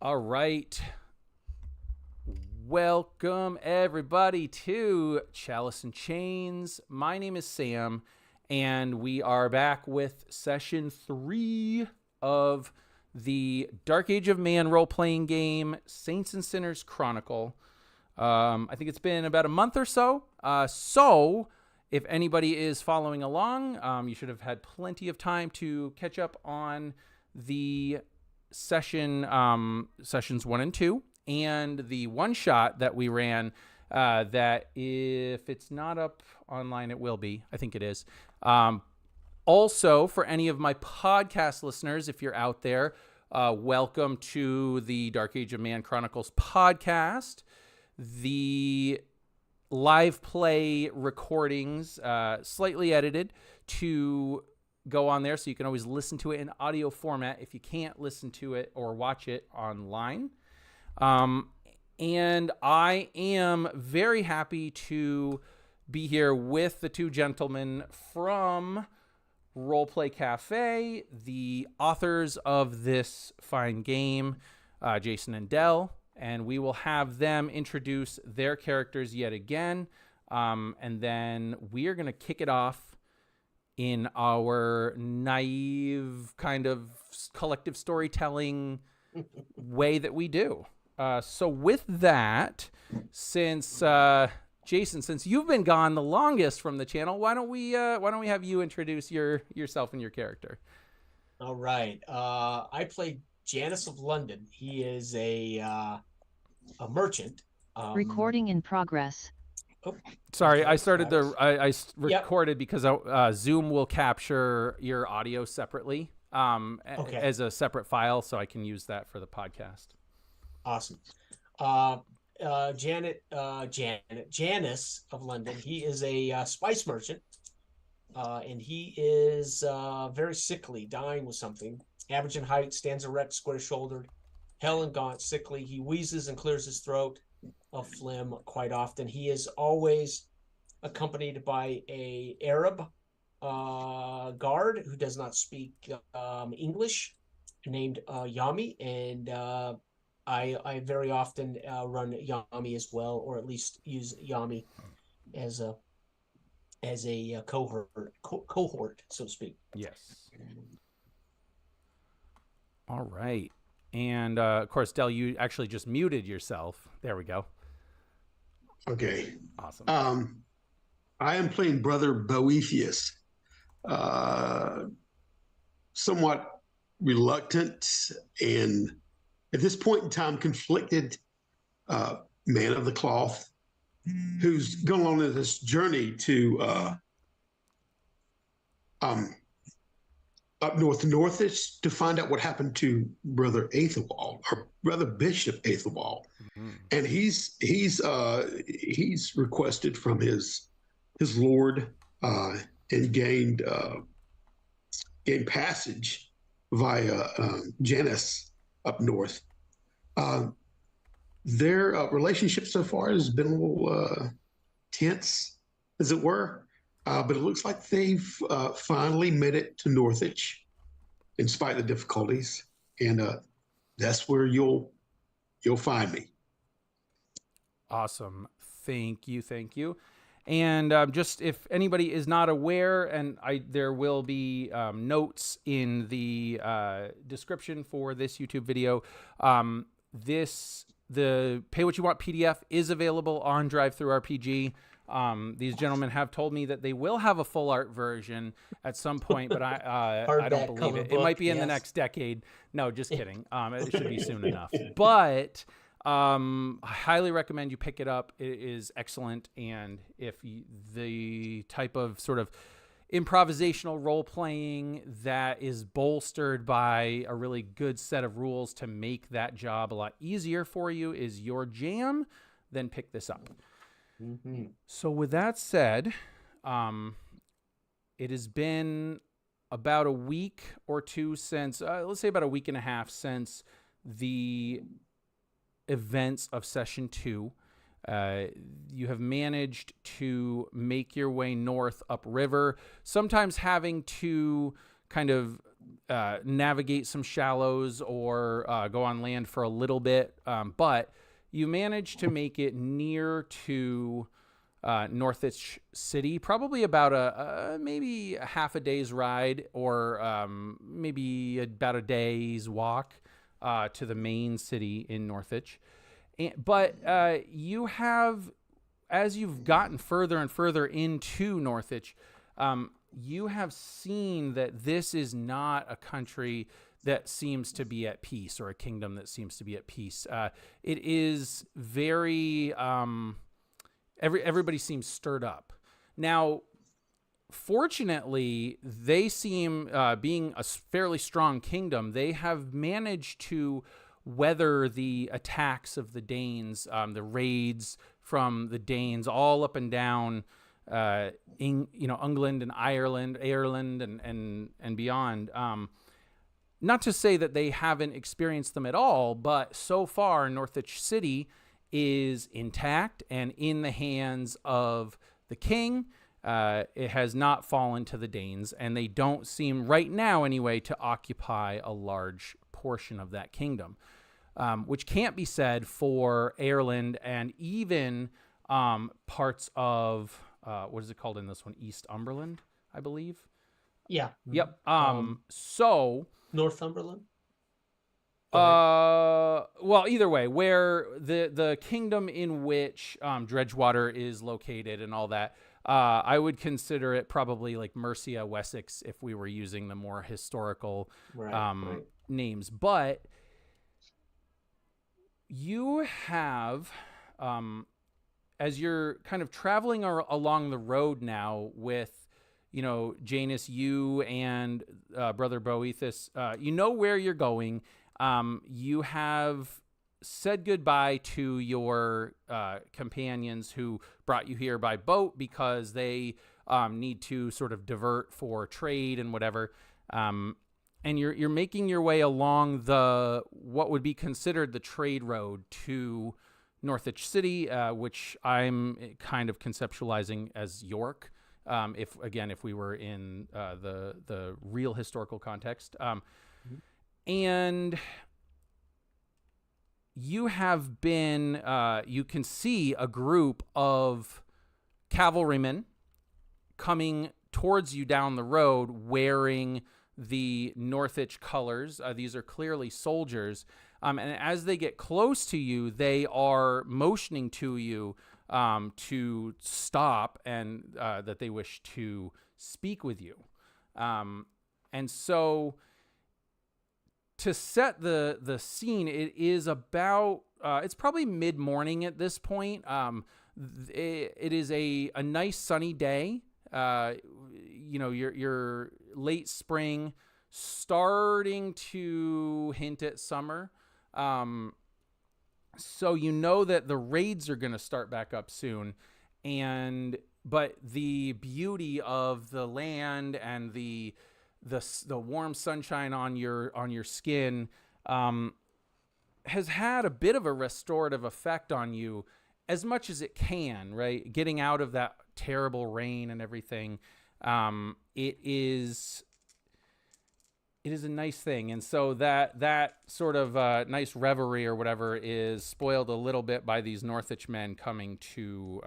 All right. Welcome, everybody, to Chalice and Chains. My name is Sam, and we are back with session 3 of the Dark Age of Man role-playing game, Saints and Sinners Chronicle. I think it's been about a month or so. So if anybody is following along, you should have had plenty of time to catch up on the sessions 1 and 2 and the one shot that we ran, that if it's not up online, it will be. I think it is. Also, for any of my podcast listeners, if you're out there, welcome to the Dark Age of Man Chronicles podcast. The live play recordings, slightly edited to go on there, so you can always listen to it in audio format if you can't listen to it or watch it online. And I am very happy to be here with the two gentlemen from Roleplay Cafe, the authors of this fine game, Jason and Del, and we will have them introduce their characters yet again. And then we are going to kick it off in our naive kind of collective storytelling way that we do. So with that, since Jason, since you've been gone the longest from the channel, why don't we have you introduce yourself and your character? All right. I play Janus of London. He is a merchant. Recording in progress. Oh, sorry, I started I recorded Yep. because Zoom will capture your audio separately, Okay. as a separate file, so I can use that for the podcast. Awesome. Janus of London. He is a spice merchant, and he is very sickly, dying with something. Average in height, stands erect, square-shouldered, hell and gaunt, sickly. He wheezes and clears his throat of phlegm quite often. He is always accompanied by a Arab guard who does not speak English, named Yami, and I very often run Yami as well, or at least use Yami as a cohort, so to speak. Yes. All right. And of course, Del, you actually just muted yourself. There we go. Okay. Awesome. I am playing Brother Boethius, somewhat reluctant and at this point in time conflicted man of the cloth who's going on this journey to up northish to find out what happened to Brother Aethelwald, or Brother Bishop Aethelwald. Mm-hmm. And he's requested from his lord and gained passage via Janus up north. Their relationship so far has been a little tense, as it were. But it looks like they've finally made it to Northich, in spite of the difficulties, and that's where you'll find me. Awesome. Thank you. And just if anybody is not aware, and there will be notes in the description for this YouTube video. The Pay What You Want PDF is available on drivethrurpg. These gentlemen have told me that they will have a full art version at some point, but I don't believe it. It might be in the next decade. No, just kidding. It should be soon enough. But I highly recommend you pick it up. It is excellent, and if the type of sort of improvisational role playing that is bolstered by a really good set of rules to make that job a lot easier for you is your jam, then pick this up. Mm-hmm. So with that said, it has been about a week or two since, let's say about a week and a half since the events of session 2. You have managed to make your way north upriver, sometimes having to kind of navigate some shallows or go on land for a little bit, but you managed to make it near to Northwich City, probably about maybe a half a day's ride or maybe about a day's walk to the main city in Northwich. But you have, as you've gotten further and further into Northwich, you have seen that this is not a country that seems to be at peace, or a kingdom that seems to be at peace. It is very... everybody seems stirred up. Now, fortunately, they seem, being a fairly strong kingdom, they have managed to weather the attacks of the Danes, the raids from the Danes all up and down, England and Ireland and beyond. Not to say that they haven't experienced them at all, but so far, Northwich City is intact and in the hands of the king. It has not fallen to the Danes, and they don't seem, right now anyway, to occupy a large portion of that kingdom, which can't be said for Ireland and even parts of, what is it called in this one? Eastumberland, I believe. Yeah. Yep. So Northumberland. Well, either way, where the kingdom in which Dredgewater is located and all that, I would consider it probably like Mercia, Wessex, if we were using the more historical names. But you have, as you're kind of traveling along the road now with, Janus, you and Brother Boethus, you know where you're going. You have said goodbye to your companions who brought you here by boat because they need to sort of divert for trade and whatever. And you're making your way along what would be considered the trade road to Northwich City, which I'm kind of conceptualizing as York. If we were in the real historical context. And you have been, you can see a group of cavalrymen coming towards you down the road wearing the Northwich colors. These are clearly soldiers. And as they get close to you, they are motioning to you to stop and that they wish to speak with you. And so... to set the scene, it is about, it's probably mid-morning at this point. It is a nice sunny day. Your late spring, starting to hint at summer. So you know that the raids are going to start back up soon. But the beauty of the land and the warm sunshine on your skin has had a bit of a restorative effect on you, as much as it can, right? Getting out of that terrible rain and everything, it is a nice thing. And so that sort of nice reverie or whatever is spoiled a little bit by these Northwich men coming to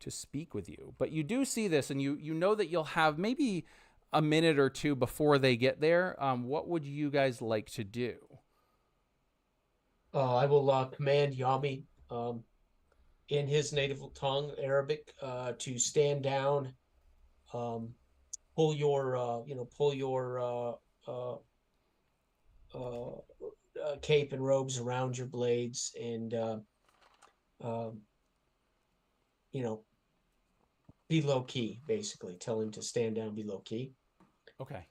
speak with you. But you do see this, and you know that you'll have maybe a minute or two before they get there. What would you guys like to do? I will command Yami in his native tongue, Arabic, to stand down, pull your cape and robes around your blades, and be low key. Basically, tell him to stand down, be low key. Okay.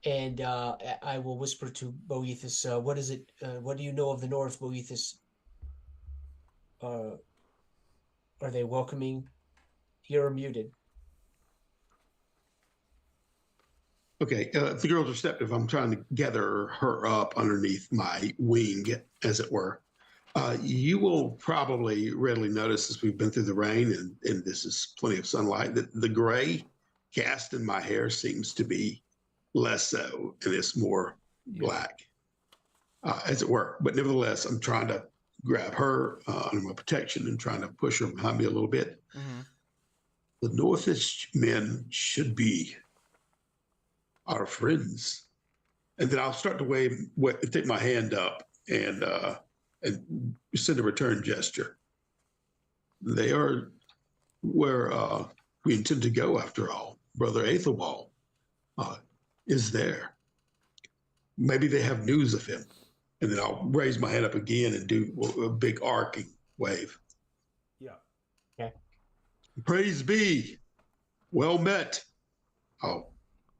And I will whisper to Boethus, what is it? What do you know of the North, Boethus? Are they welcoming? You're muted. Okay, if the girl's receptive, I'm trying to gather her up underneath my wing, as it were. You will probably readily notice, as we've been through the rain, and this is plenty of sunlight, that the gray cast in my hair seems to be less so, and it's more black, as it were. But nevertheless, I'm trying to grab her under my protection and trying to push her behind me a little bit. Mm-hmm. The Northwich men should be our friends. And then I'll start to take my hand up and send a return gesture. They are where we intend to go, after all. Brother Athelwald is there. Maybe they have news of him. And then I'll raise my hand up again and do a big arcing wave. Yeah. Okay. Praise be. Well met. I'll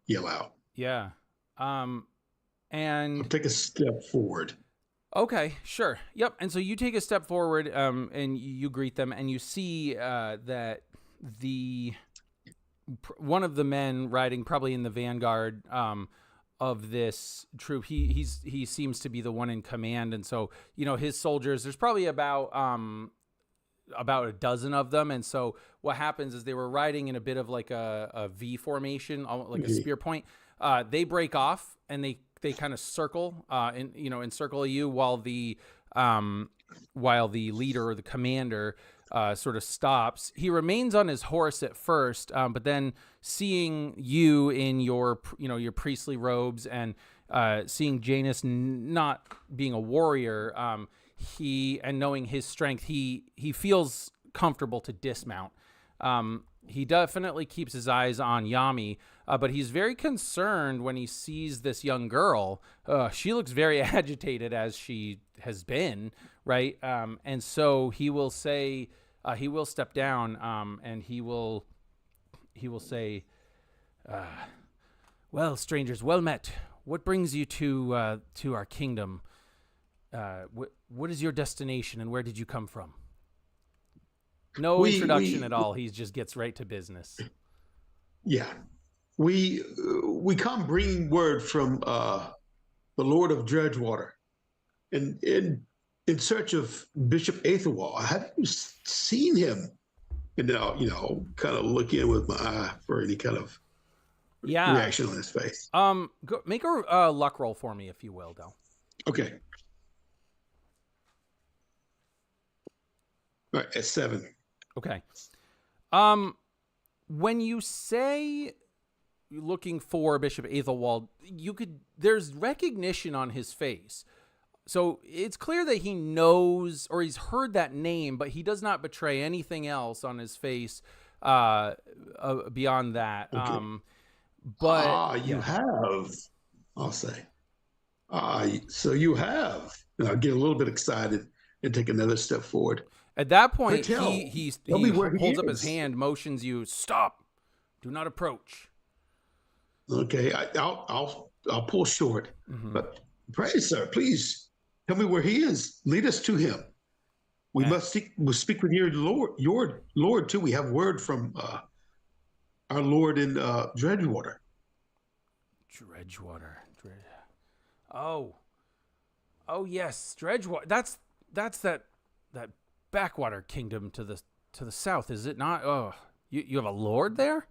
yell out. Yeah. And I'll take a step forward. Okay, sure. Yep. And so you take a step forward, and you greet them, and you see that one of the men riding probably in the vanguard of this troop, he seems to be the one in command, and so his soldiers. There's probably about a dozen of them, and so what happens is they were riding in a bit of like a V formation, like a spear point. They break off and they kind of circle, encircle you while the leader or the commander sort of stops. He remains on his horse at first, but then seeing you in your priestly robes and seeing Janus not being a warrior, and knowing his strength, he feels comfortable to dismount. He definitely keeps his eyes on Yami, but he's very concerned when he sees this young girl. She looks very agitated, as she has been, right? And so he will say, he will step down, and he will say, "Well, strangers, well met. What brings you to our kingdom? What is your destination, and where did you come from?" No introduction at all. He just gets right to business. Yeah. We come bringing word from the Lord of Dredgewater, and in search of Bishop Athelwald. Have you seen him? And then I'll kind of look in with my eye for any kind of reaction on his face. Make a luck roll for me, if you will, Del. Okay. All right, at 7. Okay. When you say looking for Bishop Athelwald, there's recognition on his face. So it's clear that he knows, or he's heard that name, but he does not betray anything else on his face beyond that. Okay. You have, I'll say. So you have. And I'll get a little bit excited and take another step forward. At that point, he holds up is. his hand, motions you, stop, do not approach. Okay, I'll pull short. Mm-hmm. But pray, sir, please tell me where he is. Lead us to him. We must speak with your Lord too. We have word from our Lord in Dredgewater. Dredgewater. Oh yes, Dredgewater. That's that backwater kingdom to the south, is it not? Oh, you have a lord there?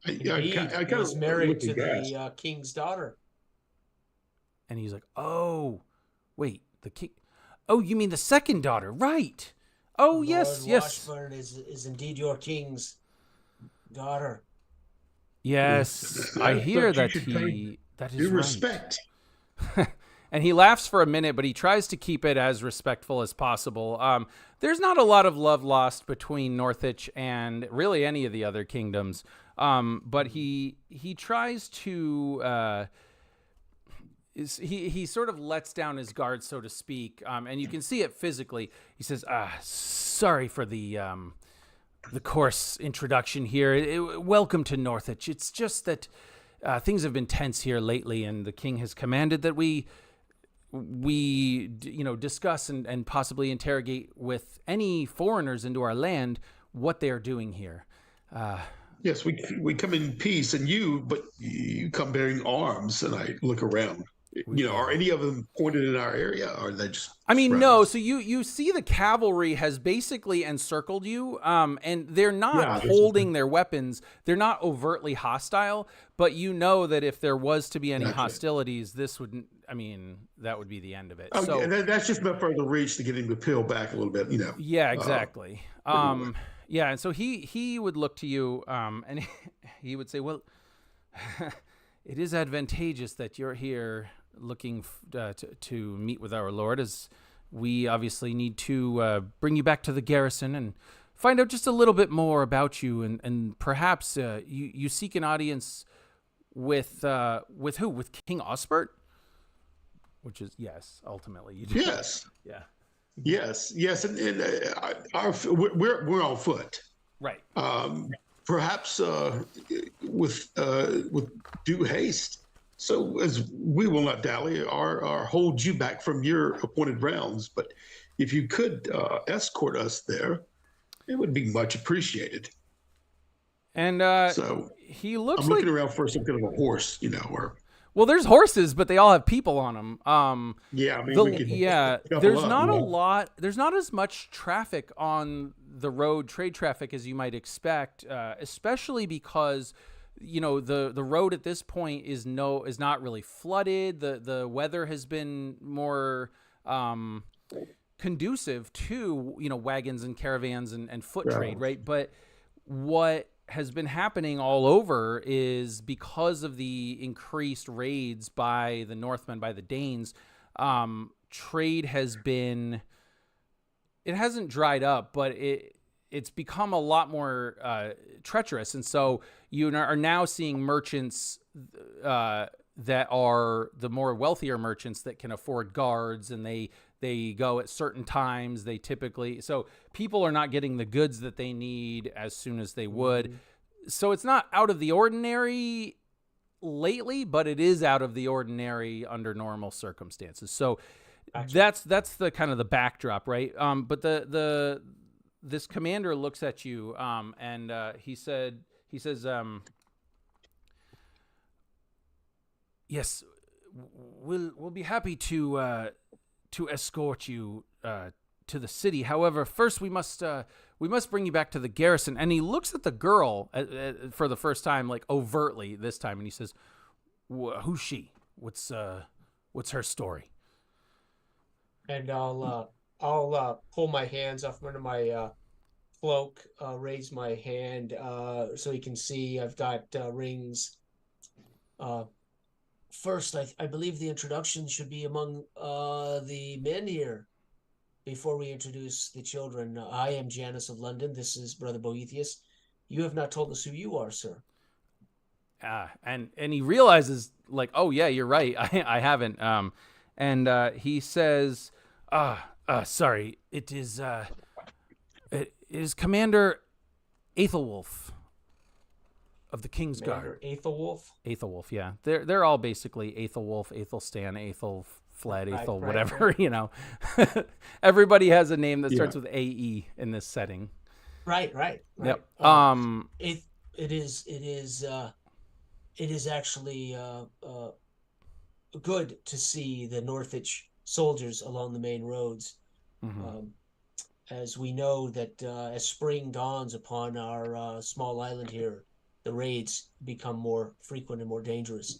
I was married to the king's daughter. And he's like, oh, wait, the king. Oh, you mean the second daughter, right? Oh, Lord yes. Washburn is indeed your king's daughter. Yes, I hear that that is right. Respect. And he laughs for a minute, but he tries to keep it as respectful as possible. There's not a lot of love lost between Northwich and really any of the other kingdoms. But he tries to he sort of lets down his guard, so to speak, and you can see it physically. He says, "Sorry for the coarse introduction here. Welcome to Northwich. It's just that things have been tense here lately, and the king has commanded that we discuss and possibly interrogate with any foreigners into our land what they are doing here." Yes, we come in peace, but you come bearing arms, and I look around. Are any of them pointed in our area, or are they just? I mean, surrounded no. us? So you see the cavalry has basically encircled you, and they're not Yeah, holding their weapons. They're not overtly hostile, but you know that if there was to be any Gotcha. hostilities, this wouldn't. I mean, that would be the end of it. Oh, So yeah, that's just enough further reach to get him to peel back a little bit. yeah, exactly. Anyway. Yeah, and so he would look to you, and he would say, "Well, it is advantageous that you're here looking to meet with our Lord, as we obviously need to bring you back to the garrison and find out just a little bit more about you, and perhaps you seek an audience with who? With King Osbert?" Which is yes, ultimately you do. Yes, Yeah. yes, and we're on foot. Right. Perhaps with due haste, so as we will not dally or hold you back from your appointed rounds. But if you could escort us there, it would be much appreciated. And So he looks I'm like looking around for some kind of a horse, or well, there's horses, but they all have people on them. yeah, I mean, we could couple there's up, not a lot. There's not as much traffic on the road, trade traffic, as you might expect, especially because the road at this point is not really flooded. The weather has been more conducive to wagons and caravans and foot trade, right? But what has been happening all over is because of the increased raids by the Northmen, by the Danes, trade has been, it hasn't dried up, but it's become a lot more treacherous. And so you are now seeing merchants that are the more wealthier merchants that can afford guards, and they go at certain times. They typically, so people are not getting the goods that they need as soon as they would. Mm-hmm. So it's not out of the ordinary lately, but it is out of the ordinary under normal circumstances. So gotcha. That's the kind of the backdrop, right? But this commander looks at you, and he says, "Yes, we'll be happy to escort you to the city. However, first we must bring you back to the garrison." And he looks at the girl for the first time, like overtly this time, and he says, "Who's she? What's her story?" And I'll pull my hands off under my cloak, raise my hand so he can see I've got rings. First, I believe the introduction should be among the men here before we introduce the children. I am Janus of London. This is Brother Boethius. You have not told us who you are, sir. And he realizes, like, oh yeah, you're right. I haven't. And he says, sorry, it is Commander Aethelwolf of the King's Guard. Aethelwolf, yeah. They're all basically Aethelwolf, Aethelstan, Aethelfled, Aethel, whatever, right. Everybody has a name that starts with AE in this setting. Right. Yep. It is actually good to see the Northwich soldiers along the main roads. Mm-hmm. As we know that as spring dawns upon our small island here, the raids become more frequent and more dangerous.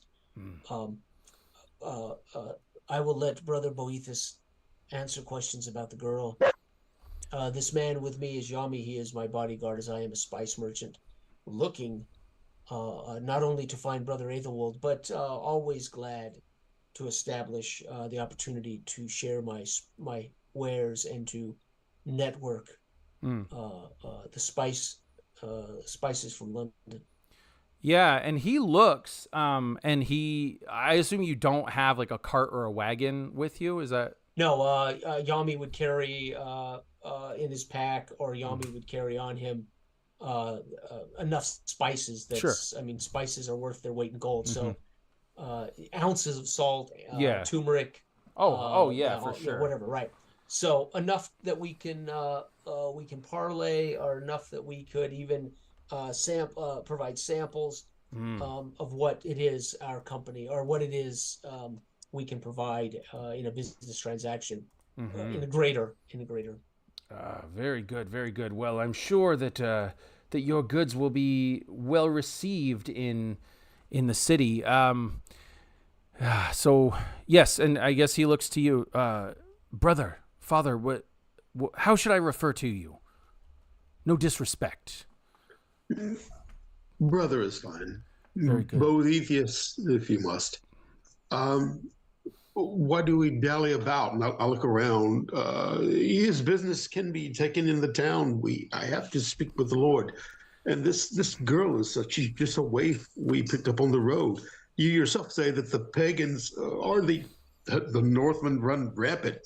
I will let Brother Boethus answer questions about the girl. This man with me is Yami. He is my bodyguard, as I am a spice merchant, looking not only to find Brother Aethelwold, but always glad to establish the opportunity to share my wares and to network the spices from London. Yeah, and he looks, and I assume you don't have like a cart or a wagon with you, is that? No, Yami would carry in his pack, or Yami would carry on him enough spices. Sure. I mean, spices are worth their weight in gold. Mm-hmm. So ounces of salt, turmeric. For sure. Whatever, right. So enough that we can parlay, or enough that we could even provide samples of what it is our company, or what it is we can provide in a business transaction Mm-hmm. in a greater. Very good, very good. Well, I'm sure that that your goods will be well received in the city. So yes, and I guess he looks to you, brother, father. What? How should I refer to you? No disrespect. Brother is fine. Very good. Boethius, if you must. What do we dally about? And I'll look around. His business can be taken in the town. I have to speak with the Lord. And this girl is she's just a waif we picked up on the road. You yourself say that the pagans are the Northmen run rampant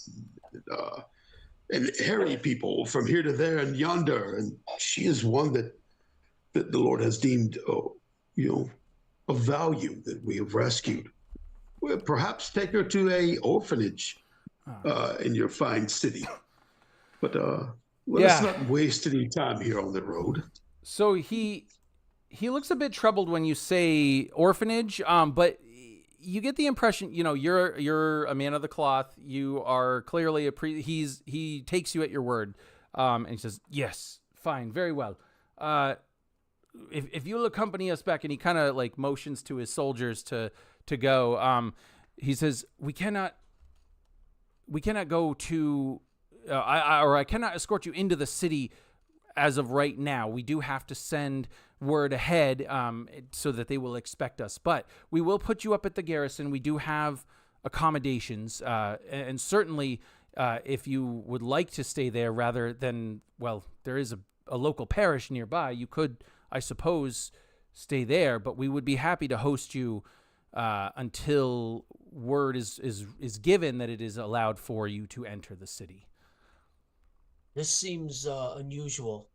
and harry people from here to there and yonder. And she is one that the Lord has deemed, of value that we have rescued. Well, perhaps take her to a orphanage in your fine city. But let's not waste any time here on the road. So he looks a bit troubled when you say orphanage, but you get the impression, you're a man of the cloth. You are clearly he takes you at your word, and he says, "Yes, fine, very well. If you'll accompany us back," and he kind of like motions to his soldiers to go. He says, "We cannot go to, I cannot escort you into the city as of right now. We do have to send word ahead so that they will expect us. But we will put you up at the garrison. We do have accommodations, and certainly if you would like to stay there rather than, well, there is a local parish nearby. You could, I suppose, stay there, but we would be happy to host you until word is given that it is allowed for you to enter the city." This seems unusual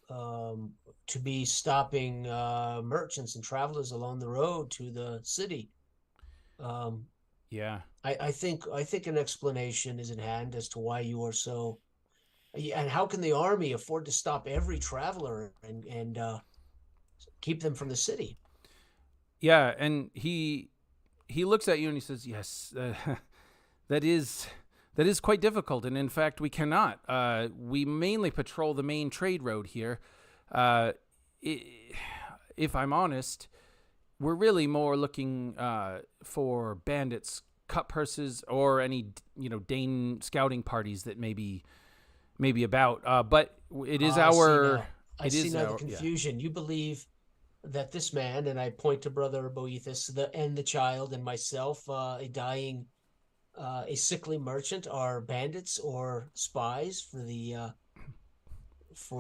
to be stopping merchants and travelers along the road to the city. Yeah. I think an explanation is in hand as to why you are so. And how can the army afford to stop every traveler and keep them from the city? Yeah, and he looks at you and he says, "Yes, that is quite difficult, and in fact, we cannot. We mainly patrol the main trade road here. If I'm honest, we're really more looking for bandits, cut purses, or any Dane scouting parties that may be about. But it is our. I see now the confusion. Yeah. You believe that this man, and I point to Brother Boethus, and the child and myself, a sickly merchant, are bandits or spies for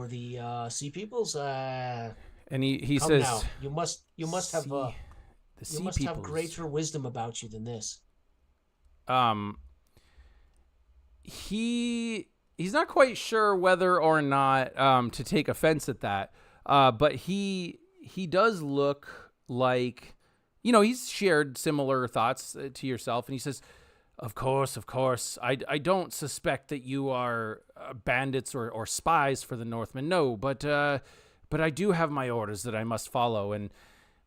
the sea peoples. And he says, now. You must have greater wisdom about you than this. He's not quite sure whether or not to take offense at that, but he does look like, he's shared similar thoughts to yourself, and he says, Of course. I don't suspect that you are bandits or spies for the Northmen. No, but I do have my orders that I must follow. And,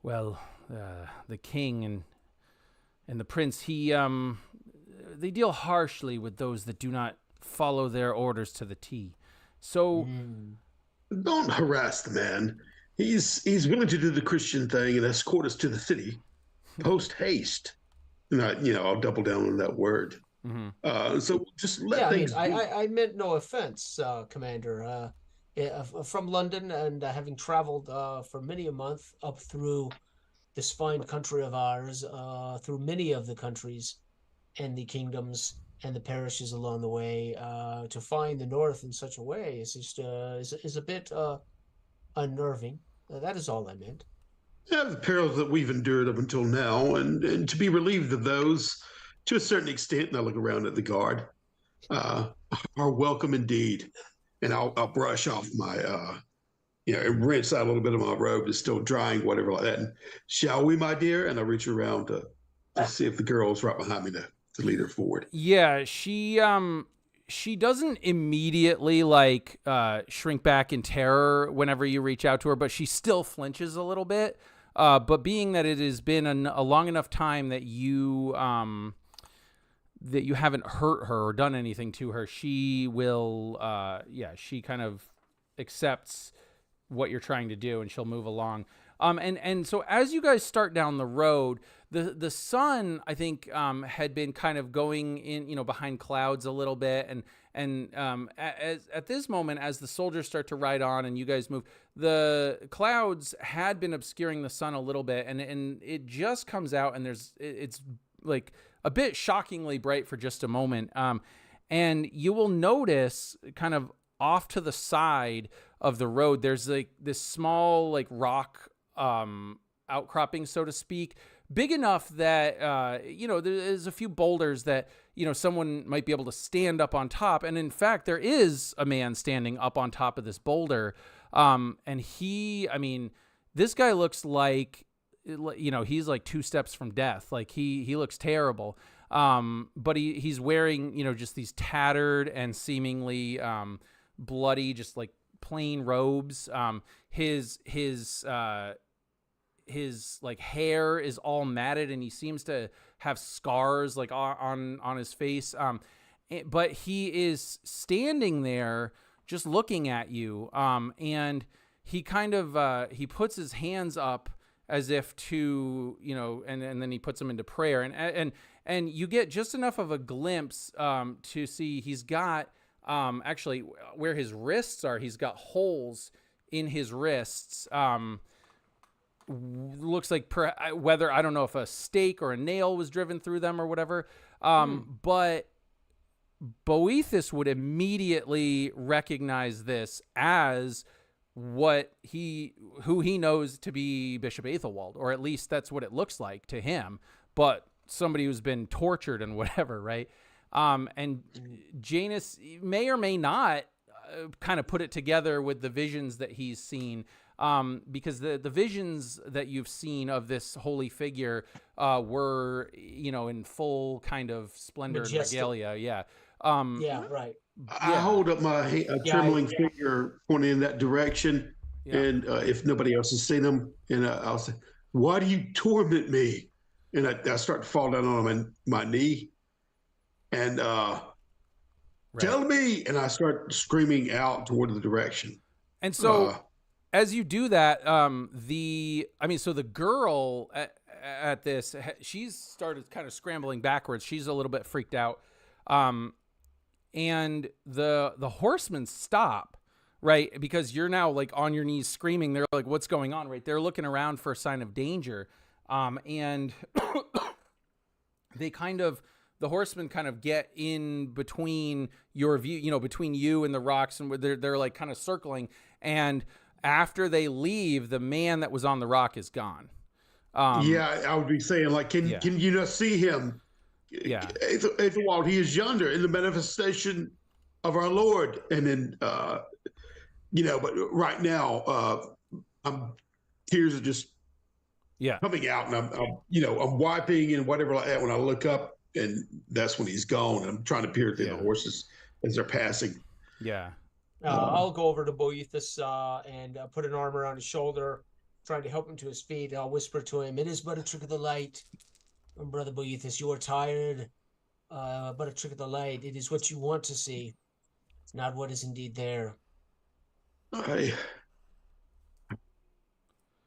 well, the king and the prince, they deal harshly with those that do not follow their orders to the T. So don't harass the man. He's willing to do the Christian thing and escort us to the city post haste. And I'll double down on that word. Mm-hmm. So just let things be. I meant no offense, Commander. From London and having traveled for many a month up through this fine country of ours, through many of the countries and the kingdoms and the parishes along the way, to find the North in such a way is just is a bit unnerving. That is all I meant. Yeah, the perils that we've endured up until now, and to be relieved of those to a certain extent, and I look around at the guard, are welcome indeed. And I'll brush off my, and rinse out a little bit of my robe that's still drying, whatever like that. And shall we, my dear? And I reach around to see if the girl's right behind me to lead her forward. Yeah, she doesn't immediately shrink back in terror whenever you reach out to her, but she still flinches a little bit. But being that it has been a long enough time that you haven't hurt her or done anything to her, she will, she kind of accepts what you're trying to do, and she'll move along. And so as you guys start down the road, the sun, I think, had been kind of going in, behind clouds a little bit. And at this moment, as the soldiers start to ride on and you guys move, the clouds had been obscuring the sun a little bit, and it just comes out, and it's like a bit shockingly bright for just a moment. And you will notice kind of off to the side of the road, there's like this small, like, rock outcropping, so to speak, big enough that there's a few boulders that someone might be able to stand up on top. And in fact, there is a man standing up on top of this boulder, and this guy looks like, he's like 2 steps from death. Like he looks terrible, but he's wearing just these tattered and seemingly bloody, just like plain robes. His like hair is all matted, and he seems to have scars like on his face. But he is standing there just looking at you. And he kind of, he puts his hands up as if to, and then he puts them into prayer, and you get just enough of a glimpse, to see he's got, actually where his wrists are, he's got holes in his wrists. Looks like whether, I don't know if a stake or a nail was driven through them or whatever. But Boethus would immediately recognize this as who he knows to be Bishop Aethelwald, or at least that's what it looks like to him, but somebody who's been tortured and whatever. Right. And Janus may or may not kind of put it together with the visions that he's seen. Because the visions that you've seen of this holy figure were, in full kind of splendor and regalia. Yeah. Right. I hold up my trembling finger pointing in that direction. Yeah. And if nobody else has seen them, and I'll say, "Why do you torment me?" And I start to fall down on my knee. And tell me. And I start screaming out toward the direction. And so... as you do that, so the girl at this, she's started kind of scrambling backwards. She's a little bit freaked out. And the horsemen stop, right? Because you're now like on your knees screaming. They're like, what's going on, right? They're looking around for a sign of danger. And the horsemen kind of get in between your view, between you and the rocks, and they're like kind of circling. And after they leave, the man that was on the rock is gone. I would be saying, like, can you not see him? Yeah. Aethelwald, he is yonder in the manifestation of our Lord. And then, but right now, tears are just coming out, and I'm wiping and whatever like that when I look up, and that's when he's gone. I'm trying to peer through the horses as they're passing. Yeah. I'll go over to Boethus and put an arm around his shoulder, trying to help him to his feet. I'll whisper to him, "It is but a trick of the light. Brother Boethus, you are tired, but a trick of the light. It is what you want to see, not what is indeed there."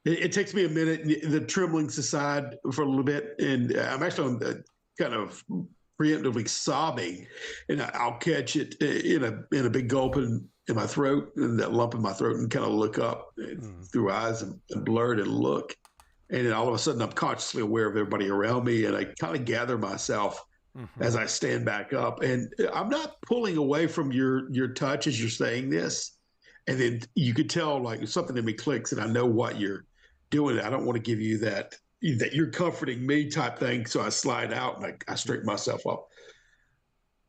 It takes me a minute. The trembling subside for a little bit, and I'm actually kind of preemptively sobbing, and I'll catch it in a big gulp in my throat, and that lump in my throat, and kind of look up through eyes and blurred and look, and then all of a sudden I'm consciously aware of everybody around me, and I kind of gather myself as I stand back up, and I'm not pulling away from your touch as you're saying this, and then you could tell like something in me clicks, and I know what you're doing. I don't want to give you that you're comforting me type thing. So I slide out and I straighten myself up.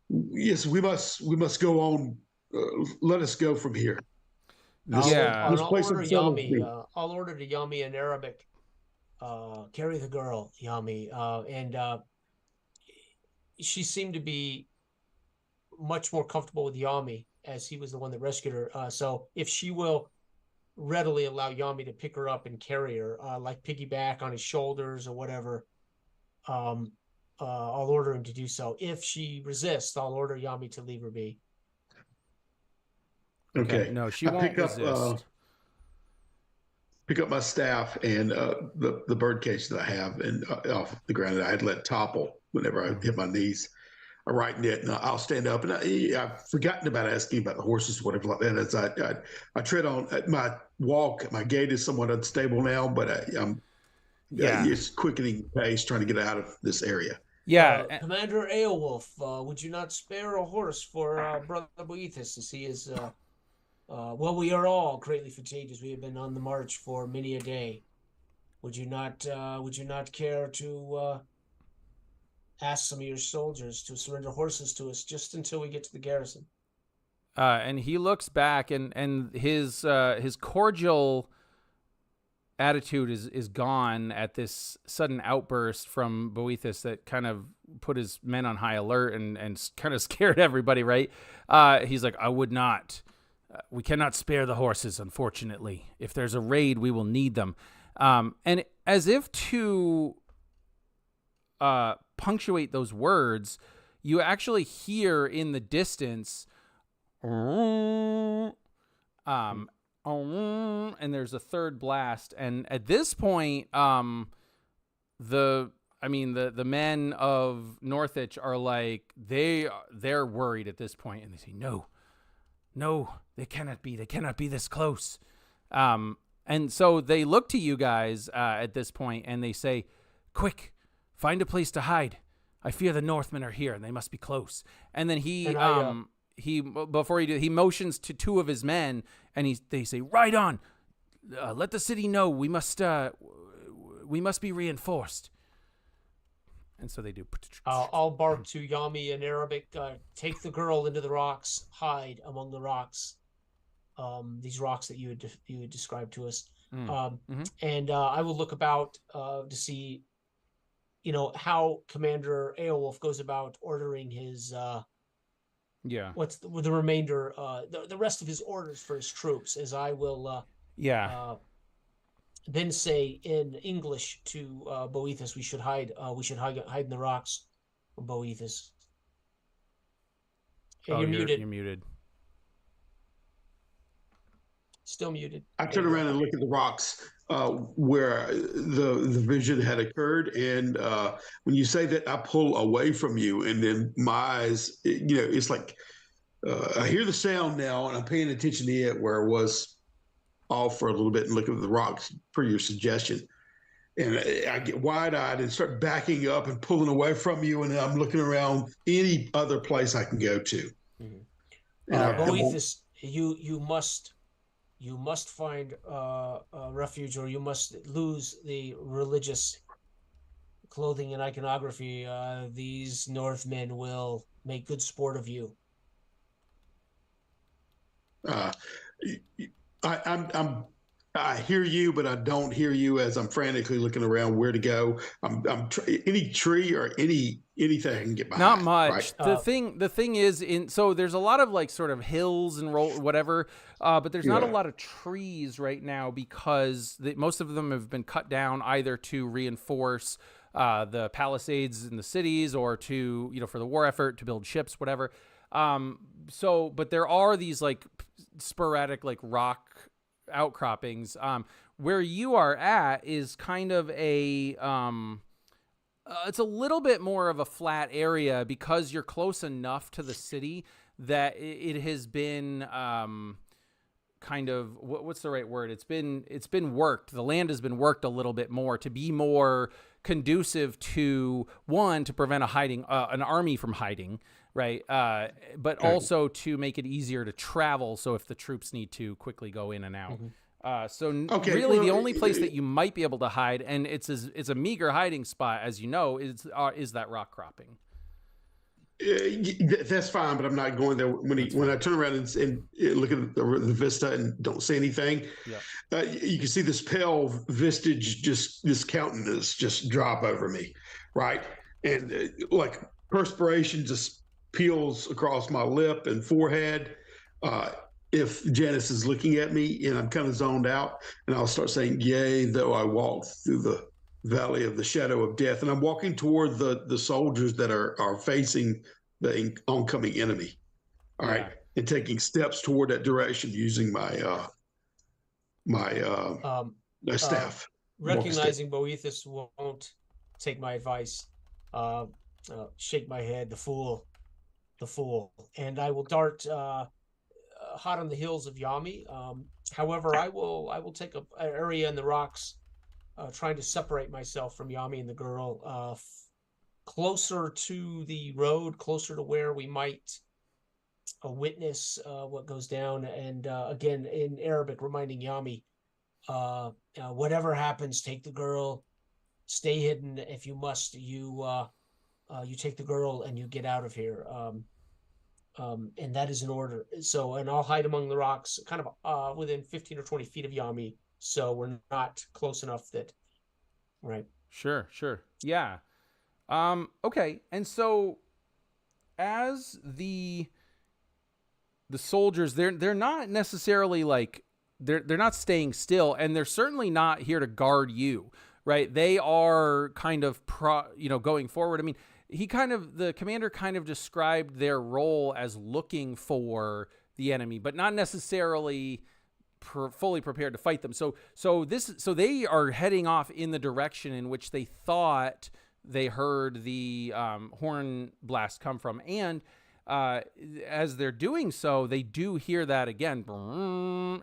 Yes, we must go on. Let us go from here. I'll order to Yami in Arabic. Carry the girl, Yami. And she seemed to be much more comfortable with Yami, as he was the one that rescued her. So if she will readily allow Yami to pick her up and carry her, like piggyback on his shoulders or whatever. I'll order him to do so. If she resists, I'll order Yami to leave her be. Okay. No, she won't resist. Pick up my staff and the bird cage that I have and off the ground that I had let topple whenever I hit my knees. I right knit and I'll stand up, and I've forgotten about asking about the horses, whatever like that. As I tread on my walk, my gait is somewhat unstable now, but I'm it's quickening pace trying to get out of this area. Yeah, Commander Aelwolf, would you not spare a horse for Brother Boethus, as he is? Well, we are all greatly fatigued as we have been on the march for many a day. Would you not care to ask some of your soldiers to surrender horses to us just until we get to the garrison? And he looks back, and his cordial attitude is gone at this sudden outburst from Boethus that kind of put his men on high alert and kind of scared everybody. Right? He's like, I would not. We cannot spare the horses, unfortunately. If there's a raid, we will need them. And as if to punctuate those words, you actually hear in the distance, and there's a third blast. And at this point, the men of Northwich are like, they're worried at this point, and they say, No, they cannot be. They cannot be this close. And so they look to you guys at this point, and they say, quick, find a place to hide. I fear the Northmen are here, and they must be close. And then he motions to two of his men, and they say, right on. Let the city know we must be reinforced. And so they do. I'll bark to Yami in Arabic, take the girl into the rocks, hide among the rocks. These rocks that you had described to us. And I will look about to see, how Commander Aelwolf goes about ordering his, what's the remainder, the rest of his orders for his troops, as I will, then say in English to Boethus, we should hide in the rocks from Boethus. You're muted. You're muted. Still muted. I turn around and look at the rocks where the vision had occurred, and when you say that, I pull away from you, and then my eyes, it's like I hear the sound now, and I'm paying attention to it where it was off for a little bit and looking at the rocks per your suggestion. And I get wide-eyed and start backing up and pulling away from you, and I'm looking around any other place I can go to. Boethus, you must find refuge, or you must lose the religious clothing and iconography. These Northmen will make good sport of you. I hear you, but I don't hear you as I'm frantically looking around where to go. Any tree or anything I can get behind. Not much. Right? The thing is, so there's a lot of like sort of hills and whatever, but there's not a lot of trees right now because most of them have been cut down either to reinforce the palisades in the cities or to for the war effort to build ships, whatever. But there are these like sporadic like rock outcroppings. Where you are at is kind of a it's a little bit more of a flat area because you're close enough to the city that it has been kind of what's the right word? It's been worked. The land has been worked a little bit more to be more conducive to prevent an army from hiding, right? But also to make it easier to travel. So if the troops need to quickly go in and out. Really the only place that you might be able to hide, and it's a meager hiding spot, as you know, is that rock cropping. That's fine, but I'm not going there. When I turn around and look at the vista and don't say anything, you can see this pale vistage, just this countenance just drop over me, right? And like perspiration just peels across my lip and forehead. if Janice is looking at me and I'm kind of zoned out, and I'll start saying, "Yea, though I walk through the valley of the shadow of death," and I'm walking toward the soldiers that are facing the oncoming enemy. All right, and taking steps toward that direction using my staff. Recognizing Boethus won't take my advice, shake my head, the fool, and I will dart hot on the heels of Yami. However, I will take an area in the rocks, trying to separate myself from Yami and the girl, closer to the road, closer to where we might witness what goes down. And again, in Arabic, reminding Yami, whatever happens, take the girl, stay hidden if you must. You take the girl and you get out of here. And that is an order. So, and I'll hide among the rocks, kind of within 15 or 20 feet of Yami, so we're not close enough that, right? Sure. Yeah. Okay. And so, as the soldiers, they're not necessarily like they're not staying still, and they're certainly not here to guard you, right? They are kind of going forward. I mean, the commander kind of described their role as looking for the enemy, but not necessarily fully prepared to fight them. So they are heading off in the direction in which they thought they heard the horn blast come from. And as they're doing so, they do hear that again.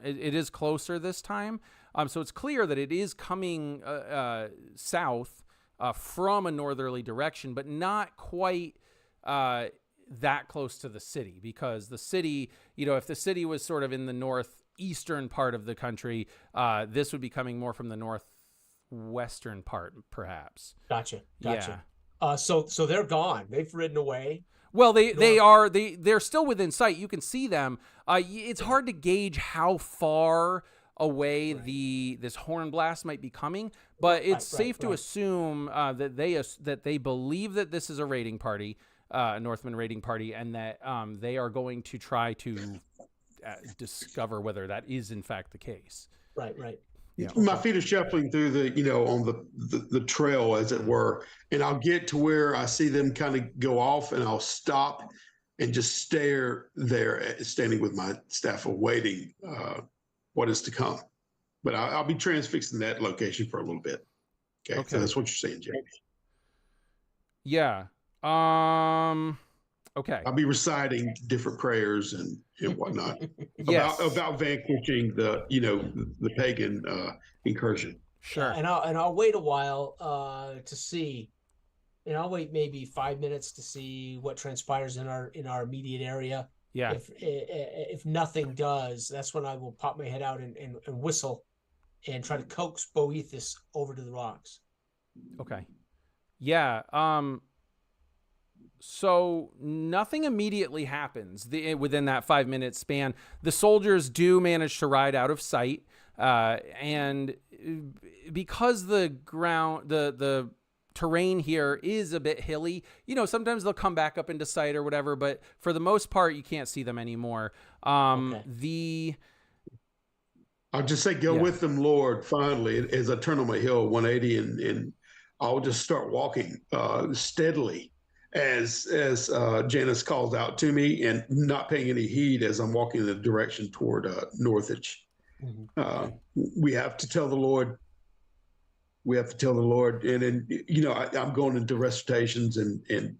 It is closer this time. So it's clear that it is coming south from a northerly direction, but not quite that close to the city, because the city, if the city was sort of in the northeastern part of the country, this would be coming more from the northwestern part, perhaps. Gotcha. Yeah. So they're gone. They've ridden away. Well, they're still within sight. You can see them. It's hard to gauge how far away this horn blast might be coming, but it's safe to assume that they believe that this is a raiding party, a Northman raiding party, and that they are going to try to discover whether that is in fact the case. Right. Yeah. My feet are shuffling through on the trail, as it were, and I'll get to where I see them kind of go off, and I'll stop and just stare there, standing with my staff, awaiting what is to come. But I'll be transfixing that location for a little bit. Okay. So that's what you're saying, James. Yeah. Okay. I'll be reciting different prayers and whatnot about vanquishing the pagan incursion. Sure. And I'll wait a while to see, and I'll wait maybe 5 minutes to see what transpires in our immediate area. Yeah. If nothing does, that's when I will pop my head out and whistle and try to coax Boethus over to the rocks. Okay. Yeah. So nothing immediately happens within that 5-minute span. The soldiers do manage to ride out of sight, and because the ground, the terrain here is a bit hilly, sometimes they'll come back up into sight or whatever, but for the most part, you can't see them anymore. I'll just say, go with them, Lord, finally, as I turn on my hill 180, and I'll just start walking steadily as Janice calls out to me, and not paying any heed as I'm walking in the direction toward Northich. Mm-hmm. We have to tell the Lord. And then I'm going into recitations and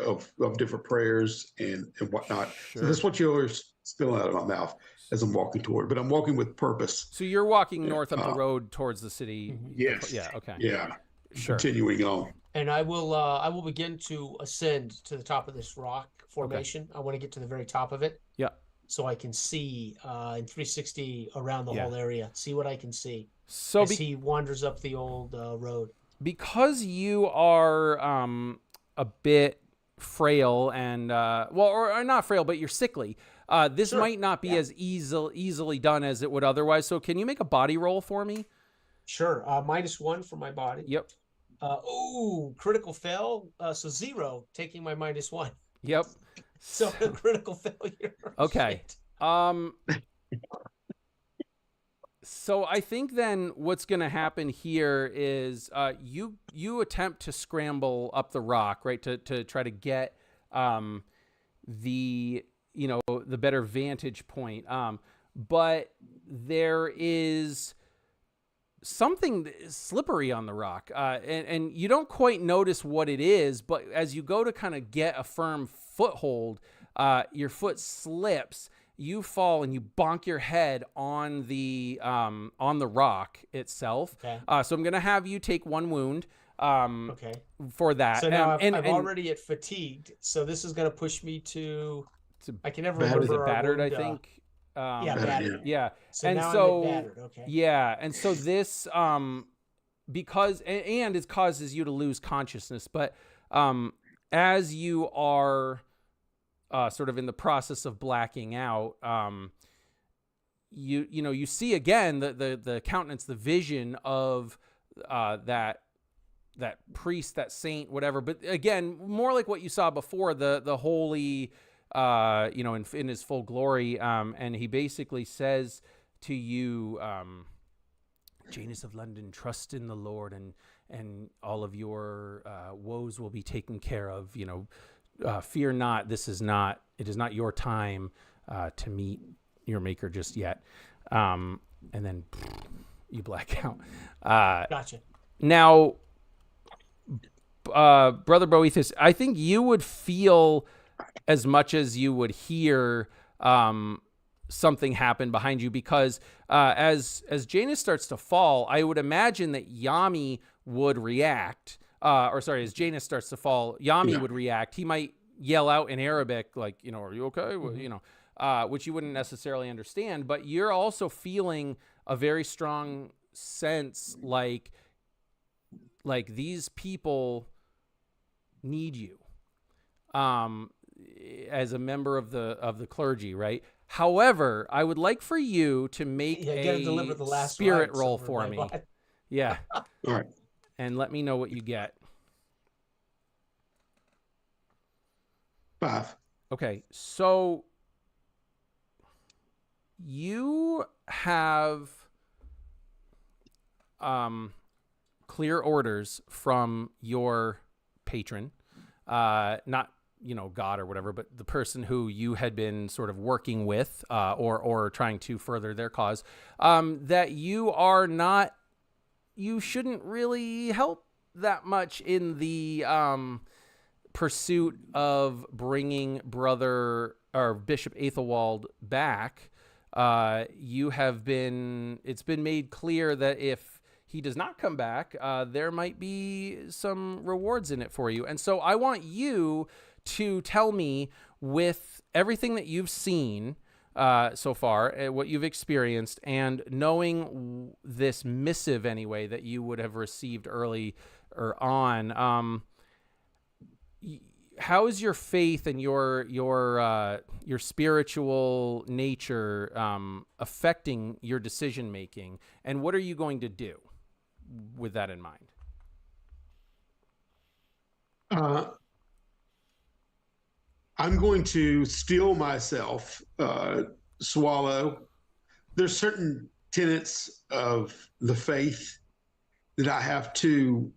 of different prayers and whatnot. Sure. So that's what you're spilling out of my mouth as I'm walking toward. But I'm walking with purpose. So you're walking north up the road towards the city. Yes. Yeah. Okay. Yeah. Sure. Continuing on. And I will begin to ascend to the top of this rock formation. Okay. I want to get to the very top of it. Yeah. So I can see in 360 around the whole area. See what I can see. So as he wanders up the old road. Because you are a bit frail and or not frail, but you're sickly. This might not be as easily done as it would otherwise. So can you make a body roll for me? Sure. -1 for my body. Yep. Critical fail. So 0, taking my -1. Yep. So a critical failure. Okay. So I think then what's going to happen here is you attempt to scramble up the rock, right, to try to get the better vantage point. But there is something slippery on the rock, and you don't quite notice what it is. But as you go to kind of get a firm foothold, your foot slips. You fall and you bonk your head on the rock itself. Okay. So I'm gonna have you take one wound. Okay. For that. So now I'm already at fatigued. So this is gonna push me to. I can never remember. Is it battered? Wound, I think. Battered. Yeah. So and now so I'm at battered. Okay. yeah, and so this because and it causes you to lose consciousness, but as you are sort of in the process of blacking out, you see again the countenance, the vision of that priest, that saint, whatever. But again, more like what you saw before, the holy, in his full glory. And he basically says to you, Janus of London, trust in the Lord, and all of your woes will be taken care of. Fear not, it is not your time to meet your maker just yet. And then you black out. Gotcha. Now, Brother Boethus, I think you would feel as much as you would hear something happen behind you, because as Janus starts to fall, I would imagine that Yami would react. As Janus starts to fall, Yami would react. He might yell out in Arabic, like, are you okay? Well, which you wouldn't necessarily understand, but you're also feeling a very strong sense like these people need you as a member of the clergy, right? However, I would like for you to make a spirit roll for me. Yeah. All right. And let me know what you get. 5. Okay, so you have clear orders from your patron, not God or whatever, but the person who you had been sort of working with, or trying to further their cause, that you shouldn't really help that much in the pursuit of bringing Brother or Bishop Athelwald back. It's been made clear that if he does not come back, there might be some rewards in it for you. And so I want you to tell me, with everything that you've seen so far, what you've experienced, and knowing this missive anyway that you would have received early or on, how is your faith and your spiritual nature affecting your decision making, and what are you going to do with that in mind? I'm going to steel myself, swallow. There's certain tenets of the faith that I have to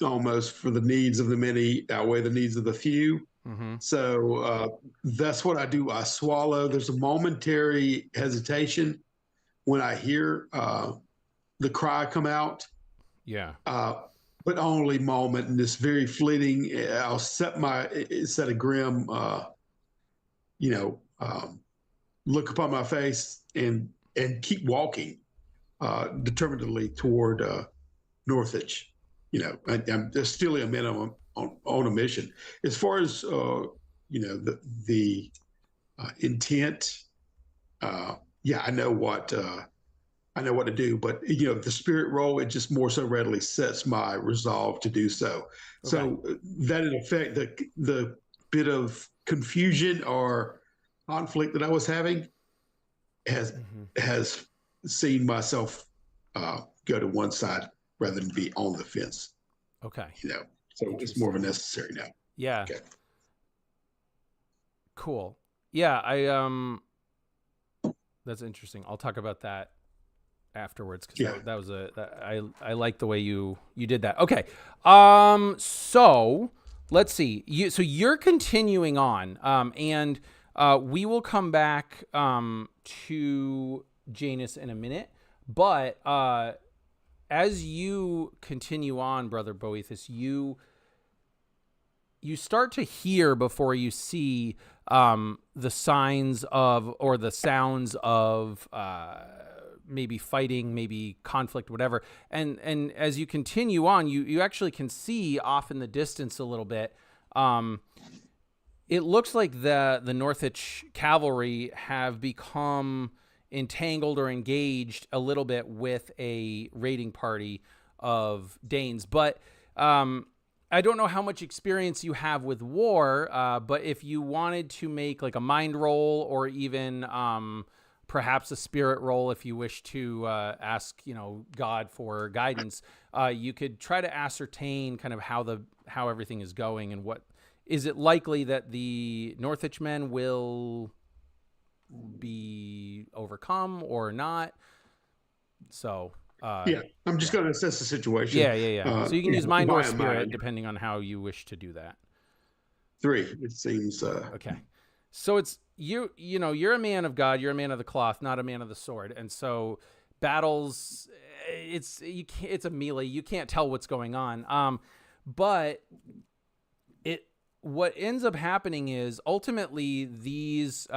almost, for the needs of the many outweigh the needs of the few. Mm-hmm. So that's what I do. I swallow. There's a momentary hesitation when I hear the cry come out. Yeah. But only moment, and this very fleeting. I'll set a grim, look upon my face and keep walking determinedly toward Northich. I'm just still a minimum on a mission. As far as the intent, I know what to do, but the spirit role, it just more so readily sets my resolve to do so. Okay. So that in effect, the bit of confusion or conflict that I was having has seen myself go to one side rather than be on the fence. Okay. So it's more of a necessary now. Yeah. Okay. Cool. Yeah. That's interesting. I'll talk about that afterwards because Yeah. that was I like the way you did that. Okay. So let's see. You're continuing on, and we will come back to Janus in a minute. But as you continue on, Brother Boethus, you start to hear before you see the signs of, or the sounds of maybe fighting, maybe conflict, whatever. And as you continue on, you actually can see off in the distance a little bit. It looks like the Northwich cavalry have become entangled or engaged a little bit with a raiding party of Danes. But I don't know how much experience you have with war, but if you wanted to make like a mind roll, or even perhaps a spirit roll, if you wish to ask, God for guidance, you could try to ascertain kind of how everything is going, and what is it likely that the Northwich men will be overcome or not. So yeah, I'm just going to assess the situation. Yeah. So you can use mind or spirit mind. depending on how you wish to do that. 3, it seems. Okay. So it's you're a man of God, you're a man of the cloth, not a man of the sword. And so battles, it's a melee. You can't tell what's going on. But what ends up happening is ultimately these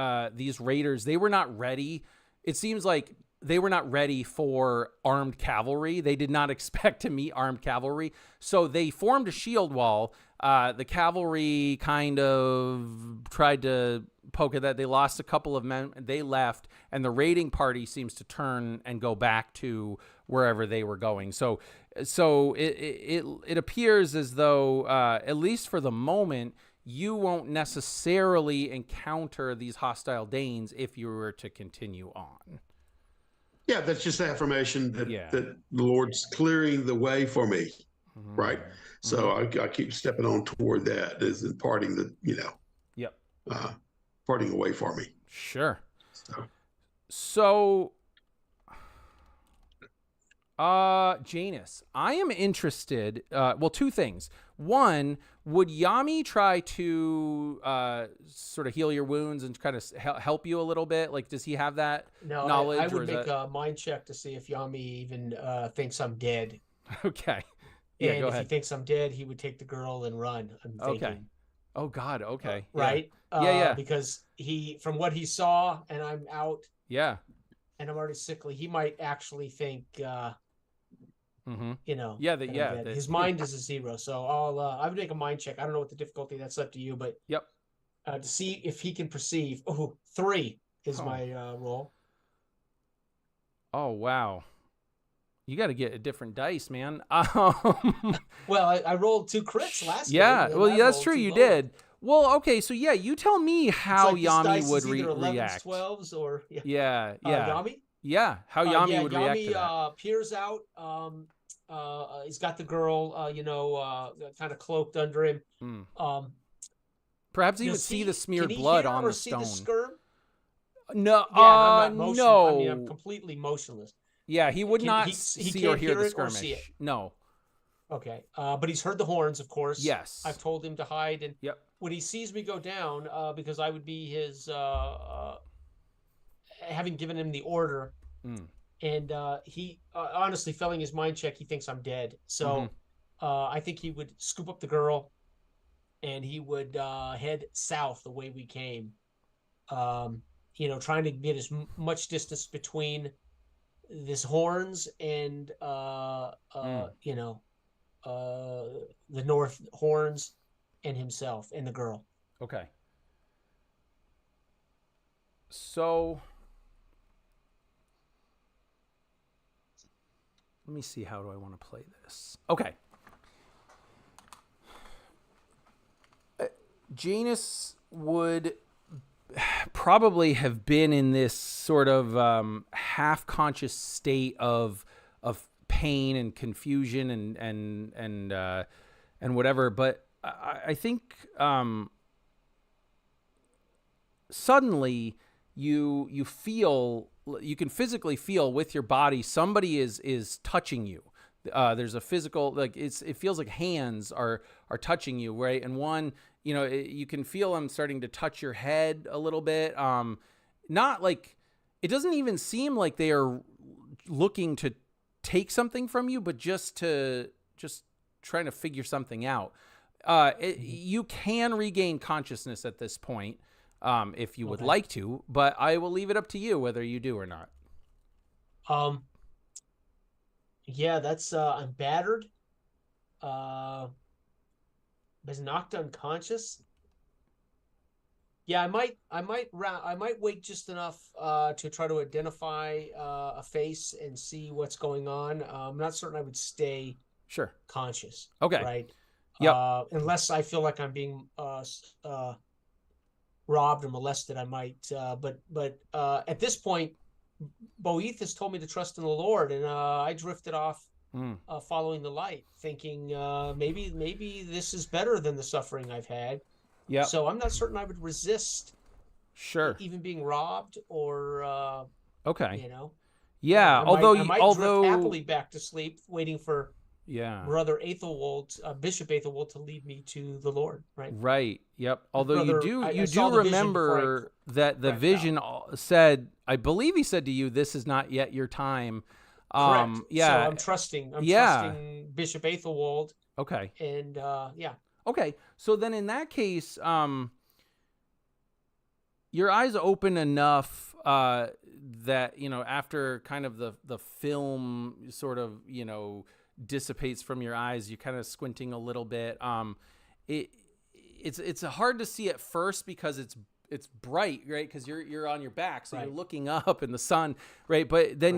raiders, they were not ready. It seems like they were not ready for armed cavalry. They did not expect to meet armed cavalry. So they formed a shield wall. The cavalry kind of tried to poke at that. They lost a couple of men. They left, and the raiding party seems to turn and go back to wherever they were going. So it appears as though, at least for the moment, you won't necessarily encounter these hostile Danes if you were to continue on. Yeah, that's just affirmation that Yeah. that the Lord's clearing the way for me, right? So I keep stepping on toward that, as in parting the, Yep. parting away for me. Sure. So Janus, I am interested. Well, 2 things. One, would Yami try to sort of heal your wounds and kind of help you a little bit? Like, does he have that knowledge? I would make a mind check to see if Yami even thinks I'm dead. Okay. Yeah, and go if ahead. he thinks I'm dead, he would take the girl and run. I'm thinking. Okay. Oh God. Okay. Right. Yeah. Because from what he saw, and I'm out. Yeah. And I'm already sickly. He might actually think. Yeah. His mind is a 0. So I would make a mind check. I don't know what the difficulty. That's up to you. But yep. To see if he can perceive. 3 is my roll. Oh wow. You got to get a different dice, man. Well, I rolled 2 crits last game. Yeah, well, that's true. You did. Well, okay, so yeah, you tell me how Yami would react. 12s or yeah. Yami. Yeah, how Yami would react to that. Yami peers out. He's got the girl, kind of cloaked under him. Perhaps he would see the smeared blood on the stone. The skirm? No, I'm not no. I mean, I'm completely motionless. Yeah, he would not see or hear the skirmish. No. Okay, but he's heard the horns, of course. Yes. I've told him to hide, and yep. When he sees me go down, because I would be his, having given him the order, and he honestly, failing his mind check, he thinks I'm dead. So I think he would scoop up the girl, and he would head south the way we came. Trying to get as much distance between this horns and the north horns and himself and the girl. Okay. So let me see, how do I want to play this? Okay. Janus would probably have been in this sort of half-conscious state of pain and confusion and whatever, but I think suddenly you can physically feel with your body somebody is touching you. There's a physical, like it feels like hands are touching you, right? And one, you can feel them starting to touch your head a little bit. Not like, it doesn't even seem like they are looking to take something from you, but just trying to figure something out. You can regain consciousness at this point, if you would like to, but I will leave it up to you whether you do or not. Yeah, that's I'm battered. Was knocked unconscious. Yeah, I might wait just enough to try to identify a face and see what's going on. I'm not certain I would stay conscious. Okay. Right. Yep. Unless I feel like I'm being robbed or molested, I might. But at this point, Boeth has told me to trust in the Lord, and I drifted off, following the light, thinking maybe this is better than the suffering I've had. Yeah. So I'm not certain I would resist. Sure. Even being robbed or. Okay. Yeah. I might drift happily back to sleep, waiting for. Yeah. Brother Aethelwold, Bishop Aethelwold, to lead me to the Lord. Right. Right. Yep. Although Brother, you do remember that the vision said, I believe he said to you, "This is not yet your time." Correct. Yeah. So I'm trusting Bishop Aethelwold. Okay. And yeah. Okay. So then in that case, your eyes open enough that, after kind of the film sort of, dissipates from your eyes, you're kind of squinting a little bit. It's hard to see at first because it's bright, right? Because you're on your back, so you're looking up in the sun, right? But then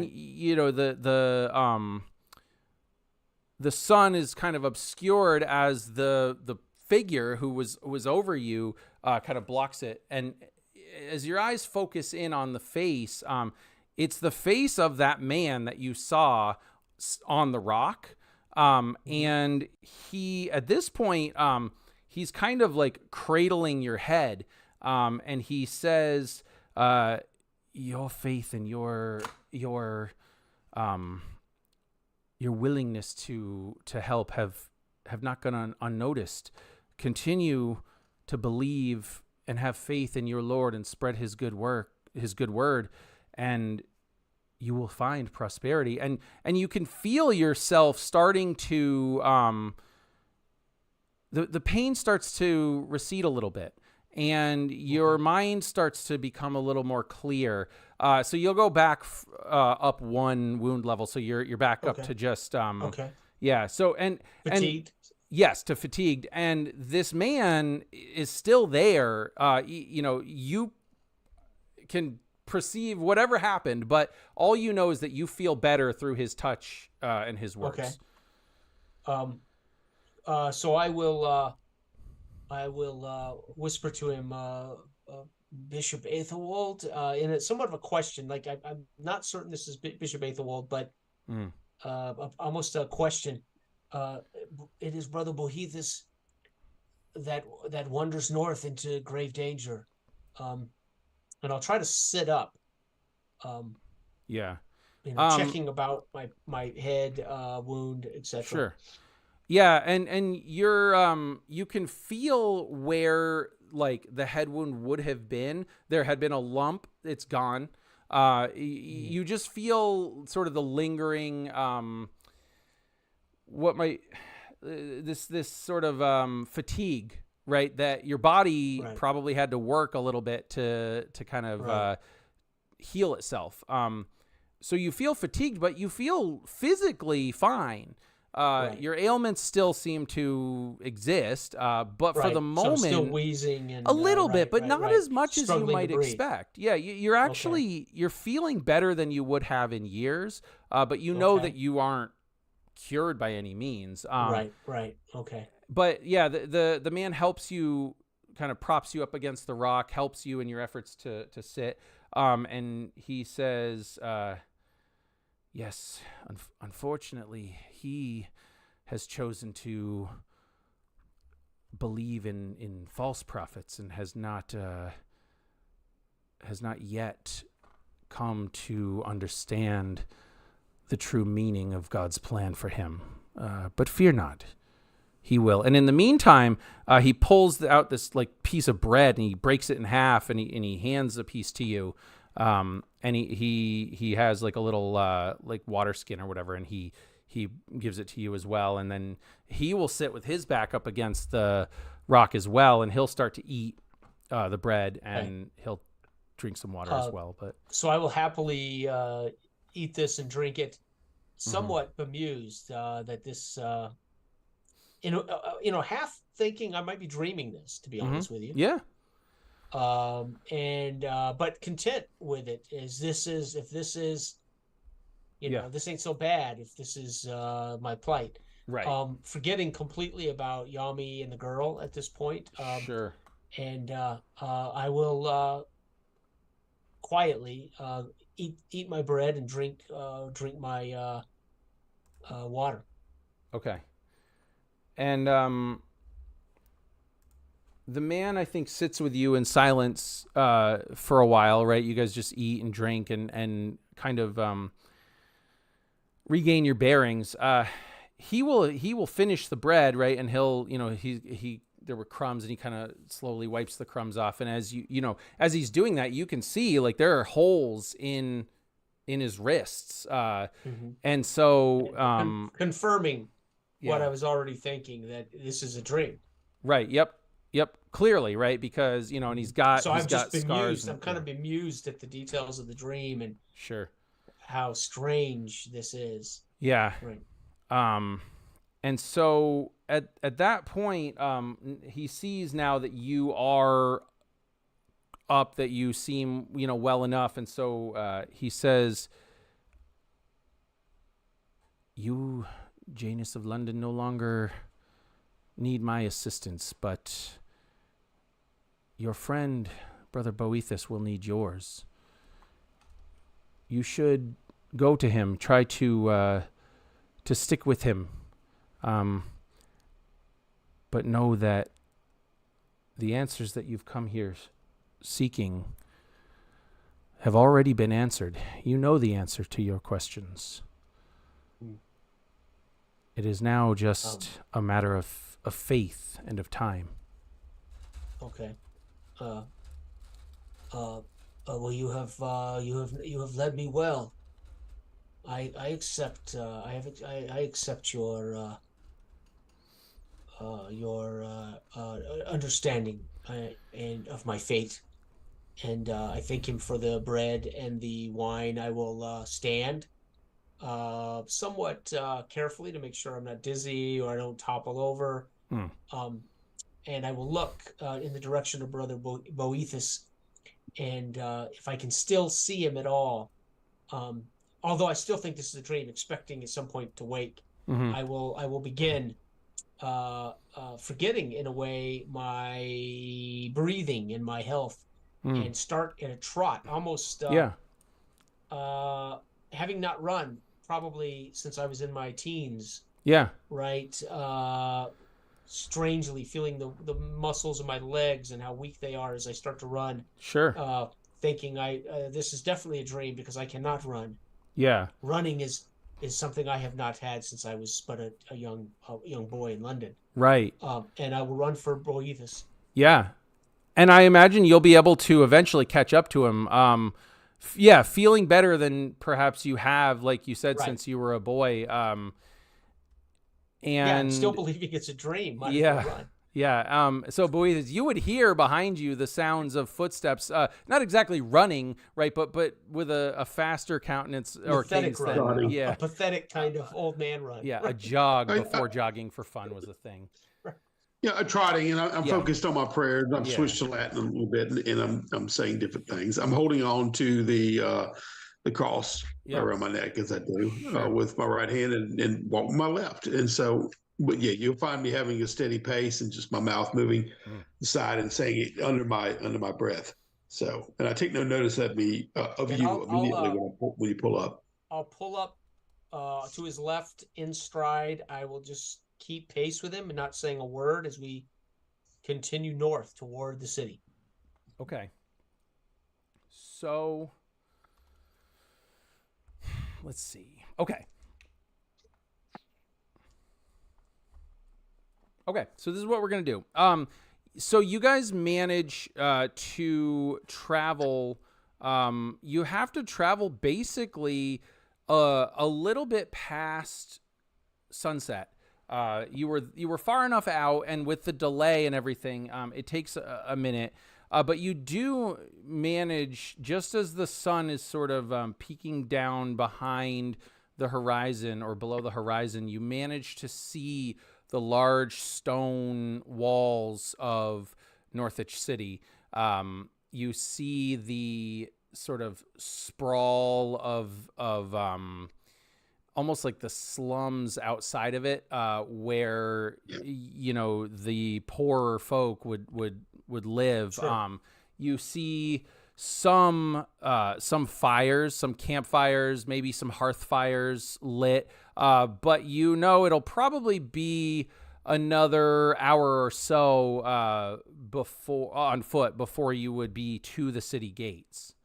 the sun is kind of obscured as the figure who was over you kind of blocks it, and as your eyes focus in on the face, it's the face of that man that you saw on the rock, and he, at this point, he's kind of like cradling your head, and he says, your faith and your willingness to help have not gone unnoticed. Continue to believe and have faith in your Lord and spread his good word, and you will find prosperity. And you can feel yourself starting to, the pain starts to recede a little bit, and your mind starts to become a little more clear. So you'll go back up one wound level. So you're back up to just, yeah. So, and fatigued. Yes, to fatigued. And this man is still there. You can perceive whatever happened, but all you know is that you feel better through his touch and his words. Okay. So I will whisper to him, Bishop Aethelwold, in somewhat of a question. Like I'm not certain this is Bishop Aethelwold, but almost a question. It is Brother Boethus that wanders north into grave danger, and I'll try to sit up. Checking about my head wound, etc. Sure. Yeah, and you're you can feel where like the head wound would have been. There had been a lump; it's gone. You just feel sort of the lingering this sort of fatigue, right? That your body probably had to work a little bit to kind of heal itself. So you feel fatigued, but you feel physically fine. Your ailments still seem to exist, but for the moment, so still wheezing and a little bit, but not as much as you might expect. Yeah, you're actually you're feeling better than you would have in years, but you know that you aren't cured by any means. Okay. But yeah, the man helps you, kind of props you up against the rock, helps you in your efforts to sit, and he says, yes, unfortunately, he has chosen to believe in false prophets and has not has not yet come to understand the true meaning of God's plan for him. But fear not, he will. And in the meantime, he pulls out this like piece of bread and he breaks it in half and he hands a piece to you. And he has like a little like water skin or whatever, and he gives it to you as well. And then he will sit with his back up against the rock as well, and he'll start to eat the bread, and he'll drink some water as well. But so I will happily eat this and drink it, somewhat bemused that this, half thinking I might be dreaming this, to be honest with you. Yeah. But content with it. If this is, this ain't so bad. If this is my plight, Right. Forgetting completely about Yami and the girl at this point. Sure. And I will quietly eat my bread and drink my water. Okay. And the man, I think, sits with you in silence for a while, right? You guys just eat and drink and kind of regain your bearings. He will finish the bread, right? And he'll, he there were crumbs, and he kind of slowly wipes the crumbs off. And as as he's doing that, you can see like there are holes in his wrists. And so confirming what I was already thinking, that this is a dream. Right. Yep. Clearly, right? Because, and he's got, so I've got just scars. I'm kind of bemused at the details of the dream and sure how strange this is. Yeah. Right. And so at that point, he sees now that you are up, that you seem, well enough. And so he says, "You, Janus of London, no longer need my assistance, but your friend, Brother Boethus, will need yours. You should go to him, try to stick with him, but know that the answers that you've come here seeking have already been answered. You know the answer to your questions. It is now just a matter of faith and of time." Okay. Well, you have led me well. I accept. I accept your understanding and of my fate, and I thank him for the bread and the wine. I will stand somewhat carefully to make sure I'm not dizzy or I don't topple over. And I will look in the direction of Brother Boethus, and if I can still see him at all, although I still think this is a dream, expecting at some point to wake, I will begin forgetting in a way my breathing and my health, and start in a trot, almost having not run probably since I was in my teens. Yeah. Right. Strangely feeling the muscles of my legs and how weak they are as I start to run. Sure. Thinking this is definitely a dream because I cannot run. Yeah. Running is something I have not had since I was but a young boy in London. Right. And I will run for Boethus. Yeah. And I imagine you'll be able to eventually catch up to him. Feeling better than perhaps you have, like you said, since you were a boy. And still believing it's a dream. Might as well run. Yeah. So Boethus, you would hear behind you the sounds of footsteps, not exactly running, right, but with a faster countenance or cadence than, a pathetic kind of old man run. Yeah, a jog before jogging for fun was a thing. Yeah, trotting, and I'm focused on my prayers. I've switched to Latin a little bit, and I'm saying different things. I'm holding on to the cross around my neck as I do with my right hand, and walk with my left. And so, but you'll find me having a steady pace and just my mouth moving aside and saying it under my breath. So, and I take no notice of you immediately when you pull up. I'll pull up to his left in stride. I will just keep pace with him and not saying a word as we continue north toward the city. Okay. So let's see. Okay. So this is what we're going to do. So you guys manage to travel. You have to travel basically a little bit past sunset. You were far enough out, and with the delay and everything, it takes a minute. But you do manage, just as the sun is sort of peeking down behind the horizon or below the horizon, you manage to see the large stone walls of Northwich City. You see the sort of sprawl of almost like the slums outside of it, where the poorer folk would live. Sure. You see some fires, some campfires, maybe some hearth fires lit, but it'll probably be another hour or so on foot before you would be to the city gates.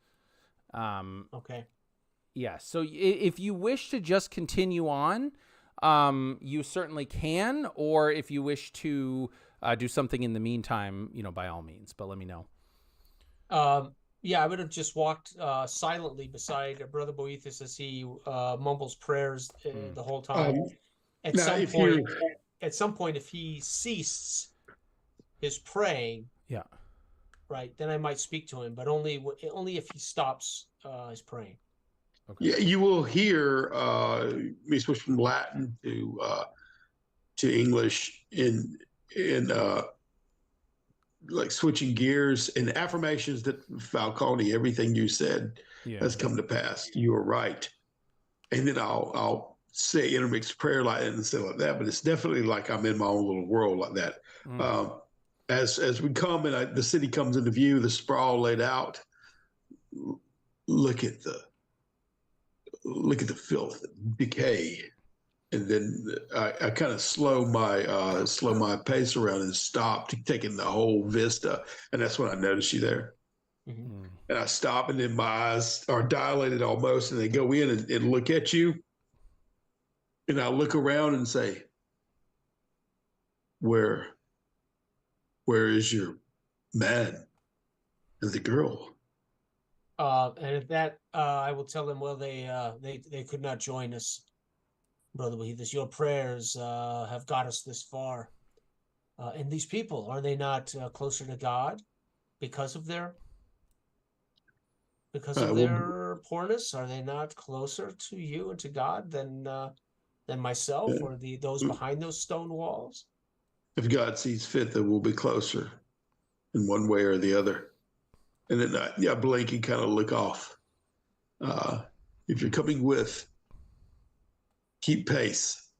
Okay. Yeah, so if you wish to just continue on, you certainly can, or if you wish to do something in the meantime, by all means, but let me know. Yeah, I would have just walked silently beside Brother Boethus as he mumbles prayers the whole time. At some point, if he ceased his praying, yeah, right, then I might speak to him, but only if he stops his praying. Okay. Yeah, you will hear me switch from Latin to English in like switching gears and affirmations that Falcone, everything you said has come to pass. You are right. And then I'll say intermixed prayer like that and stuff like that, but it's definitely like I'm in my own little world like that. As we come and the city comes into view, the sprawl laid out, look at the filth, decay. And then I kind of slow my pace around and stop, taking the whole vista. And that's when I notice you there. Mm-hmm. And I stop, and then my eyes are dilated almost, and they go in and look at you. And I look around and say, where is your man and the girl? And at that, I will tell them, well, they could not join us, Brother Boethus. Your prayers have got us this far. And these people, are they not closer to God because of their poorness? Are they not closer to you and to God than myself or those behind those stone walls? If God sees fit, then we'll be closer in one way or the other. And then I blink and kind of look off. If you're coming with, keep pace.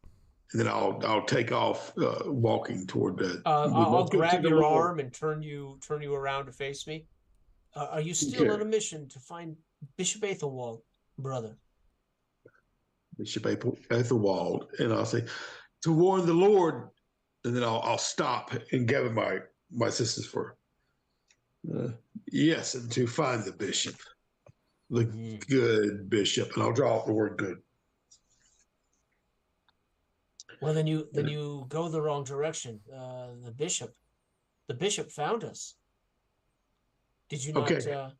And then I'll take off, walking toward the. I'll grab your arm and turn you around to face me. Are you still on a mission to find Bishop Athelwald, brother? Bishop Athelwald, and I'll say, to warn the Lord, and then I'll stop and gather my sisters for. Yes, and to find the bishop, the good bishop, and I'll draw out the word good. Well, then you go the wrong direction. The bishop found us. Did you not? Okay.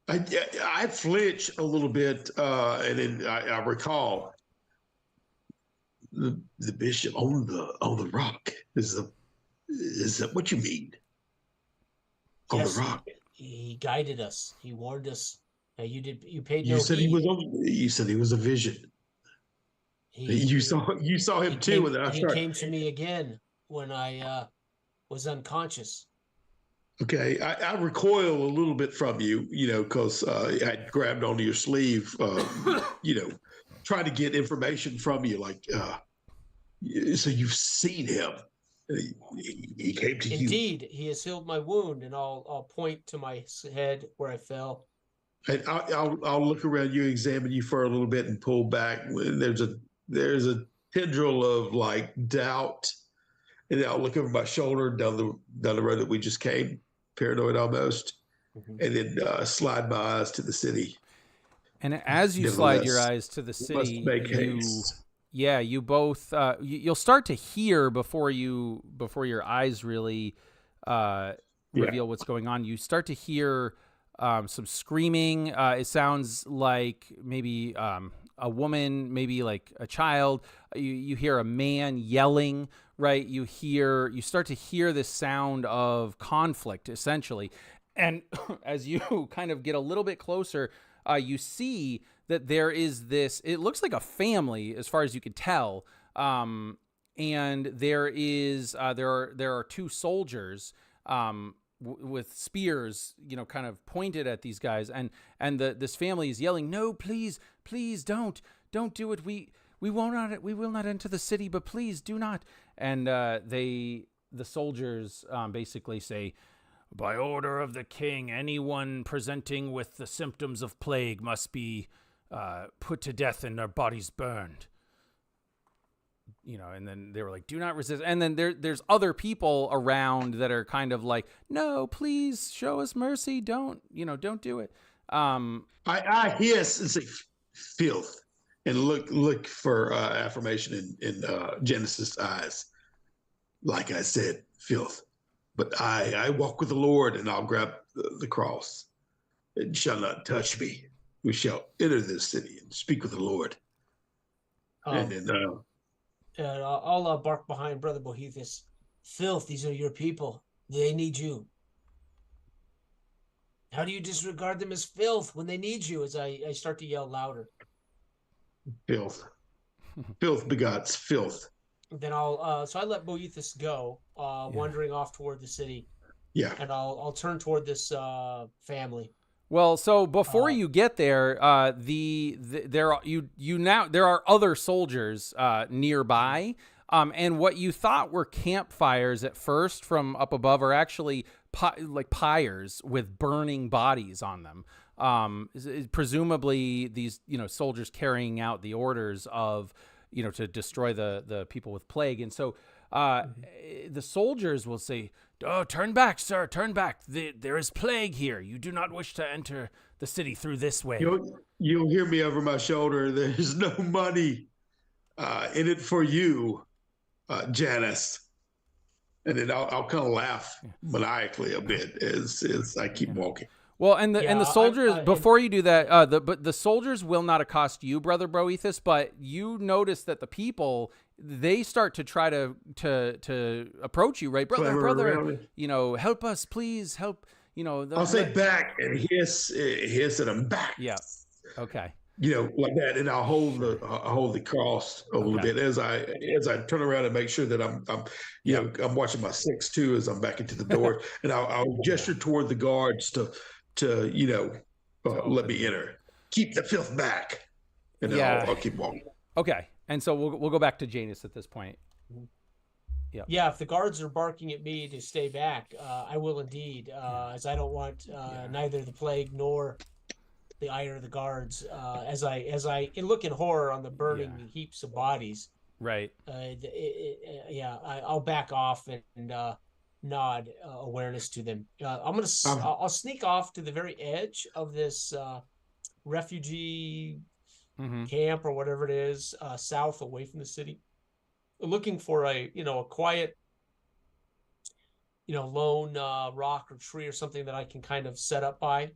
I flinch a little bit, and then I recall the bishop on the rock. Is that what you mean? On the rock. He guided us. He warned us. You paid no You said heed. You said he was a vision. You saw him too. He came to me again when I was unconscious. Okay, I recoil a little bit from you, because I had grabbed onto your sleeve, trying to get information from you, like, so you've seen him. He came to you. Indeed, he has healed my wound, and I'll point to my head where I fell. And I'll look around you, examine you for a little bit, and pull back. And there's a tendril of like doubt, and then I'll look over my shoulder down the road that we just came, paranoid almost, and then slide my eyes to the city. And as you slide your eyes to the city, must make haste. you both you'll start to hear before your eyes really reveal what's going on. You start to hear some screaming. It sounds like maybe a woman, maybe like a child. You hear a man yelling, right? You start to hear this sound of conflict, essentially. And as you kind of get a little bit closer, you see that there is this, it looks like a family as far as you can tell. And there are two soldiers with spears, kind of pointed at these guys. And this family is yelling, "No, please don't do it. We will not enter the city, but please do not." And the soldiers basically say, "By order of the king, anyone presenting with the symptoms of plague must be put to death and their bodies burned." And then they were like, "Do not resist." And then there's other people around that are kind of like, "No, please show us mercy. Don't do it." I hiss and say, "Filth," and look for affirmation in Genesis' eyes. Like I said, filth. But I walk with the Lord, and I'll grab the cross. It shall not touch me. We shall enter this city and speak with the Lord. And then I'll bark behind Brother Boethus. "Filth, these are your people. They need you. How do you disregard them as filth when they need you?" As I start to yell louder. Filth. Filth begots filth. Then I'll so I let Boethus go, wandering off toward the city. Yeah. And I'll turn toward this family. Well, so before you get there, there are other soldiers nearby, and what you thought were campfires at first from up above are actually like pyres with burning bodies on them. Presumably these soldiers carrying out the orders of to destroy the people with plague, and so the soldiers will say, "Oh, turn back, sir, turn back. There is plague here. You do not wish to enter the city through this way." You'll hear me over my shoulder. "There's no money in it for you, Janice." And then I'll kind of laugh maniacally a bit as I keep walking. Well, and the soldiers, before you do that, but the soldiers will not accost you, Brother Boethus, but you notice that the people, they start to try to approach you, right? Brother, help us, please, help, I'll say back and hiss at them, back. Yeah. Okay. Like that, and I'll hold the cross a little bit as I turn around and make sure that I'm watching my 6 too as I'm back into the door, and I'll gesture toward the guards to let me enter. Keep the filth back, and then I'll keep walking. Okay, and so we'll go back to Janus at this point. Yeah. Yeah, if the guards are barking at me to stay back, I will indeed, as I don't want neither the plague nor the ire of the guards. As I look in horror on the burning heaps of bodies. Right. I'll back off and nod awareness to them. I'll sneak off to the very edge of this refugee camp or whatever it is, south away from the city, looking for a quiet, lone rock or tree or something that I can kind of set up by.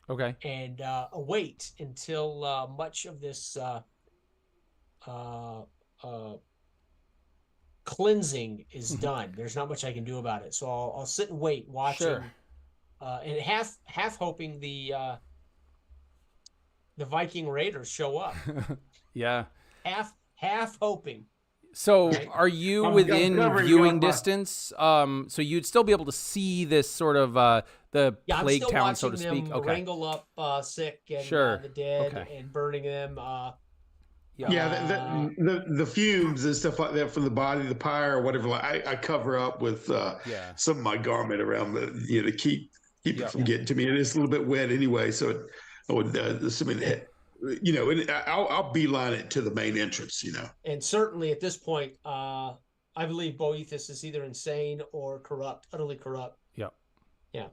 Okay. And await until much of this cleansing is done. There's not much I can do about it, so I'll sit and wait, watching, and half hoping the Viking raiders show up. Yeah. Half hoping. So are you within viewing distance? So you'd still be able to see this sort of the plague town, so to speak. Them wrangle up sick and the dead and burning them. The fumes and stuff like that from the body, the pyre or whatever. I cover up with some of my garment around to keep it from getting to me. And it's a little bit wet anyway, so I would assuming that. I'll beeline it to the main entrance, And certainly at this point, I believe Boethus is either insane or corrupt, utterly corrupt. Yeah. Yeah.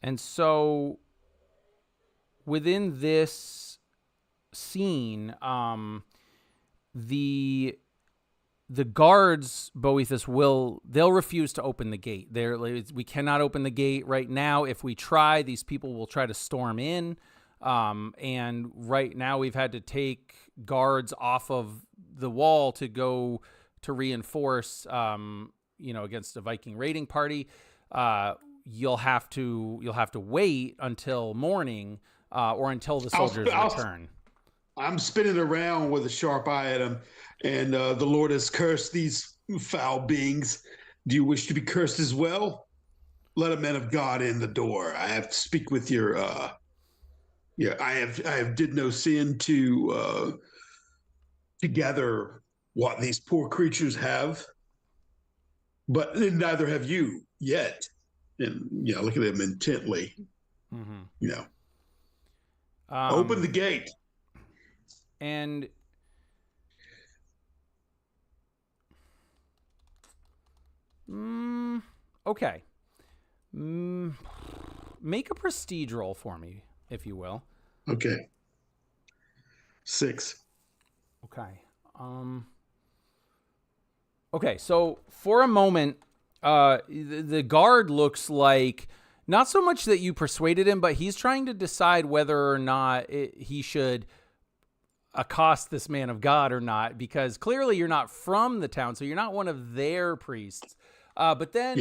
And so within this scene, the guards, Boethus, they'll refuse to open the gate. We cannot open the gate right now. If we try, these people will try to storm in. And right now we've had to take guards off of the wall to go to reinforce, against a Viking raiding party. You'll have to wait until morning, or until the soldiers return. I'm spinning around with a sharp eye at him, and the Lord has cursed these foul beings. Do you wish to be cursed as well? Let a man of God in the door. I have to speak with your. I have did no sin to gather what these poor creatures have, but neither have you yet. And look at them intently. Mm-hmm. Open the gate. And okay. Make a prestige roll for me, if you will. Okay. 6. Okay. Okay, so for a moment, the guard looks like not so much that you persuaded him, but he's trying to decide whether or not he should accost this man of God or not, because clearly you're not from the town, so you're not one of their priests. But then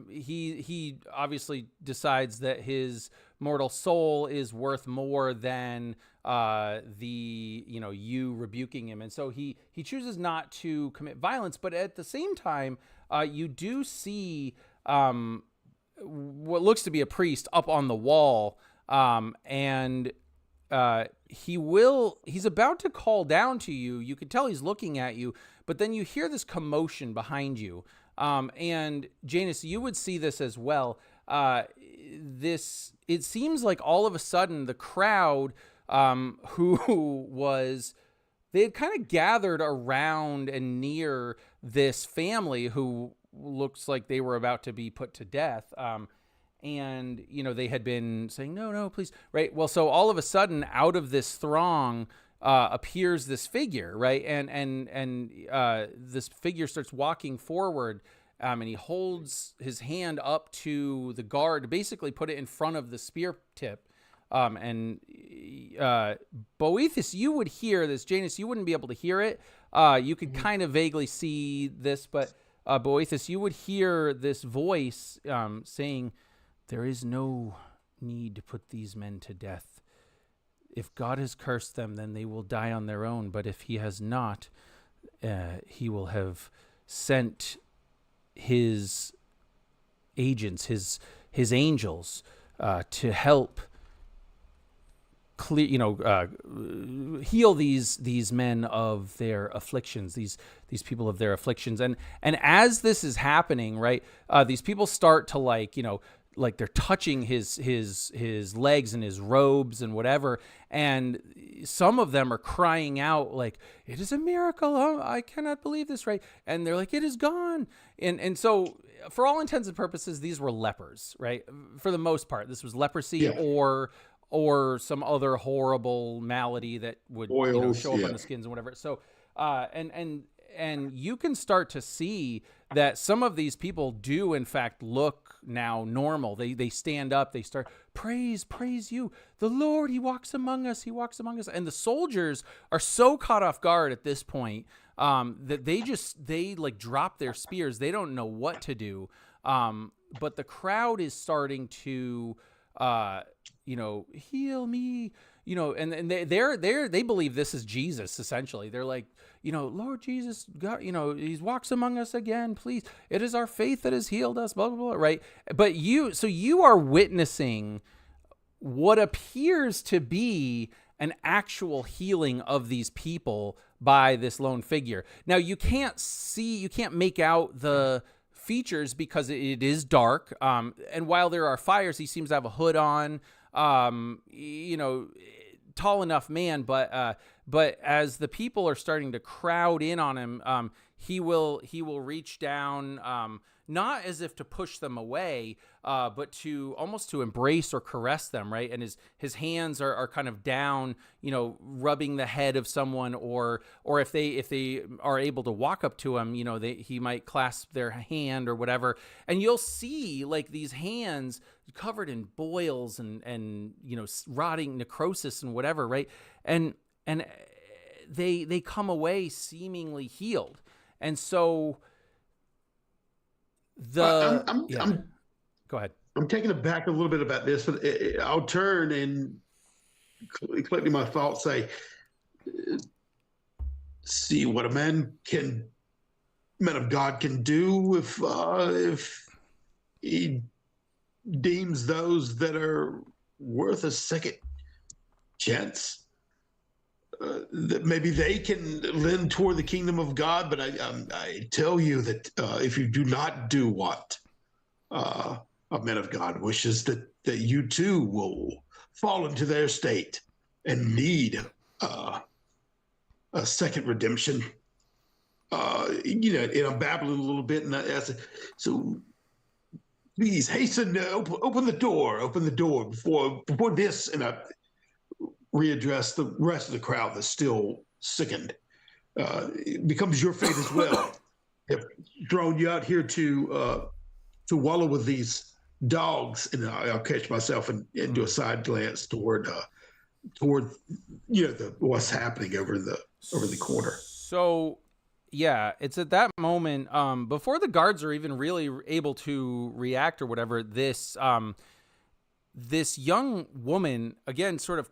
he obviously decides that his mortal soul is worth more than you rebuking him, and so he chooses not to commit violence. But at the same time, you do see what looks to be a priest up on the wall, and he's about to call down to you. You can tell he's looking at you, but then you hear this commotion behind you. And Janus, you would see this as well. It seems like all of a sudden the crowd, they had kind of gathered around and near this family who looks like they were about to be put to death. And they had been saying, no, please. Right. Well, so all of a sudden out of this throng, appears this figure, right? And this figure starts walking forward, and he holds his hand up to the guard to basically put it in front of the spear tip. And Boethus, you would hear this. Janus, you wouldn't be able to hear it. You could kind of vaguely see this, but Boethus, you would hear this voice saying, "There is no need to put these men to death. If God has cursed them, then they will die on their own. But if he has not, he will have sent his agents, his angels, to help heal these men of their afflictions, these people of their afflictions." And as this is happening, right, these people start to like they're touching his legs and his robes and whatever, and some of them are crying out like, "It is a miracle! Oh, I cannot believe this!" Right? And they're like, "It is gone!" And so, for all intents and purposes, these were lepers, right? For the most part, this was leprosy or some other horrible malady that would show up on the skins and whatever. So, and you can start to see that some of these people do in fact look now normal. They stand up, they start, praise you, the Lord, he walks among us. And the soldiers are so caught off guard at this point that they like drop their spears. They don't know what to do. But the crowd is starting to heal me, and they believe this is Jesus. Essentially, they're like, Lord Jesus, God, he walks among us again. Please, it is our faith that has healed us. Blah blah blah. Right? But you are witnessing what appears to be an actual healing of these people by this lone figure. Now you can't make out the features because it is dark. And while there are fires, he seems to have a hood on. Tall enough man, but as the people are starting to crowd in on him, he will reach down not as if to push them away, but to almost to embrace or caress them, right? And his hands are kind of down, rubbing the head of someone, or if they are able to walk up to him, he might clasp their hand or whatever, and you'll see like these hands covered in boils and rotting necrosis and whatever, right? And they come away seemingly healed. And so go ahead. I'm taking it back a little bit about this, but I'll turn and collecting my thoughts, say, see what a man of God can do if he deems those that are worth a second chance. That maybe they can lend toward the kingdom of God, but I tell you that if you do not do what a man of God wishes, that you too will fall into their state and need a second redemption. And I'm babbling a little bit, and I said, so please hasten, open the door before this, and I readdress the rest of the crowd that's still sickened. It becomes your fate as well. Have thrown you out here to wallow with these dogs, and I'll catch myself and do a side glance toward what's happening over the corner. So yeah, it's at that moment, before the guards are even really able to react or whatever, this young woman, again, sort of,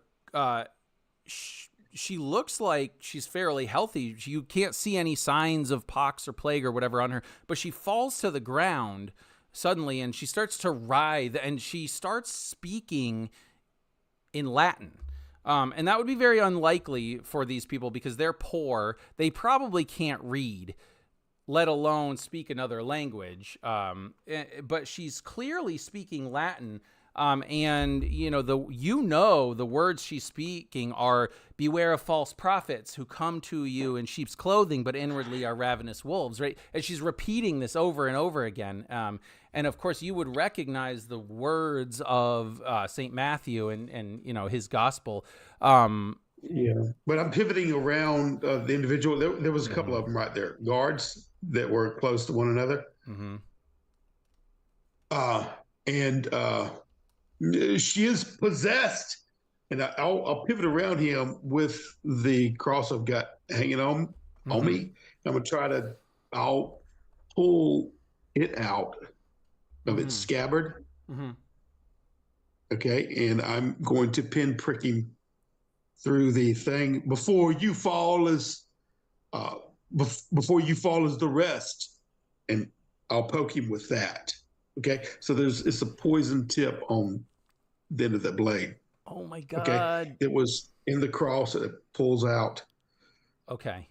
she looks like she's fairly healthy. You can't see any signs of pox or plague or whatever on her, but she falls to the ground suddenly, and she starts to writhe, and she starts speaking in Latin. And that would be very unlikely for these people because they're poor. They probably can't read, let alone speak another language. But she's clearly speaking Latin. And the words she's speaking are, beware of false prophets who come to you in sheep's clothing, but inwardly are ravenous wolves, right? And she's repeating this over and over again. And of course you would recognize the words of St. Matthew and his gospel. Yeah, but I'm pivoting around the individual. There was a couple of them right there, guards that were close to one another. Mm-hmm. She is possessed, and I'll pivot around him with the cross I've got hanging on me. I'm gonna I'll pull it out of its scabbard. Mm-hmm. Okay, and I'm going to prick him through the thing before you fall as the rest, and I'll poke him with that. Okay, so it's a poison tip on the end of that blade. Oh my God. Okay, it was in the cross that it pulls out. Okay.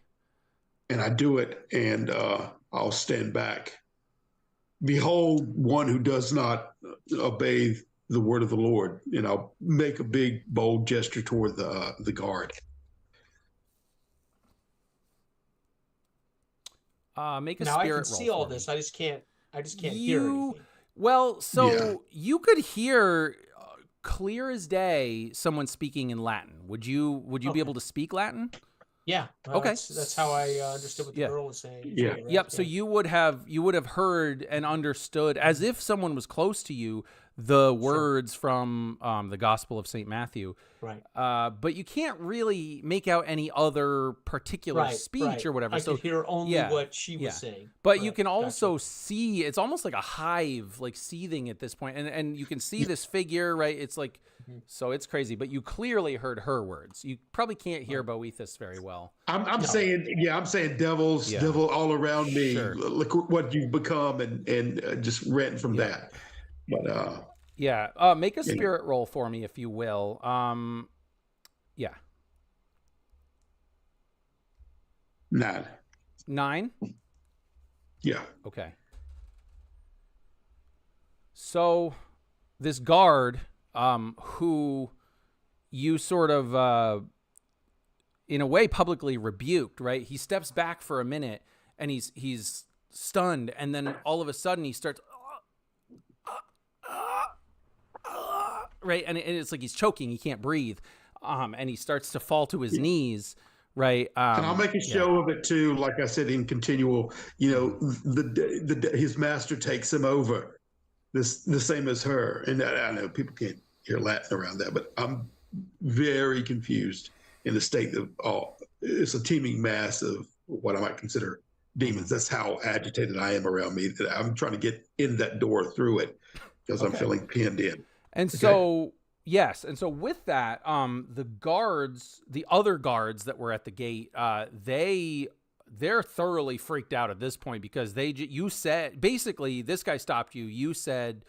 And I do it, and I'll stand back. Behold, one who does not obey the word of the Lord. And I'll make a big, bold gesture toward the guard. Make a now spirit roll. I can see all this. I just can't hear anything. Well, so you could hear clear as day someone speaking in Latin. Would you be able to speak Latin? Yeah. Okay. That's how I understood what the girl was saying. Yeah. Right? Yep. So you would have heard and understood, as if someone was close to you, the words from the Gospel of St. Matthew. Right. But you can't really make out any other particular speech or whatever. I so could hear only what she was saying. But you can also see, it's almost like a hive, like seething at this point. And you can see this figure, right? It's like, so it's crazy. But you clearly heard her words. You probably can't hear Boethus very well. I'm saying devil all around me. Sure. Look what you've become, and just ranting from that. But make a spirit roll for me, if you will. 9. 9? Yeah. Okay. So this guard, who you sort of, in a way, publicly rebuked, right? He steps back for a minute, and he's stunned, and then all of a sudden he starts right, and it's like he's choking, he can't breathe, and he starts to fall to his knees, right. And I'll make a show of it too, like I said, in continual. His master takes him over, the same as her, and I know people can't hear Latin around that, but I'm very confused in the state of it's a teeming mass of what I might consider demons. That's how agitated I am around me. That I'm trying to get in that door through it because I'm feeling pinned in. And so, yes. And so with that, the other guards that were at the gate, they're thoroughly freaked out at this point because you said, basically, this guy stopped you. You said,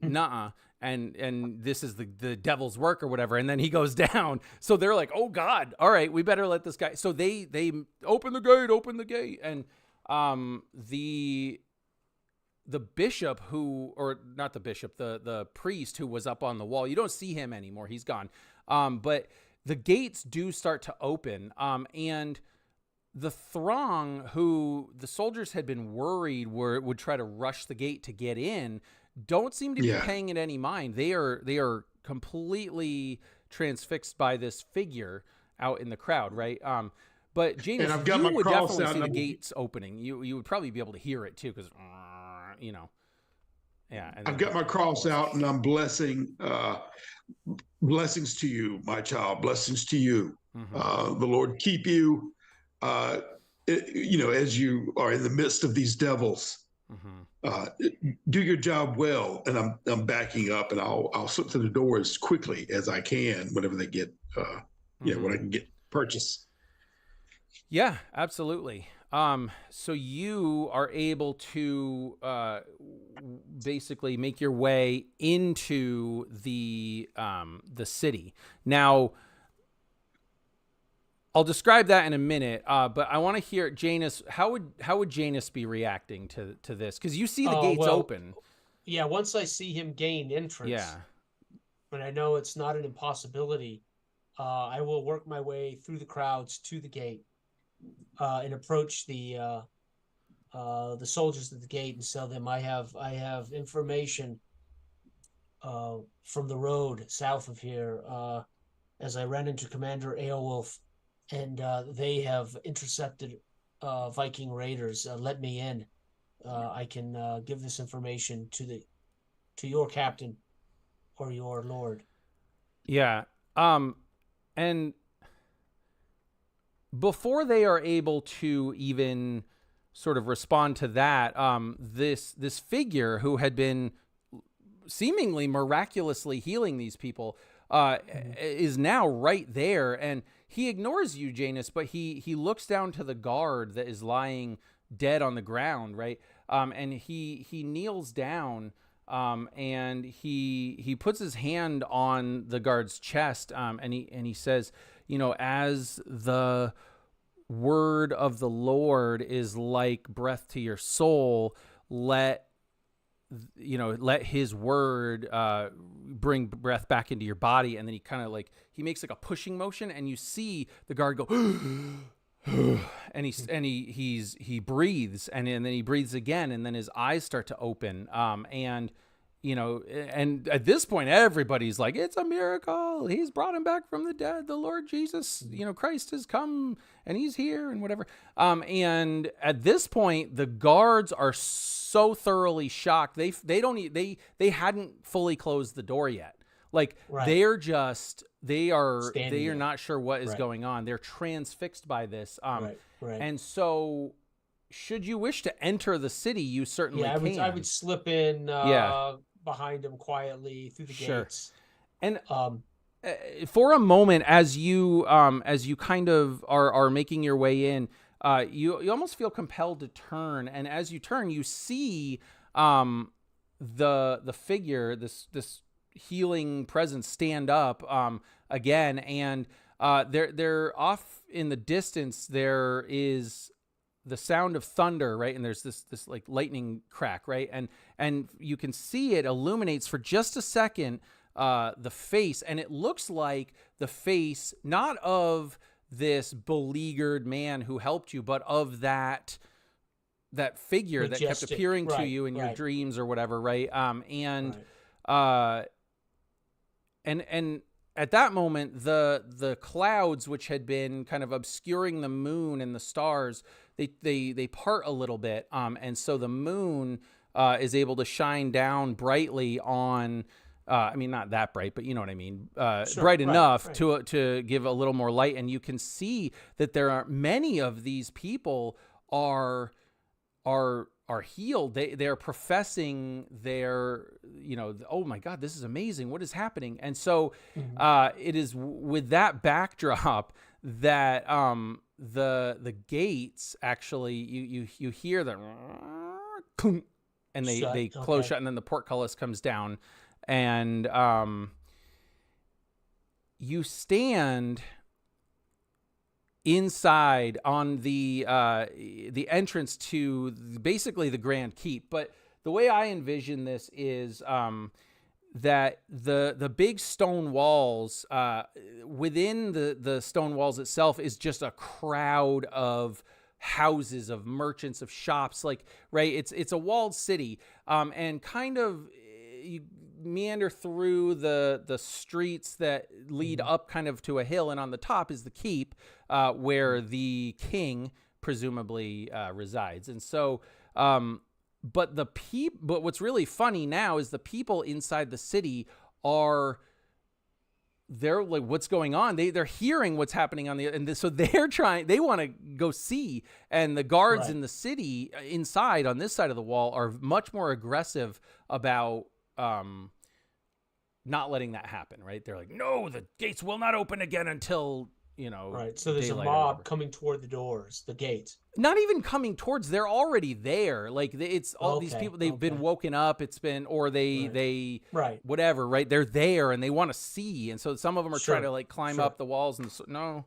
nuh-uh. And this is the devil's work or whatever. And then he goes down. So they're like, oh God, all right, we better let this guy. So they open the gate. And, the bishop the priest who was up on the wall, you don't see him anymore. He's gone. But the gates do start to open. And the throng who the soldiers had been worried would try to rush the gate to get in, don't seem to be paying it any mind. They are completely transfixed by this figure out in the crowd. Right. But Janus, you would definitely see the gates opening. You would probably be able to hear it too. Cause I've got my cross out and I'm blessings to you, my child, blessings to you. The Lord keep you, as you are in the midst of these devils. Do your job well. And I'm backing up and I'll slip to the door as quickly as I can whenever they get, when I can get purchase. Yeah, absolutely. So you are able to basically make your way into the city. Now, I'll describe that in a minute, but I want to hear, Janus, how would Janus be reacting to this? Because you see the gates open. Yeah, once I see him gain entrance, when I know it's not an impossibility, I will work my way through the crowds to the gate. And approach the soldiers at the gate and tell them I have information from the road south of here, as I ran into Commander Aelwolf, and they have intercepted Viking raiders. Let me in. I can give this information to your captain or your lord. Yeah. And before they are able to even sort of respond to that, this figure who had been seemingly miraculously healing these people is now right there, and he ignores you, Janus, but he looks down to the guard that is lying dead on the ground, right? And he kneels down, and he puts his hand on the guard's chest, and he says, as the word of the Lord is like breath to your soul, let his word bring breath back into your body. And then he kind of he makes like a pushing motion, and you see the guard go and he breathes, and then he breathes again, and then his eyes start to open, and at this point, everybody's like, it's a miracle. He's brought him back from the dead. The Lord Jesus, Christ has come and he's here and whatever. And at this point, the guards are so thoroughly shocked. They hadn't fully closed the door yet. They are not sure what is going on. They're transfixed by this. And so should you wish to enter the city, you certainly can. I would slip in, behind him quietly through the gates. And for a moment, as you kind of are making your way in, you almost feel compelled to turn, and as you turn, you see the figure, this healing presence, stand up again, and they're off in the distance. There is the sound of thunder, right? And there's this like lightning crack, right? And you can see it illuminates for just a second the face, and it looks like the face not of this beleaguered man who helped you, but of that that figure that kept Majestic. appearing to Right, you in your right. dreams or whatever, right? And Right. and at that moment, the clouds, which had been kind of obscuring the moon and the stars, they part a little bit, and so the moon is able to shine down brightly on. I mean, not that bright, but you know what I mean. Sure, bright right, enough right. to give a little more light, and you can see that there are many of these people are healed. They're professing their, oh my God, this is amazing. What is happening? And so it is with that backdrop that the gates actually you hear the and they close shut, and then the portcullis comes down, and you stand inside on the entrance to basically the Grand Keep. But the way I envision this is that the big stone walls, within the stone walls itself is just a crowd of houses, of merchants, of shops, like, right? It's a walled city, and kind of you meander through the streets that lead up kind of to a hill, and on the top is the keep, where the king presumably resides. And so but what's really funny now is the people inside the city they're like, what's going on? They're hearing what's happening so they want to go see. And the guards in the city inside on this side of the wall are much more aggressive about not letting that happen, right? They're like, no, the gates will not open again until, right. So there's a mob coming toward the doors, the gates. Not even coming towards, they're already there. Like, it's all these people, they've been woken up. It's been, or they whatever, right? They're there and they want to see. And so some of them are trying to like climb up the walls and or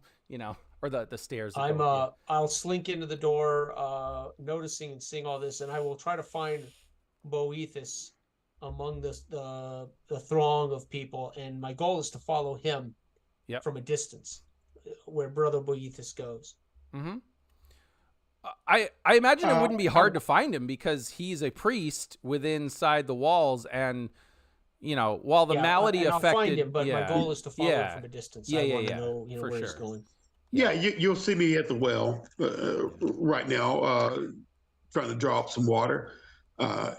the stairs. I'll slink into the door, noticing and seeing all this, and I will try to find Boethus among the throng of people, and my goal is to follow him from a distance, where Brother Boethus goes. Mm-hmm. I imagine it wouldn't be hard to find him, because he's a priest inside the walls, and while the malady affected, I'll find him, but my goal is to follow him from a distance. I want to know, where he's going. Yeah, you'll see me at the well right now, trying to draw up some water. I'll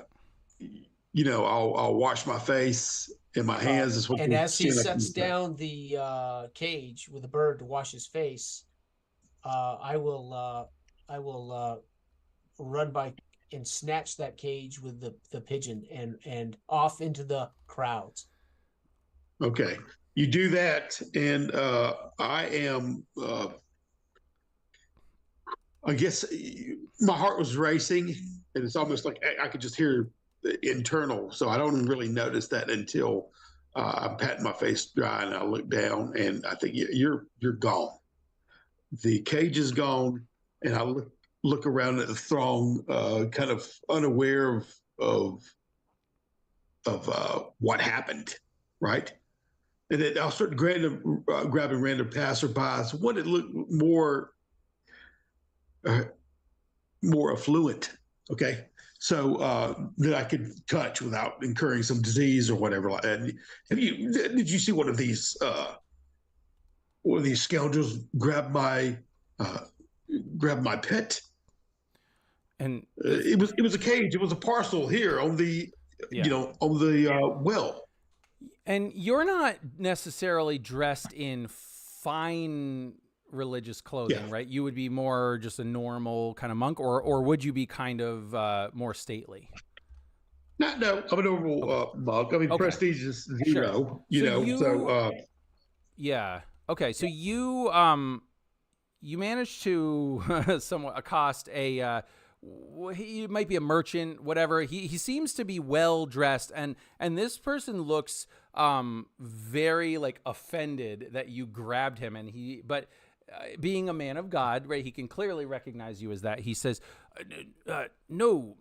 wash my face and my hands. And as he sets down the cage with the bird to wash his face, I will run by and snatch that cage with the pigeon and off into the crowds. Okay, you do that, and I am. I guess my heart was racing, and it's almost like I could just hear the internal. So I don't really notice that until I'm patting my face dry, and I look down, and I think you're gone. The cage is gone, and I look around at the throng, kind of unaware of what happened, right? And then I'll start grabbing random passerbys. One that looked more affluent, okay? So that I could touch without incurring some disease or whatever like that. Did you see one of these scoundrels grab my pet? And it was a cage. It was a parcel here on the on the well. And you're not necessarily dressed in fine religious clothing, right? You would be more just a normal kind of monk, or would you be kind of more stately? No, I'm a normal monk. I mean, prestige is zero, yeah. Okay, so you managed to somewhat accost he might be a merchant, whatever. He seems to be well dressed, and this person looks very like offended that you grabbed him, but being a man of God, right, he can clearly recognize you as that. He says, "No,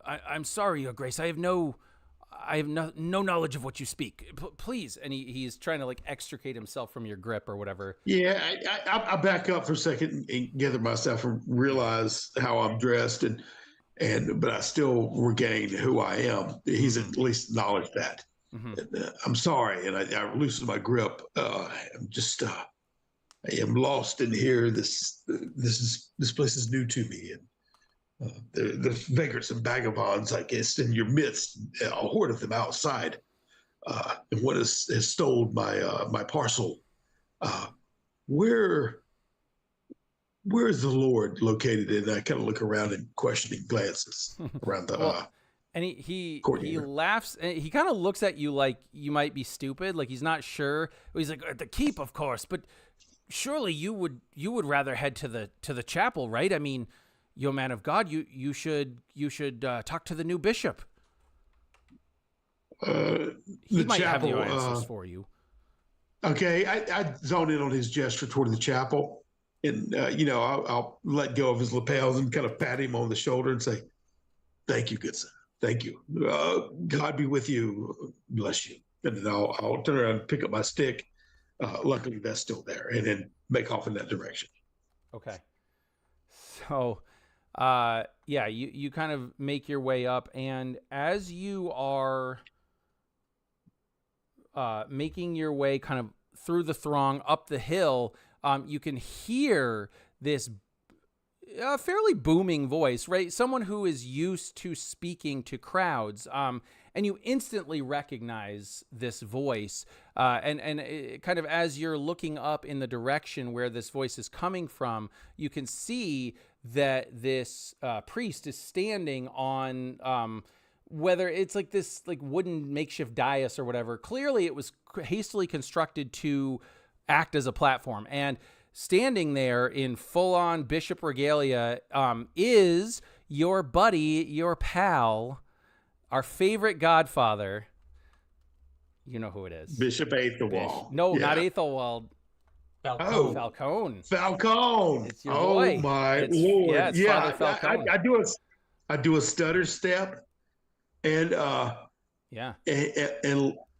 I'm sorry, Your Grace. I have no knowledge of what you speak. Please." And he's trying to like extricate himself from your grip or whatever. Yeah, I back up for a second and gather myself and realize how I'm dressed. And but I still regain who I am. He's at least acknowledged that. Mm-hmm. And, I'm sorry, and I loosened my grip. I'm just I am lost in here. This place is new to me, and the vagrants and vagabonds, I guess, in your midst, a horde of them outside, and one has stole my parcel. Where is the Lord located? And I kind of look around in questioning glances around the Well, and he courtyard. laughs, and he kind of looks at you like you might be stupid, like he's not sure. He's like, at the keep, of course, but surely you would rather head to the chapel, right? I mean, you're a man of God. You should talk to the new bishop. He might have the answers for you. Okay, I zone in on his gesture toward the chapel, and I'll let go of his lapels and kind of pat him on the shoulder and say, "Thank you, good son. Thank you. God be with you. Bless you." And then I'll turn around and pick up my stick. Luckily, that's still there, and then make off in that direction. Okay. So, you kind of make your way up, and as you are making your way kind of through the throng up the hill, you can hear this fairly booming voice, right? Someone who is used to speaking to crowds, and you instantly recognize this voice. And it kind of as you're looking up in the direction where this voice is coming from, you can see that this priest is standing on whether it's like this like wooden makeshift dais or whatever. Clearly it was hastily constructed to act as a platform. And standing there in full-on bishop regalia is your buddy, your pal, our favorite godfather. You know who it is. Bishop Aethelwald. No, not Aethelwald. Falcone. Falcone. Falcone. It's your boy. My Lord. Yeah, it's Father Falcone. I do a stutter step, and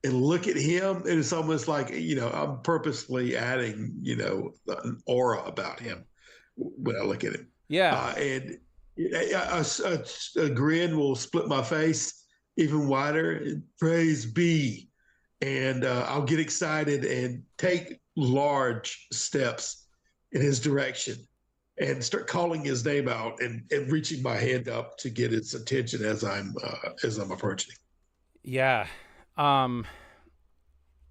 and look at him, and it's almost like I'm purposely adding an aura about him when I look at him. Yeah, and a grin will split my face even wider. Praise be, and I'll get excited and take large steps in his direction and start calling his name out and reaching my hand up to get its attention as I'm approaching. Yeah. Father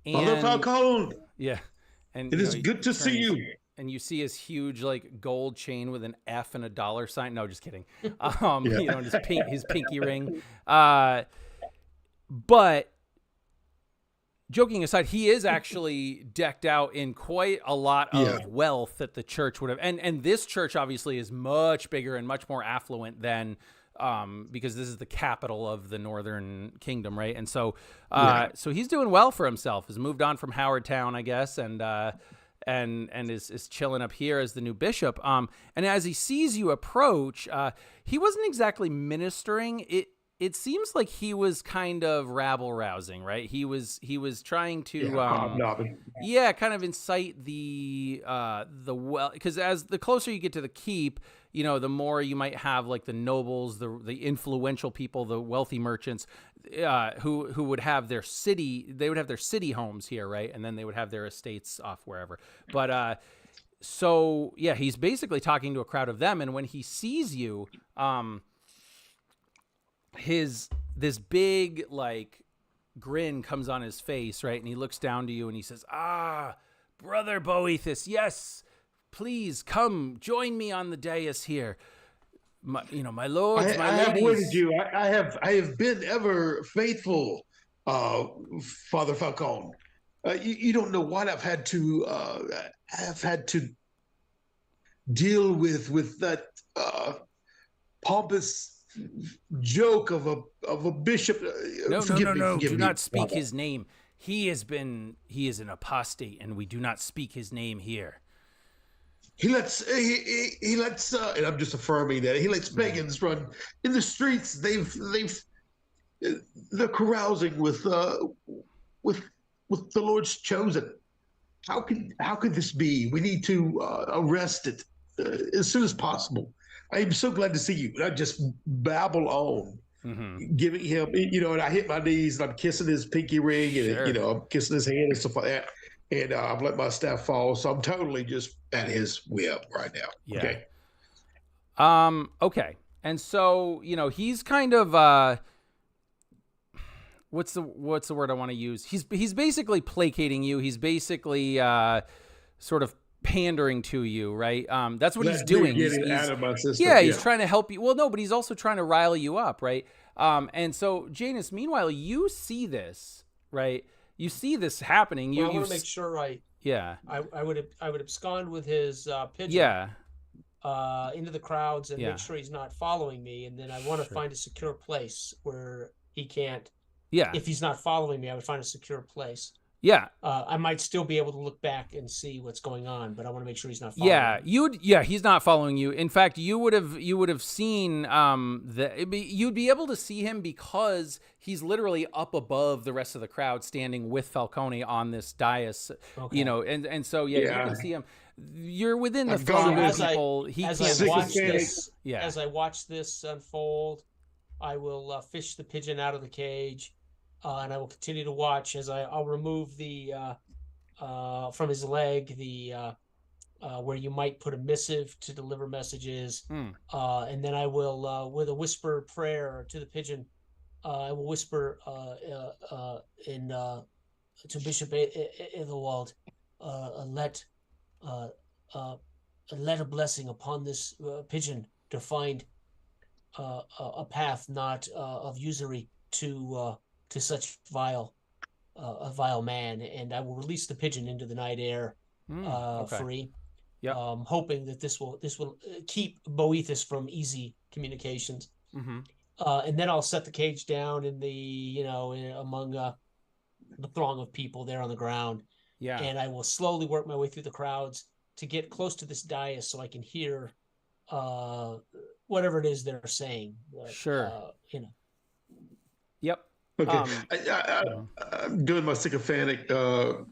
Falcone. Yeah. And it is good to see you. And you see his huge like gold chain with an F and a dollar sign. No, just kidding. His pinky ring. But joking aside, he is actually decked out in quite a lot of wealth that the church would have. And this church obviously is much bigger and much more affluent than because this is the capital of the Northern Kingdom, right? And so so he's doing well for himself. Has moved on from Howard Town, I guess, and is chilling up here as the new bishop. And as he sees you approach, he wasn't exactly ministering. It seems like he was kind of rabble rousing, right? He was trying to kind of incite the well, because as the closer you get to the keep, the more you might have like the nobles, the influential people, the wealthy merchants, who would have their city homes here, right? And then they would have their estates off wherever. But so yeah, he's basically talking to a crowd of them, and when he sees you, this big like grin comes on his face, right? And he looks down to you and he says, Brother Boethus, yes, please come join me on the dais here. My lords, my ladies. I have waited you. I have been ever faithful, Father Falcone. You don't know what I've had to deal with that pompous joke of a bishop. No. Do not speak his name. He is an apostate, and we do not speak his name here. He lets and I'm just affirming that he lets pagans run in the streets. They're carousing with the Lord's chosen. How could this be? We need to arrest it as soon as possible. I'm so glad to see you. And I just babble on, giving him, and I hit my knees and I'm kissing his pinky ring and, Sure. I'm kissing his hand and stuff like that. And I've let my staff fall. So I'm totally just at his whim right now. Yeah. Okay. Okay. And so, he's kind of, what's the word I want to use? He's basically placating you. He's basically, sort of pandering to you, right? That's what he's doing. He's out of my system. He's trying to help you. Well, no, but he's also trying to rile you up, right? And so Janus, meanwhile, you see this, right? You see this happening. I want to make sure I would abscond with his pigeon into the crowds and make sure he's not following me, and then I want to find a secure place where he can't. Yeah. If he's not following me, I would find a secure place. Yeah. I might still be able to look back and see what's going on, but I want to make sure he's not following me. He's not following you. In fact, you would have seen you'd be able to see him because he's literally up above the rest of the crowd standing with Falcone on this dais, and so you can see him. You're within the throng of people. As I watch this unfold, I will fish the pigeon out of the cage. And I will continue to watch as I'll remove the from his leg where you might put a missive to deliver messages, and then I will with a whisper prayer to the pigeon, I will whisper to Bishop Ethelwald, let a blessing upon this pigeon to find a path not of usury to such a vile man, and I will release the pigeon into the night air free. Yep. Hoping that this will keep Boethus from easy communications. And then I'll set the cage down in the among the throng of people there on the ground. Yeah. And I will slowly work my way through the crowds to get close to this dais so I can hear whatever it is they're saying. Sure. Yep. Okay. I'm doing my sycophantic, butt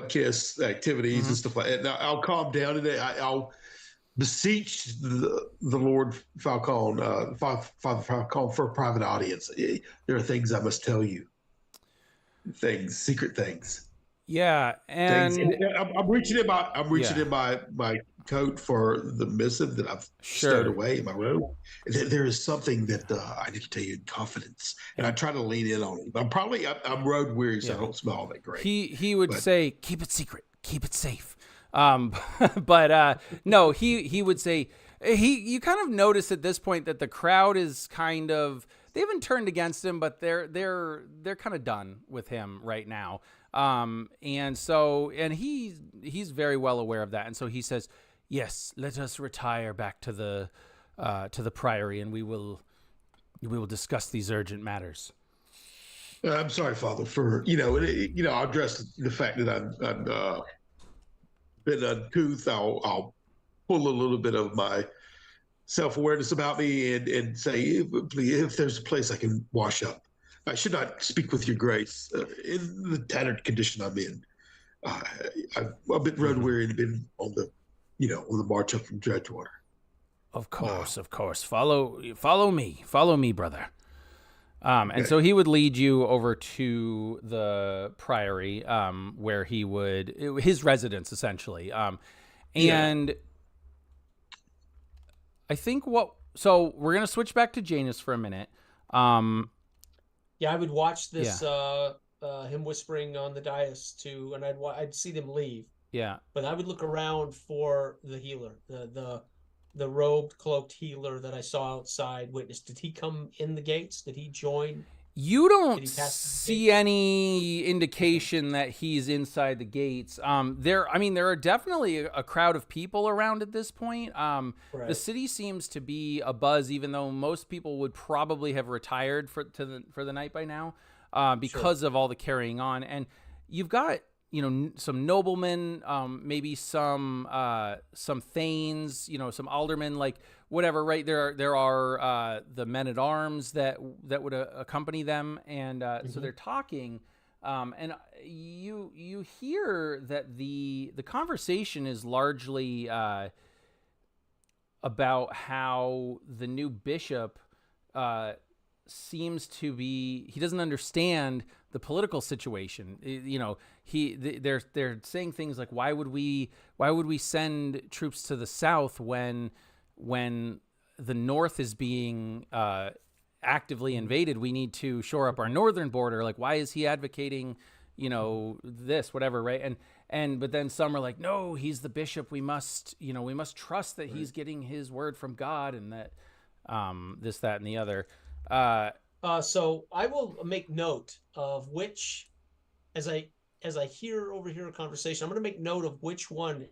kiss activities and stuff like that. Now I'll calm down and I'll beseech the Lord Falcone, Father Falcone, for a private audience. There are things I must tell you. Secret things. Yeah, and I'm reaching in my coat for the missive that I've stowed away in my robe. There is something that I need to tell you in confidence, and I try to lean in on it. I'm road weary, so I don't smell all that great. He would say, "Keep it secret, keep it safe." But no, he would say you kind of notice at this point that the crowd is kind of, they haven't turned against him, but they're kind of done with him right now. And he's very well aware of that. And so he says, "Yes, let us retire back to the priory, and we will discuss these urgent matters." I'm sorry, Father, for I'll address the fact that I'm been uncouth. I'll pull a little bit of my self-awareness about me and say, please, if there's a place I can wash up. I should not speak with your grace in the tattered condition I'm in. I've been road weary and been on the march up from Dredgewater. Of course. Follow me, brother. And so he would lead you over to the priory, where his residence essentially. And I think so we're going to switch back to Janus for a minute. I would watch this, him whispering on the dais and I'd see them leave. Yeah. But I would look around for the healer, the robed, cloaked healer that I saw outside Witness. Did he come in the gates? Did he join? You don't see any indication that he's inside the gates. There are definitely a crowd of people around at this point. Right. The city seems to be abuzz, even though most people would probably have retired for the night by now, because of all the carrying on. And you've got some noblemen, maybe some thanes, some aldermen, like whatever, right? There are the men at arms that would accompany them, and so they're talking, and you hear that the conversation is largely about how the new bishop seems to be, he doesn't understand the political situation. They're saying things like, why would we send troops to the south when the north is being actively invaded? We need to shore up our northern border. Like, why is he advocating, this, whatever, right? But then some are like, no, he's the bishop. We must trust that he's getting his word from God, and that this, that, and the other. So I will make note of which, as I overhear a conversation, I'm going to make note of which one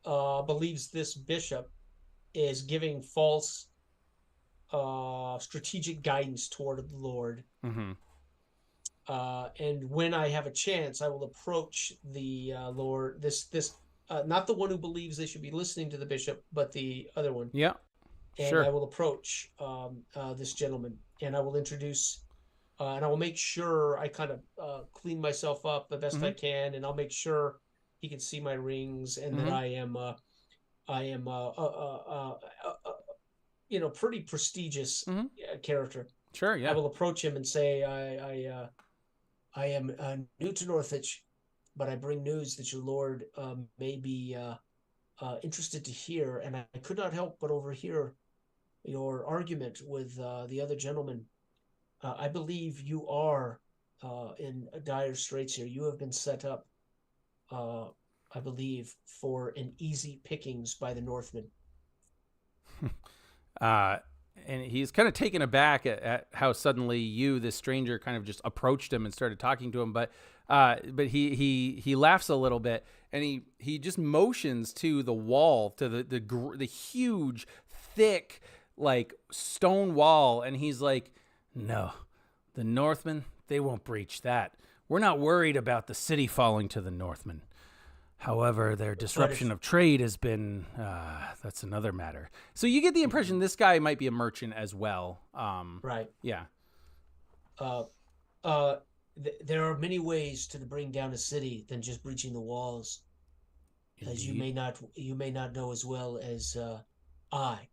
believes this bishop is giving false strategic guidance toward the Lord. Mm-hmm. And when I have a chance, I will approach the Lord. This not the one who believes they should be listening to the bishop, but the other one. Yeah. And Sure. I will approach this gentleman, and I will introduce, and I will make sure I kind of clean myself up the best I can, and I'll make sure he can see my rings, and that I am pretty prestigious character. Sure. Yeah. I will approach him and say, I am new to Northwich, but I bring news that your Lord may be interested to hear, and I could not help but overhear your argument with the other gentleman. I believe you are in dire straits here. You have been set up, I believe, for an easy pickings by the Northmen. And he's kind of taken aback at how suddenly this stranger, kind of just approached him and started talking to him. But he laughs a little bit, and he just motions to the wall, to the huge, thick, like, stone wall, and he's like, "No, the Northmen, they won't breach that. We're not worried about the city falling to the Northmen. However, their disruption of trade has been, that's another matter." So you get the impression this guy might be a merchant as well. Right. Yeah. There are many ways to bring down a city than just breaching the walls, as you may not know as well as I.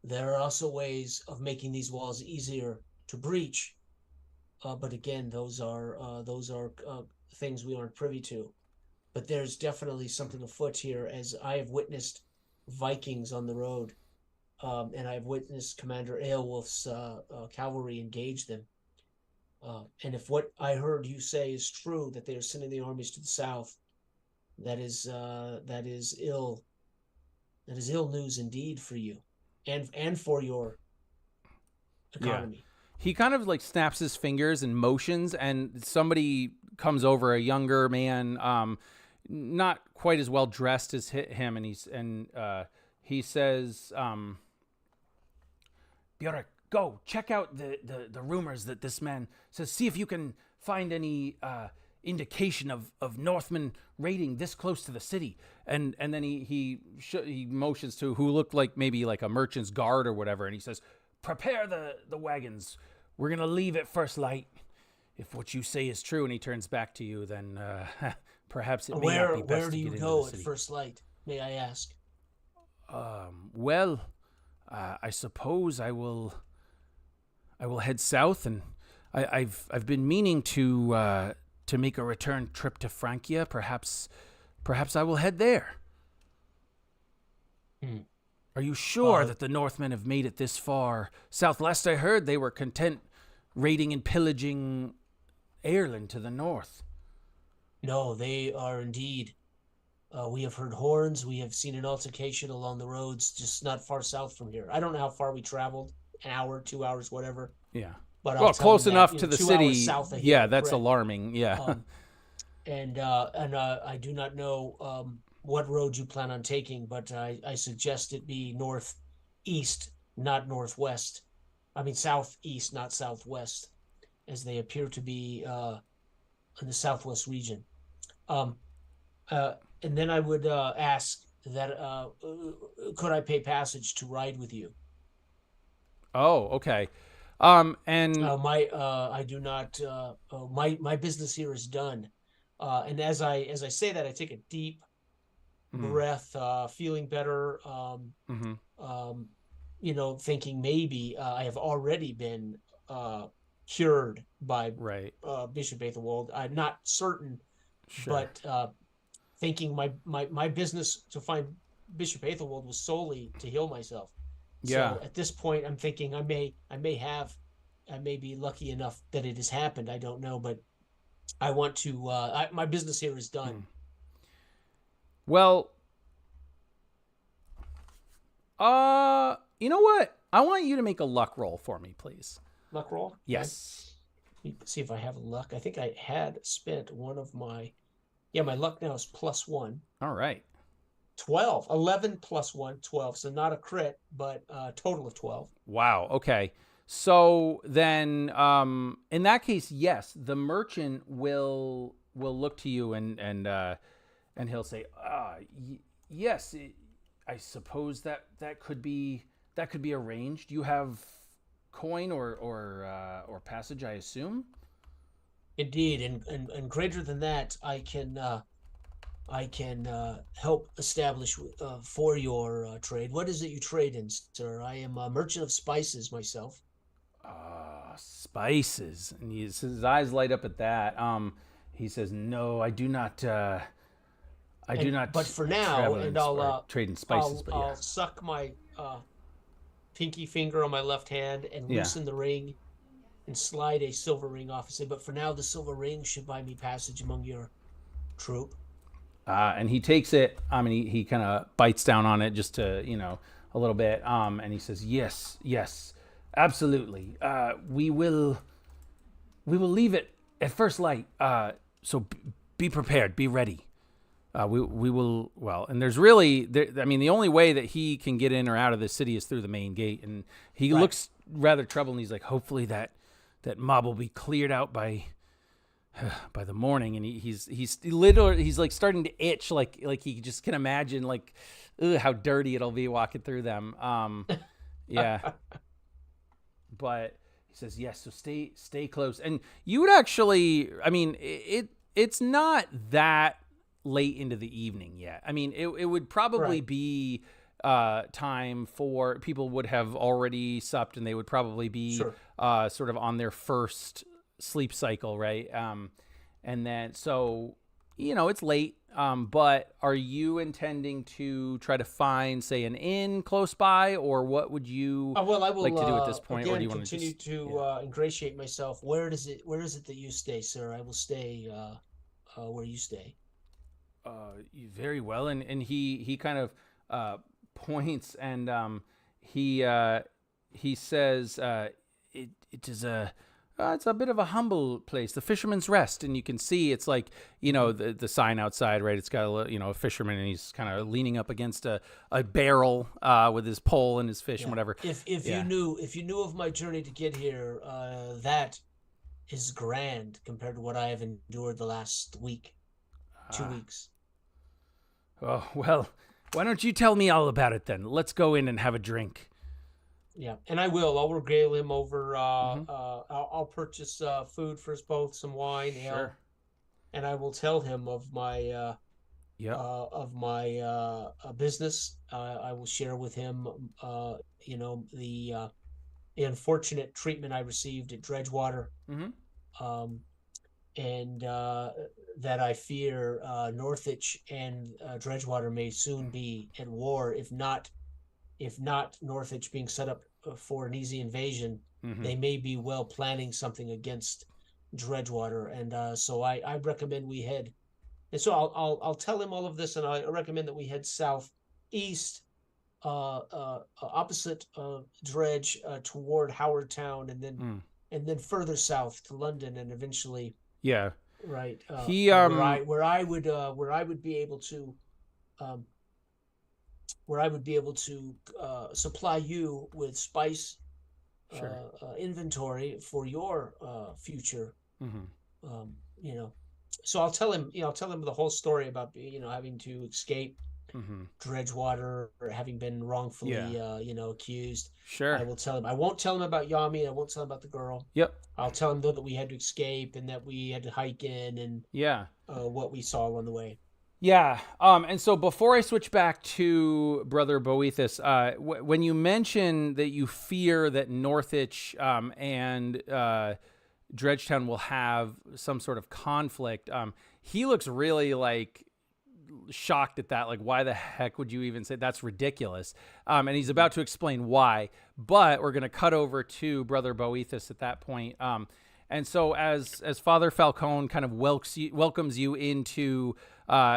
There are also ways of making these walls easier to breach, but again, those are things we aren't privy to. But there's definitely something afoot here, as I have witnessed Vikings on the road, and I've witnessed Commander Aelwulf's cavalry engage them. And if what I heard you say is true, that they are sending the armies to the south, that is ill. That is ill news indeed for you, and for your economy. Yeah. He kind of like snaps his fingers and motions, and somebody comes over, a younger man, not quite as well dressed as him, and he says, "Bjork, go check out the rumors that this man says. See if you can find any indication of Northmen raiding this close to the city." And then he motions to who looked like maybe like a merchant's guard or whatever, and he says, "Prepare the wagons. We're gonna leave at first light. If what you say is true," and he turns back to you, then perhaps it may not be best where do to you get go into the at city. first light, may I ask? Well, I suppose I will head south, and I've been meaning to make a return trip to Francia. Perhaps I will head there. Are you sure that the Northmen have made it this far south? Last I heard, they were content raiding and pillaging Ireland to the north. No, they are indeed. We have heard horns. We have seen an altercation along the roads, just not far south from here. I don't know how far we traveled, an hour, 2 hours, whatever. Yeah. But well, close enough to the 2 city. hours south of here, Yeah, that's correct. alarming. Yeah. And I do not know what road you plan on taking, but I suggest it be northeast, not northwest. I mean southeast, not southwest, as they appear to be in the southwest region. And then I would ask that could I pay passage to ride with you? Oh, okay. And I do not. My business here is done. And as I say that, I take a deep breath, feeling better, thinking maybe I have already been cured by Bishop Athelwold. I'm not certain, but thinking my business to find Bishop Athelwold was solely to heal myself. Yeah. So at this point, I'm thinking I may be lucky enough that it has happened. I don't know, but I want to. My business here is done. Well, you know what? I want you to make a luck roll for me, please. Luck roll? Yes. Let me see if I have luck. I think I had spent one of my... Yeah, my luck now is +1. All right. 12. 11 + 1, 12. So not a crit, but a total of 12. Wow. Okay. So then, in that case, yes, the merchant will look to you and he'll say, yes, I suppose that could be arranged. You have coin or passage, I assume. Indeed, and greater than that, I can help establish for your trade. What is it you trade in, sir? I am a merchant of spices myself. Spices, and his eyes light up at that. He says, "No, I do not. I do not. But for now, and I'll trade in spices. I'll suck my pinky finger on my left hand and loosen the ring and slide a silver ring off and say, but for now, the silver ring should buy me passage among your troop." And he takes it. He kind of bites down on it just to, a little bit. And he says, yes, absolutely. We will leave it at first light. So be prepared, be ready. We will, and there's really, the only way that he can get in or out of the city is through the main gate. And he looks rather troubled, and he's like, hopefully that mob will be cleared out by the morning. And he's literally, he's like starting to itch, like he just can imagine how dirty it'll be walking through them. Yeah. But he says, yes, so stay close. And you would actually, it's not that late into the evening yet. It would probably be time for people would have already supped, and they would probably be sort of on their first sleep cycle, right? And then so it's late, but are you intending to try to find, say, an inn close by, or what would you I will, like to do at this point? Again, or do you want continue to ingratiate myself? Where is it that you stay, sir? I will stay where you stay. Very well. And he kind of points, and he says, it is it's a bit of a humble place, the Fisherman's Rest. And you can see it's like, the sign outside, right? It's got a fisherman, and he's kind of leaning up against a barrel with his pole and his fish and whatever. If you knew of my journey to get here, that is grand compared to what I have endured the last week, 2 weeks. Oh, well, why don't you tell me all about it then? Let's go in and have a drink. Yeah, and I will. I'll regale him over. I'll purchase food for us both, some wine, ale, and I will tell him of my business. I will share with him, the unfortunate treatment I received at Dredgewater, and that I fear Northwich and Dredgewater may soon be at war, if not Northwich being set up for an easy invasion. They may be planning something against Dredgewater, and so I recommend we head. And so I'll tell him all of this, and I recommend that we head southeast, opposite Dredge, toward Howard Town, and then further south to London, and eventually right where I would be able to supply you with spice inventory for your future. So I'll tell him the whole story about having to escape Dredgewater, or having been wrongfully accused. I will tell him. I won't tell him about Yami. I won't tell him about the girl. I'll tell him, though, that we had to escape and that we had to hike in, and what we saw on the way. Yeah. And so before I switch back to Brother Boethus, when you mention that you fear that Northich and Dredgetown will have some sort of conflict, he looks really like shocked at that. Like, why the heck would you even say that's ridiculous? And he's about to explain why, but we're going to cut over to Brother Boethus at that point. And so as Father Falcone kind of welcomes you into,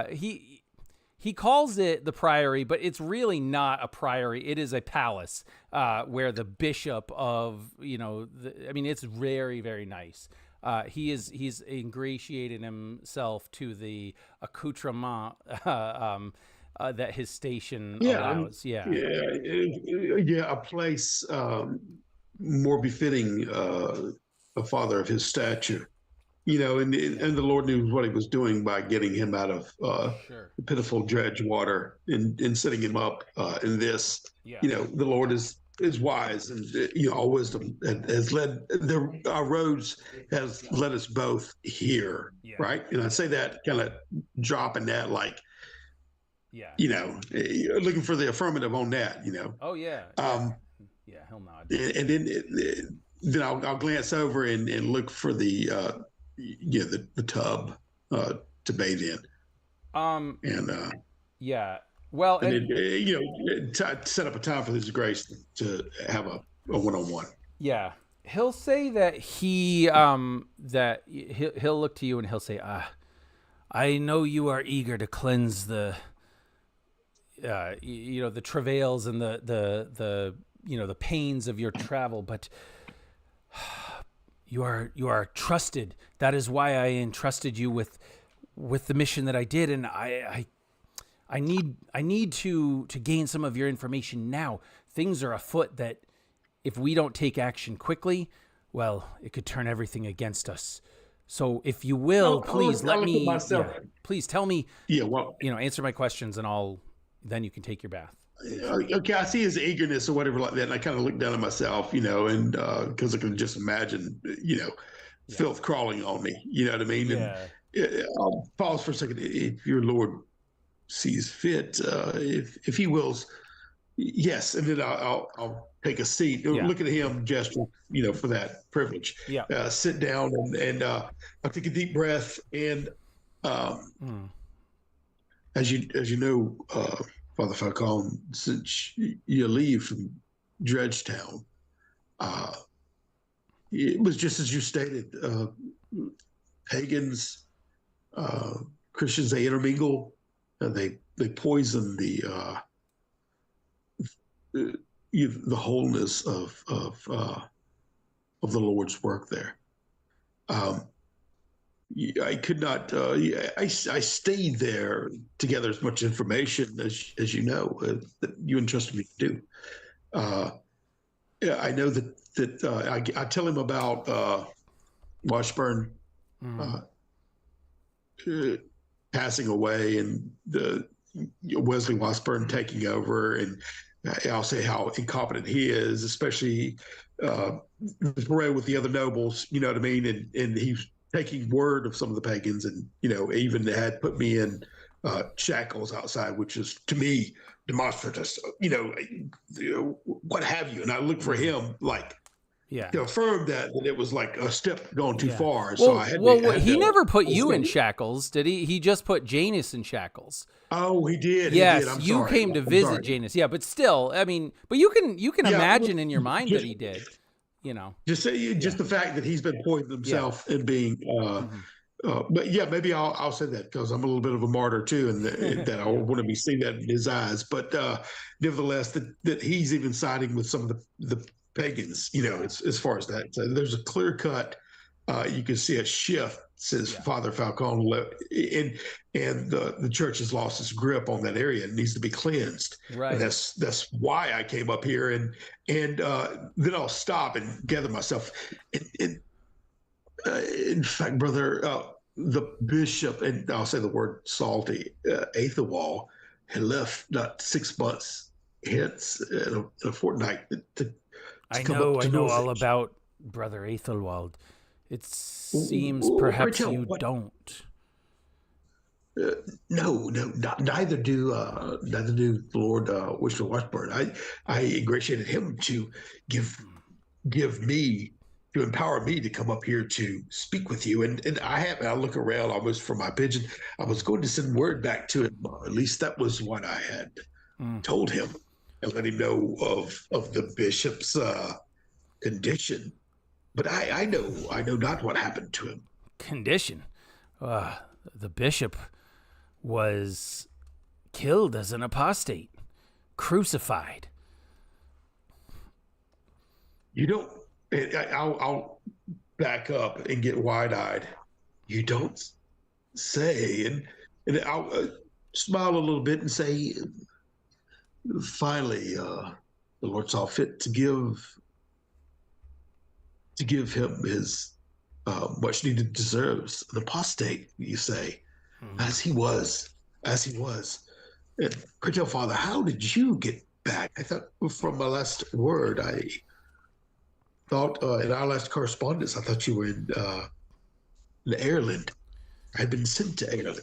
he calls it the priory, but it's really not a priory. It is a palace, where the bishop of, it's very, very nice. He's ingratiated himself to the accoutrement, that his station allows. Yeah. A place, more befitting, a father of his stature, and the Lord knew what he was doing by getting him out of the pitiful dredge water and setting him up in this. Yeah. The Lord is wise, and all wisdom has led our roads has led us both here, right? And I say that kind of dropping that, like, looking for the affirmative on that, Oh yeah. He'll nod. And then I'll glance over and look for the tub to bathe in. Well, and then, set up a time for His grace to have a one-on-one. Yeah, he'll say that he'll look to you and he'll say, I know you are eager to cleanse the travails and the pains of your travel, but you are trusted. That is why I entrusted you with the mission that I did, and I need to gain some of your information now. Things are afoot that if we don't take action quickly, well, it could turn everything against us. So if you will, please please tell me, answer my questions, and then you can take your bath. Okay, I see his eagerness or whatever like that, and I kind of look down at myself, and because I can just imagine, filth crawling on me, you know what I mean? Yeah. And I'll pause for a second. If your Lord sees fit, if He wills, yes, and then I'll take a seat. Look at him, gesture, for that privilege. Yeah. Sit down and I'll take a deep breath, and as you know, Father Falcone, since you leave from Dredgetown, it was just as you stated. Pagans, Christians, they intermingle. They poison the wholeness of the Lord's work there. I could not. I stayed there to gather as much information as you know that you entrusted me to do. I know that I tell him about Washburn passing away, and the Wesley Washburn taking over, and I'll say how incompetent he is, especially the parade with the other nobles. You know what I mean? And he's taking word of some of the pagans, and even had put me in shackles outside, which is to me demonstrative. What have you? And I look for him to affirm that it was like a step gone too far. So he never put you in shackles, did he? He just put Janus in shackles. Oh, he did. Yes, he did. you came to visit Janus. Yeah, but still, I mean, but you can imagine in your mind that he did. Just the fact that he's been poisoning himself and being. But maybe I'll say that because I'm a little bit of a martyr too, and that I want to be seeing that in his eyes. But nevertheless, that he's even siding with some of the pagans. As far as that, so there's a clear cut. You can see a shift since Father Falcone left, and the church has lost its grip on that area. It needs to be cleansed. Right. And that's why I came up here, and then I'll stop and gather myself. In fact, brother, the bishop, and I'll say the word salty, Aethelwald, had left not 6 months hence in a fortnight I know all about Brother Aethelwald. It seems perhaps you don't. No, no, neither do Lord Winston Washburn. I ingratiated him to give me to empower me to come up here to speak with you, and I look around almost for my pigeon. I was going to send word back to him. At least that was what I had told him, and let him know of the bishop's condition. But I know not what happened to him. Condition? The bishop was killed as an apostate, crucified. You don't. I'll back up and get wide-eyed. You don't say, and I'll smile a little bit and say, finally, the Lord saw fit to give him his much-needed deserves. An apostate, you say, as he was. And could tell, Father, how did you get back? I thought from my last word, I thought in our last correspondence, I thought you were in Ireland. I had been sent to Ireland.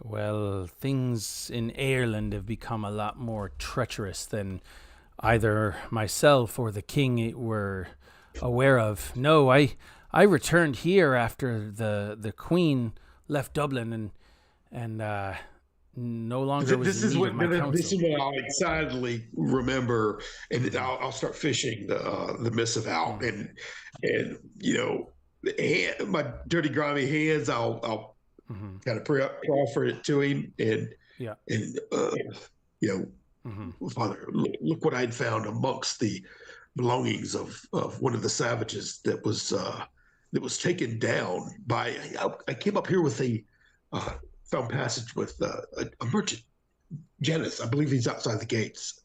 Well, things in Ireland have become a lot more treacherous than either myself or the king were aware of. No, I returned here after the queen left Dublin and no longer was in need of my counsel. This is what I'll excitedly remember, and I'll start fishing the missive out, and you know, my dirty, grimy hands, I'll kind of offer it to him, and you know, Father, look what I'd found amongst the belongings of one of the savages that was taken down by. I came up here with a found passage with a merchant, Janus. I believe he's outside the gates,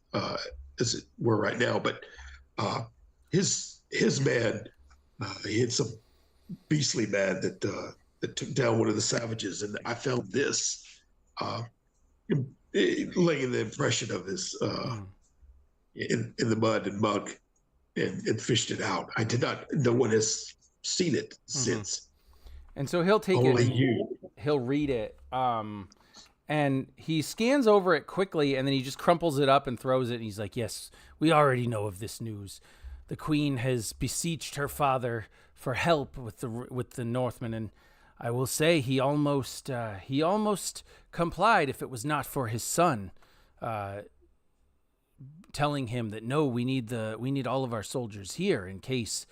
as it were right now. But his man, he had some beastly man that took down one of the savages, and I found this laying the impression of his in the mud and muck, and fished it out. I did not. No one has seen it since. And so he'll take Only it. You. He'll read it. And he scans over it quickly, and then he just crumples it up and throws it. And he's like, "Yes, we already know of this news. The queen has beseeched her father for help with the Northmen, and I will say he almost complied if it was not for his son, telling him that no, we need all of our soldiers here in case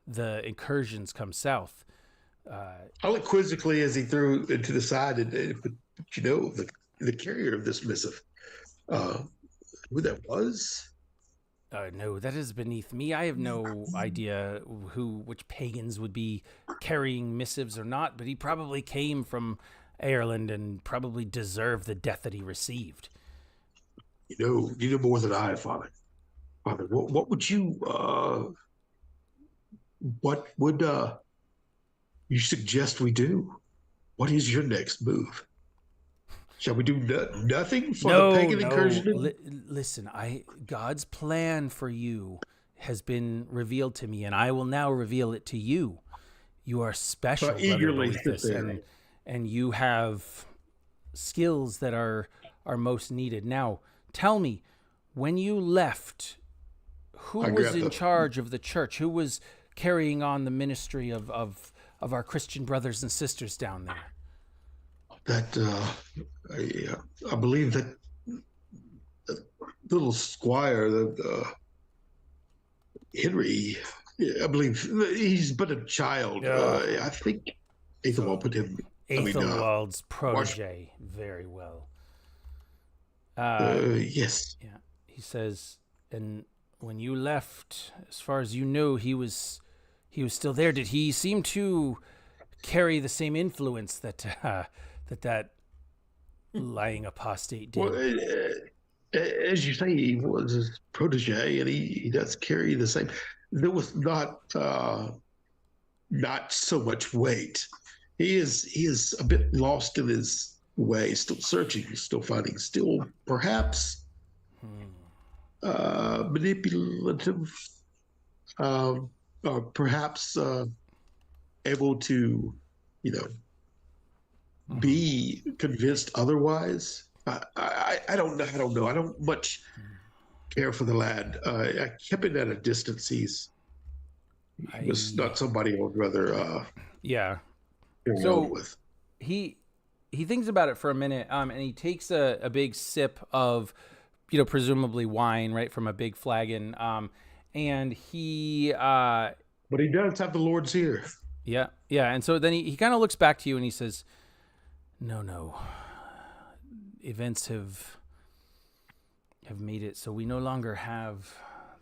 the incursions come south." I'll look quizzically as he threw it to the side, and you know, the carrier of this missive, who that was? No, that is beneath me. I have no idea which pagans would be carrying missives or not, but he probably came from Ireland and probably deserved the death that he received. You know more than I, Father. Father, what would you you suggest we do? What is your next move? Shall we do nothing for the pagan incursion? Listen, God's plan for you has been revealed to me, and I will now reveal it to you. You are special, eagerly and you have skills that are most needed. Now, tell me, when you left, who was in charge of the church? Who was carrying on the ministry of our Christian brothers and sisters down there? That I believe that little squire, Henry, I believe he's but a child. I think Aethelwald put him. Aethelwald's protege, very well. Yes. Yeah, he says, and when you left, as far as you know, he was still there. Did he seem to carry the same influence that lying apostate did? Well, as you say, he was his protege, and he does carry the same. There was not so much weight. He is a bit lost in his way, still searching, still finding, still perhaps manipulative, or perhaps able to, be convinced otherwise. I don't know. I don't know. I don't much care for the lad. I kept him at a distance. He was not somebody I would rather yeah. go So on with. he thinks about it for a minute, and he takes a big sip of, presumably wine, right, from a big flagon, and he But he does have the Lord's ear. yeah, and so then he kind of looks back to you and he says, no, events have made it so we no longer have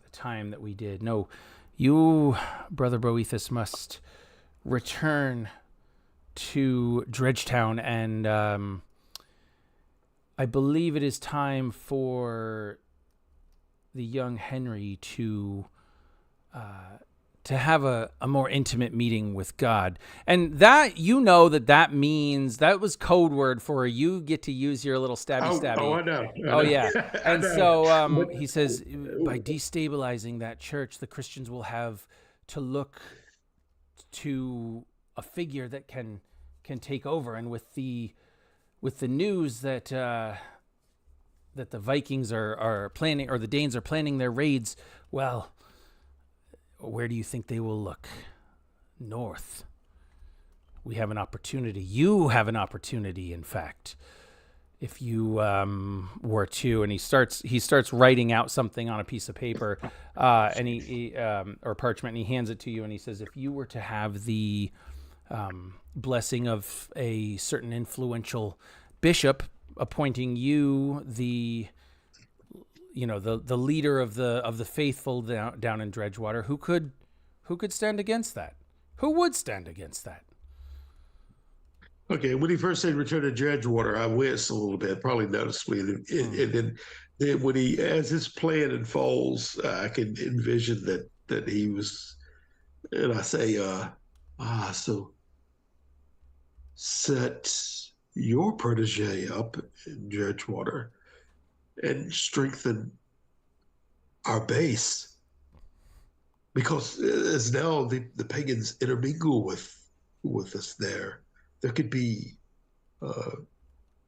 the time that we did. No, you, Brother Boethus, must return to Dredgetown, and I believe it is time for the young Henry to have a more intimate meeting with God. And that, that means, that was code word for you get to use your little stabby. Oh, I know. Oh, yeah. And know. so he says, by destabilizing that church, the Christians will have to look to a figure that can take over. And with the news that that the Vikings are planning, or the Danes are planning their raids, well, where do you think they will look? North. We have an opportunity. You have an opportunity, in fact, if you were to. And he starts writing out something on a piece of paper, and he or parchment, and he hands it to you, and he says, if you were to have the blessing of a certain influential bishop appointing you the leader of the faithful down in Dredgewater, who could stand against that? Who would stand against that? Okay, when he first said return to Dredgewater, I winced a little bit, probably noticeably, and then when as his plan unfolds, I can envision that he was, and I say, so set your protege up in Dredgewater and strengthen our base, because as now the pagans intermingle with us there could be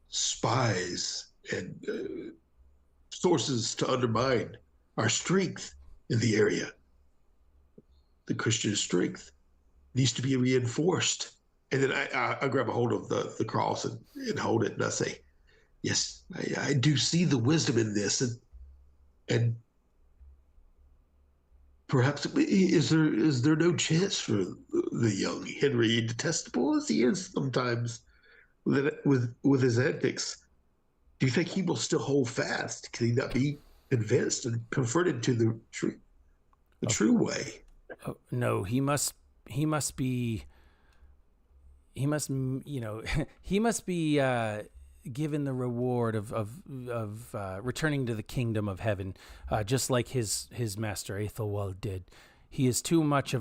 spies and sources to undermine our strength in the area. The Christian strength needs to be reinforced. And then I grab a hold of the cross and hold it, and I say, yes, I do see the wisdom in this, and perhaps is there no chance for the young Henry, detestable as he is sometimes with his antics? Do you think he will still hold fast? Can he not be convinced and converted to the true way? Oh, no, he must be given the reward of returning to the kingdom of heaven, just like his master Aethelwald did. He is too much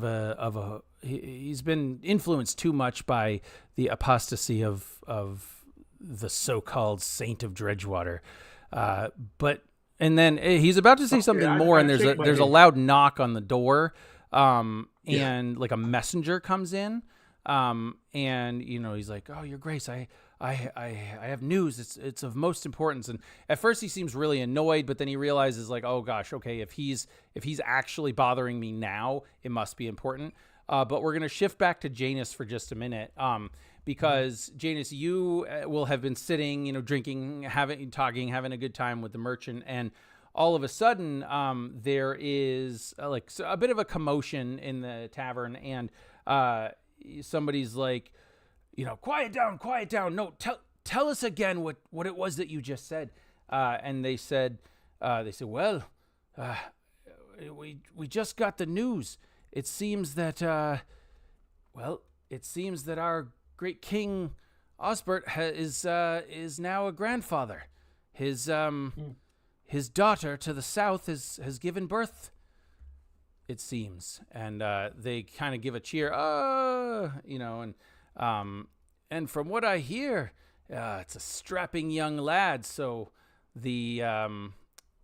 he's been influenced too much by the apostasy of the so-called Saint of Dredgewater. And then he's about to say something more, and there's a loud knock on the door, and like a messenger comes in. And he's like, "Oh, Your Grace, I have news. It's of most importance." And at first he seems really annoyed, but then he realizes, like, oh gosh, okay, if he's actually bothering me now, it must be important. But we're gonna shift back to Janus for just a minute, because Janus, you will have been sitting, drinking, talking, having a good time with the merchant, and all of a sudden, there is like a bit of a commotion in the tavern, and somebody's like, quiet down. No, tell us again what it was that you just said. And they said, well, we just got the news. It seems that, our great King Osbert is now a grandfather. His daughter to the south has given birth, it seems. And they kind of give a cheer, and from what I hear, it's a strapping young lad. So the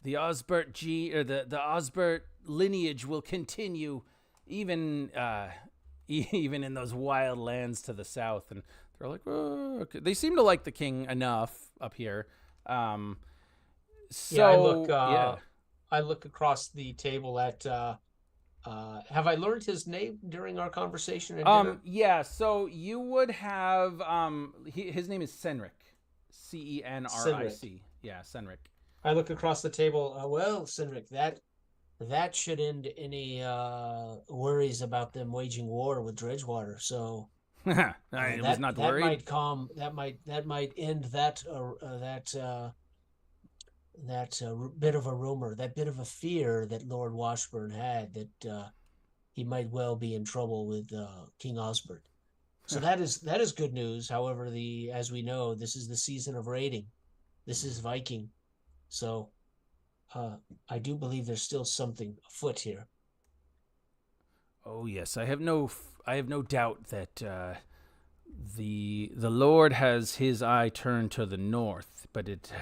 Osbert the Osbert lineage will continue even in those wild lands to the south. And They're like, oh, okay. They seem to like the king enough up here. So I look across the table at. Have I learned his name during our conversation at dinner? Yeah. So you would have his name is Senric, Cenric. Yeah, Senric. I look across the table. Well, Senric, that should end any worries about them waging war with Dredgewater. So I was not worried. That might calm. That might end that bit of a rumor, that bit of a fear that Lord Washburn had, that he might well be in trouble with King Osbert. So that is good news. However, as we know, this is the season of raiding. This is Viking. So I do believe there's still something afoot here. Oh yes, I have no doubt that the Lord has his eye turned to the north, but it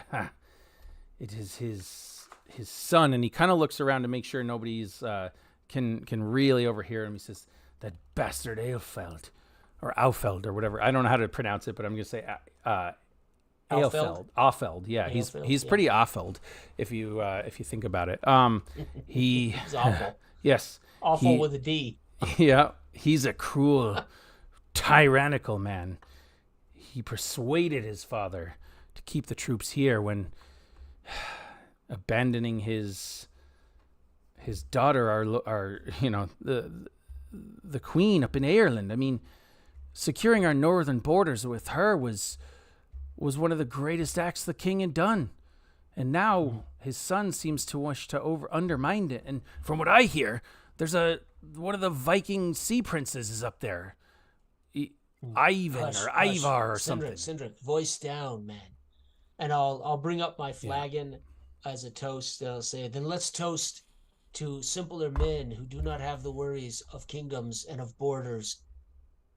is his son, and he kind of looks around to make sure nobody's can really overhear him. He says, "That bastard Aelfeld, or Aufeld, or whatever. I don't know how to pronounce it, but I'm going to say Aelfeld. Offeld. Yeah, Aelfeld, he's pretty Offeld if you think about it. He's awful. Yes, Awful with a D. Yeah, he's a cruel, tyrannical man. He persuaded his father to keep the troops here when abandoning his daughter, our the queen up in Ireland. I mean, securing our northern borders with her was one of the greatest acts the king had done. And now his son seems to wish to undermine it. And from what I hear, there's one of the Viking sea princes is up there. Ivan or Ivar or something. Sindrick, voice down, man. And I'll bring up my flagon as a toast. I'll say, then let's toast to simpler men who do not have the worries of kingdoms and of borders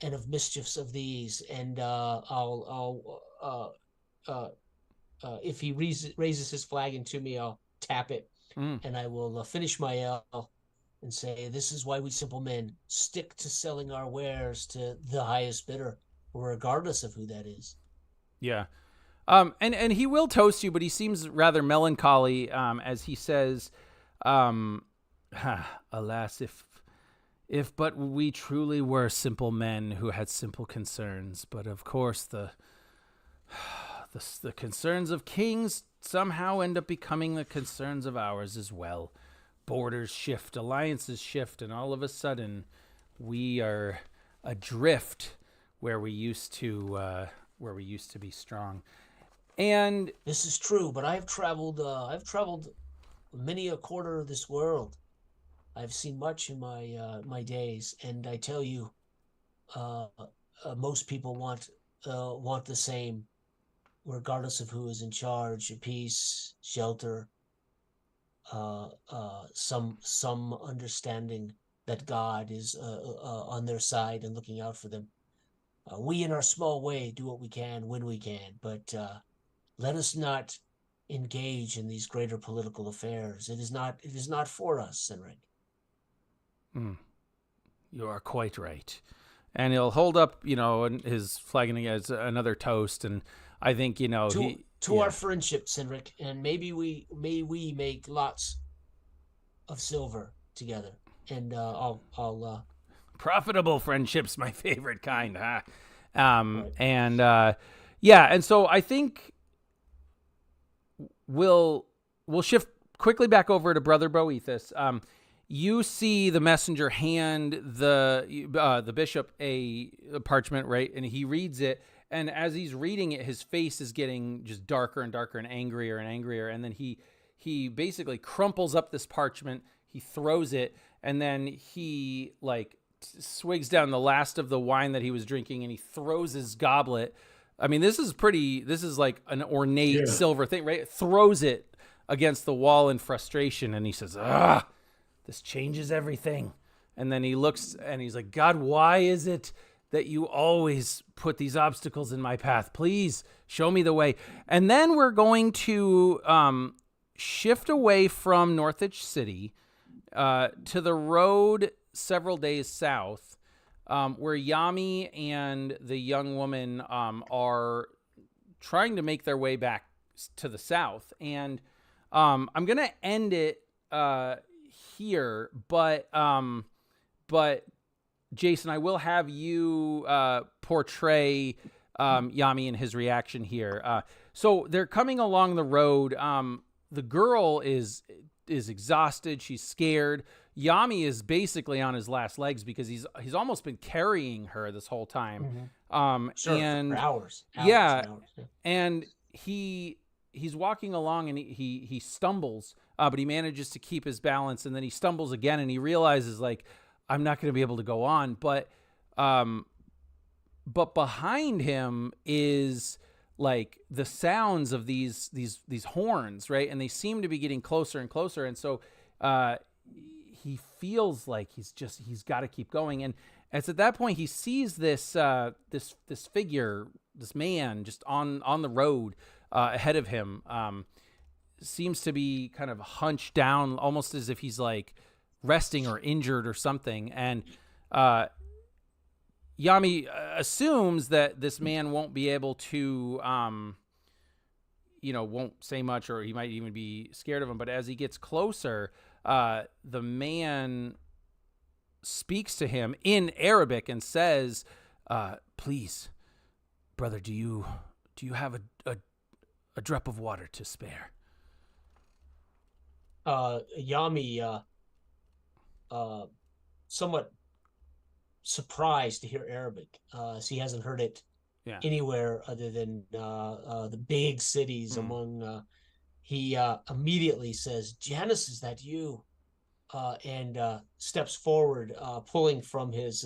and of mischiefs of these. And if he raises his flagon to me, I'll tap it, and I will finish my ale and say, this is why we simple men stick to selling our wares to the highest bidder, regardless of who that is. Yeah. And he will toast you, but he seems rather melancholy as he says, alas, if but we truly were simple men who had simple concerns, but of course the concerns of kings somehow end up becoming the concerns of ours as well. Borders shift, alliances shift, and all of a sudden we are adrift where we used to be strong. And this is true, but I've traveled many a quarter of this world. I've seen much in my days, and I tell you, most people want the same, regardless of who is in charge: peace, shelter, some understanding that God is on their side and looking out for them. We, in our small way, do what we can when we can, but let us not engage in these greater political affairs. It is not for us, Senric. You are quite right. And he'll hold up, his flagon as another toast, and I think, to our friendship, Senric, and may we make lots of silver together. And I'll profitable friendships, my favorite kind, huh? Right. And and so I think we'll shift quickly back over to Brother Boethus. You see the messenger hand the bishop a parchment, right? And he reads it, and as he's reading it, his face is getting just darker and darker and angrier. And then he basically crumples up this parchment, he throws it, and then he swigs down the last of the wine that he was drinking, and he throws his goblet. I mean, this is like an ornate silver thing, right? Throws it against the wall in frustration, and he says, this changes everything. And then he looks and he's like, God, why is it that you always put these obstacles in my path? Please show me the way. And then we're going to shift away from Northwich City to the road several days south where Yami and the young woman are trying to make their way back to the south. And I'm going to end it here, but Jason, I will have you portray Yami and his reaction here. So they're coming along the road. The girl is exhausted. She's scared. Yami is basically on his last legs because he's almost been carrying her this whole time. Sure, and for hours. Yeah, and hours, yeah. And he's walking along and he stumbles, but he manages to keep his balance, and then he stumbles again and he realizes, like, I'm not going to be able to go on. But behind him is like the sounds of these horns, right? And they seem to be getting closer and closer. And so he feels like he's got to keep going. And it's at that point he sees this figure, this man just on the road ahead of him. Seems to be kind of hunched down, almost as if he's like resting or injured or something. And Yami assumes that this man won't be able to, won't say much, or he might even be scared of him. But as he gets closer, the man speaks to him in Arabic and says, "Please, brother, do you have a drop of water to spare?" Yami, somewhat surprised to hear Arabic. So he hasn't heard it anywhere other than the big cities. Among he immediately says, "Janice, is that you?" And steps forward, pulling from his,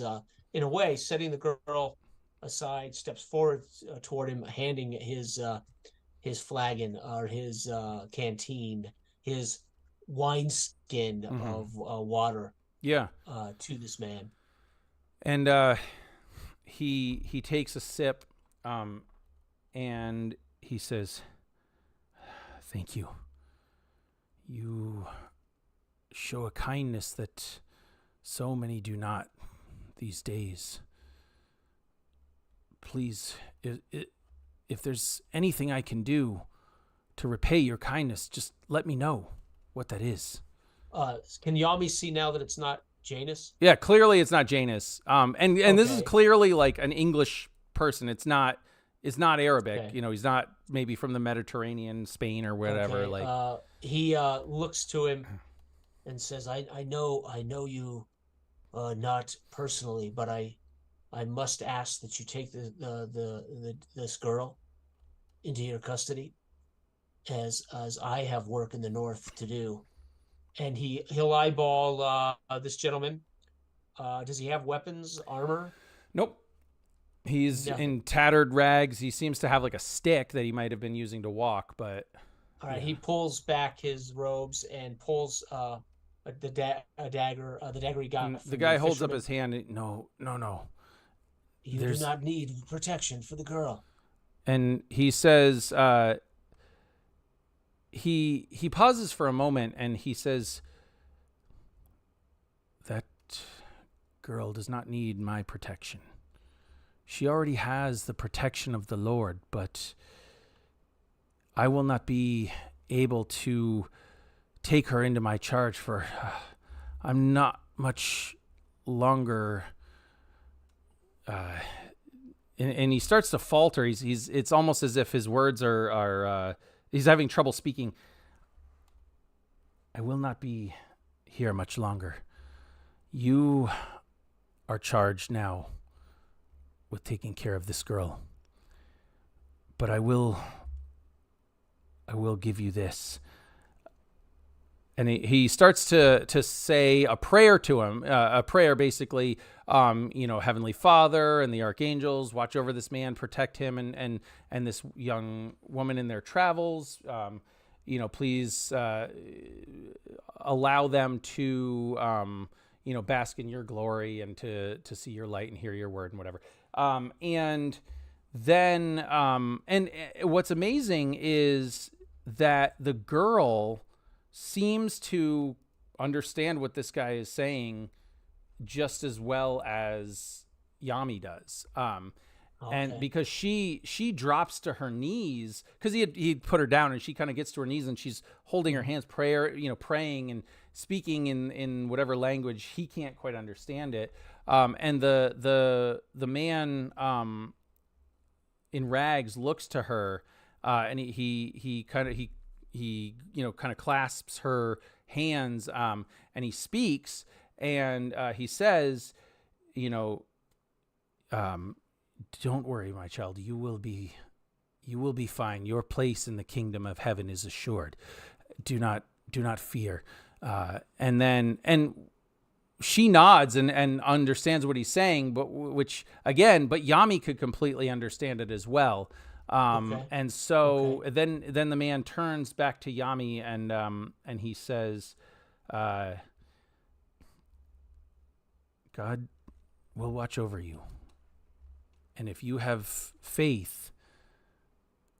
in a way, setting the girl aside, steps forward toward him, handing his flagon or his canteen, his wineskin of water to this man. And he takes a sip and he says, "Thank you. You show a kindness that so many do not these days. Please, if there's anything I can do to repay your kindness, just let me know what that is." Can Yami see now that it's not Janus? Yeah, clearly it's not Janus. And this is clearly like an English person. It's not Arabic. Okay. He's not maybe from the Mediterranean, Spain or whatever. Okay. He looks to him and says, I know you not personally, but I must ask that you take this girl into your custody, as I have work in the north to do. And he'll eyeball this gentleman. Does he have weapons, armor? Nope. He's in tattered rags. He seems to have like a stick that he might have been using to walk, but... All right, he pulls back his robes and pulls the dagger, the dagger he got. And the guy holds up his hand. No. You do not need protection for the girl. And he says, he pauses for a moment and he says, "That girl does not need my protection. She already has the protection of the Lord, but I will not be able to take her into my charge for I'm not much longer." And he starts to falter. It's almost as if his words are he's having trouble speaking. "I will not be here much longer. You are charged now with taking care of this girl. But I will give you this." And he starts to say a prayer to him, a prayer basically, Heavenly Father and the archangels, watch over this man, protect him and this young woman in their travels. Please allow them to, bask in your glory and to see your light and hear your word and whatever. And then, and what's amazing is that the girl seems to understand what this guy is saying just as well as Yami does. Okay. And because she drops to her knees, because he'd put her down, and she kind of gets to her knees, and she's holding her hands, praying and speaking in whatever language he can't quite understand it. And the man in rags looks to her, and he kind of clasps her hands, and he speaks, and he says, don't worry, my child. You will be fine. Your place in the kingdom of heaven is assured. Do not fear. And she nods and understands what he's saying, but Yami could completely understand it as well. Okay. And so then the man turns back to Yami and he says, God will watch over you. And if you have faith,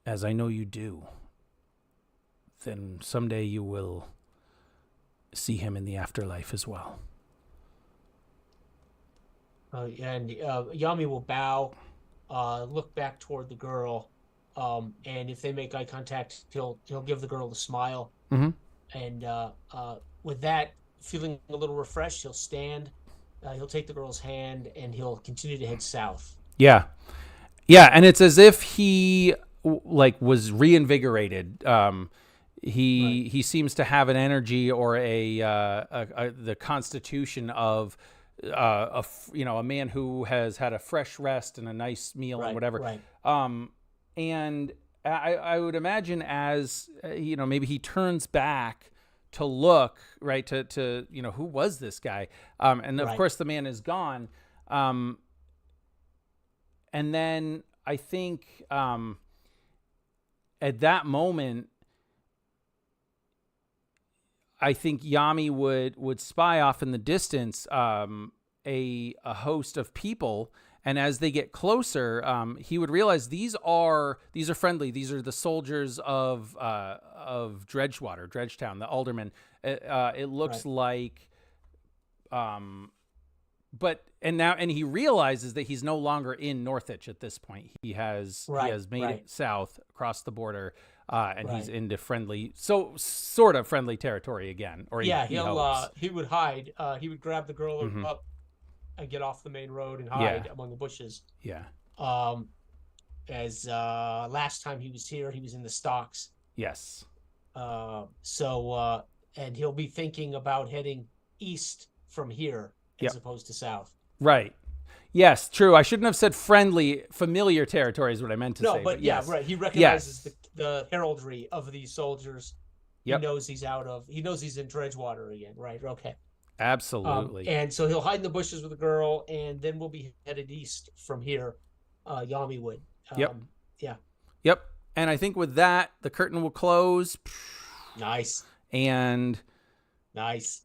as I know you do, then someday you will see him in the afterlife as well. And Yami will bow, look back toward the girl, and if they make eye contact, he'll give the girl the smile. Mm-hmm. And with that, feeling a little refreshed, he'll stand. He'll take the girl's hand, and he'll continue to head south. Yeah, and it's as if he was reinvigorated. He seems to have an energy or the constitution of a man who has had a fresh rest and a nice meal and whatever. Right. And I would imagine as maybe he turns back to look to who was this guy, and of course the man is gone. And then I think at that moment, I think Yami would spy off in the distance a host of people, and as they get closer, he would realize these are friendly. These are the soldiers of Dredgetown, the aldermen. It looks like. And he realizes that he's no longer in Northich at this point. He has made it south across the border, and he's into sort of friendly territory again. Or he would hide. He would grab the girl up and get off the main road and hide among the bushes. Yeah. As last time he was here, he was in the stocks. Yes. And he'll be thinking about heading east from here. As opposed to south. Right. Yes, true. I shouldn't have said friendly. Familiar territory is what I meant to say. No, but yes. Right. He recognizes the heraldry of these soldiers. Yep. He knows he's in Dredgewater again. Right. Okay. Absolutely. And so he'll hide in the bushes with the girl, and then we'll be headed east from here. Yami would. Yep. Yeah. Yep. And I think with that, the curtain will close. Nice. And nice.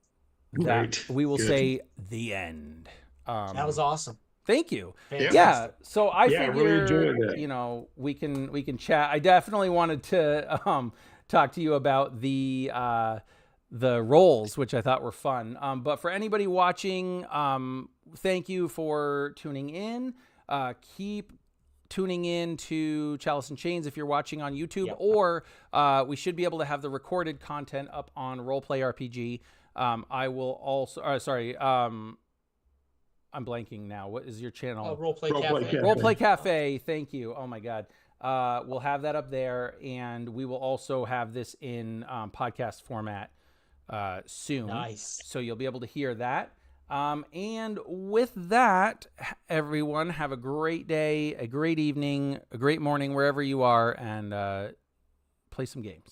We will say the end. That was awesome. Thank you. Fantastic. Yeah. So I figure, really enjoyed that. we can chat. I definitely wanted to talk to you about the roles, which I thought were fun. But for anybody watching, thank you for tuning in. Keep tuning in to Chalice and Chains if you're watching on YouTube, or we should be able to have the recorded content up on Roleplay RPG. I will also. I'm blanking now. What is your channel? Roleplay Cafe. Roleplay Cafe. Thank you. Oh my God. We'll have that up there, and we will also have this in podcast format soon. Nice. So you'll be able to hear that. And with that, everyone, have a great day, a great evening, a great morning wherever you are, and play some games.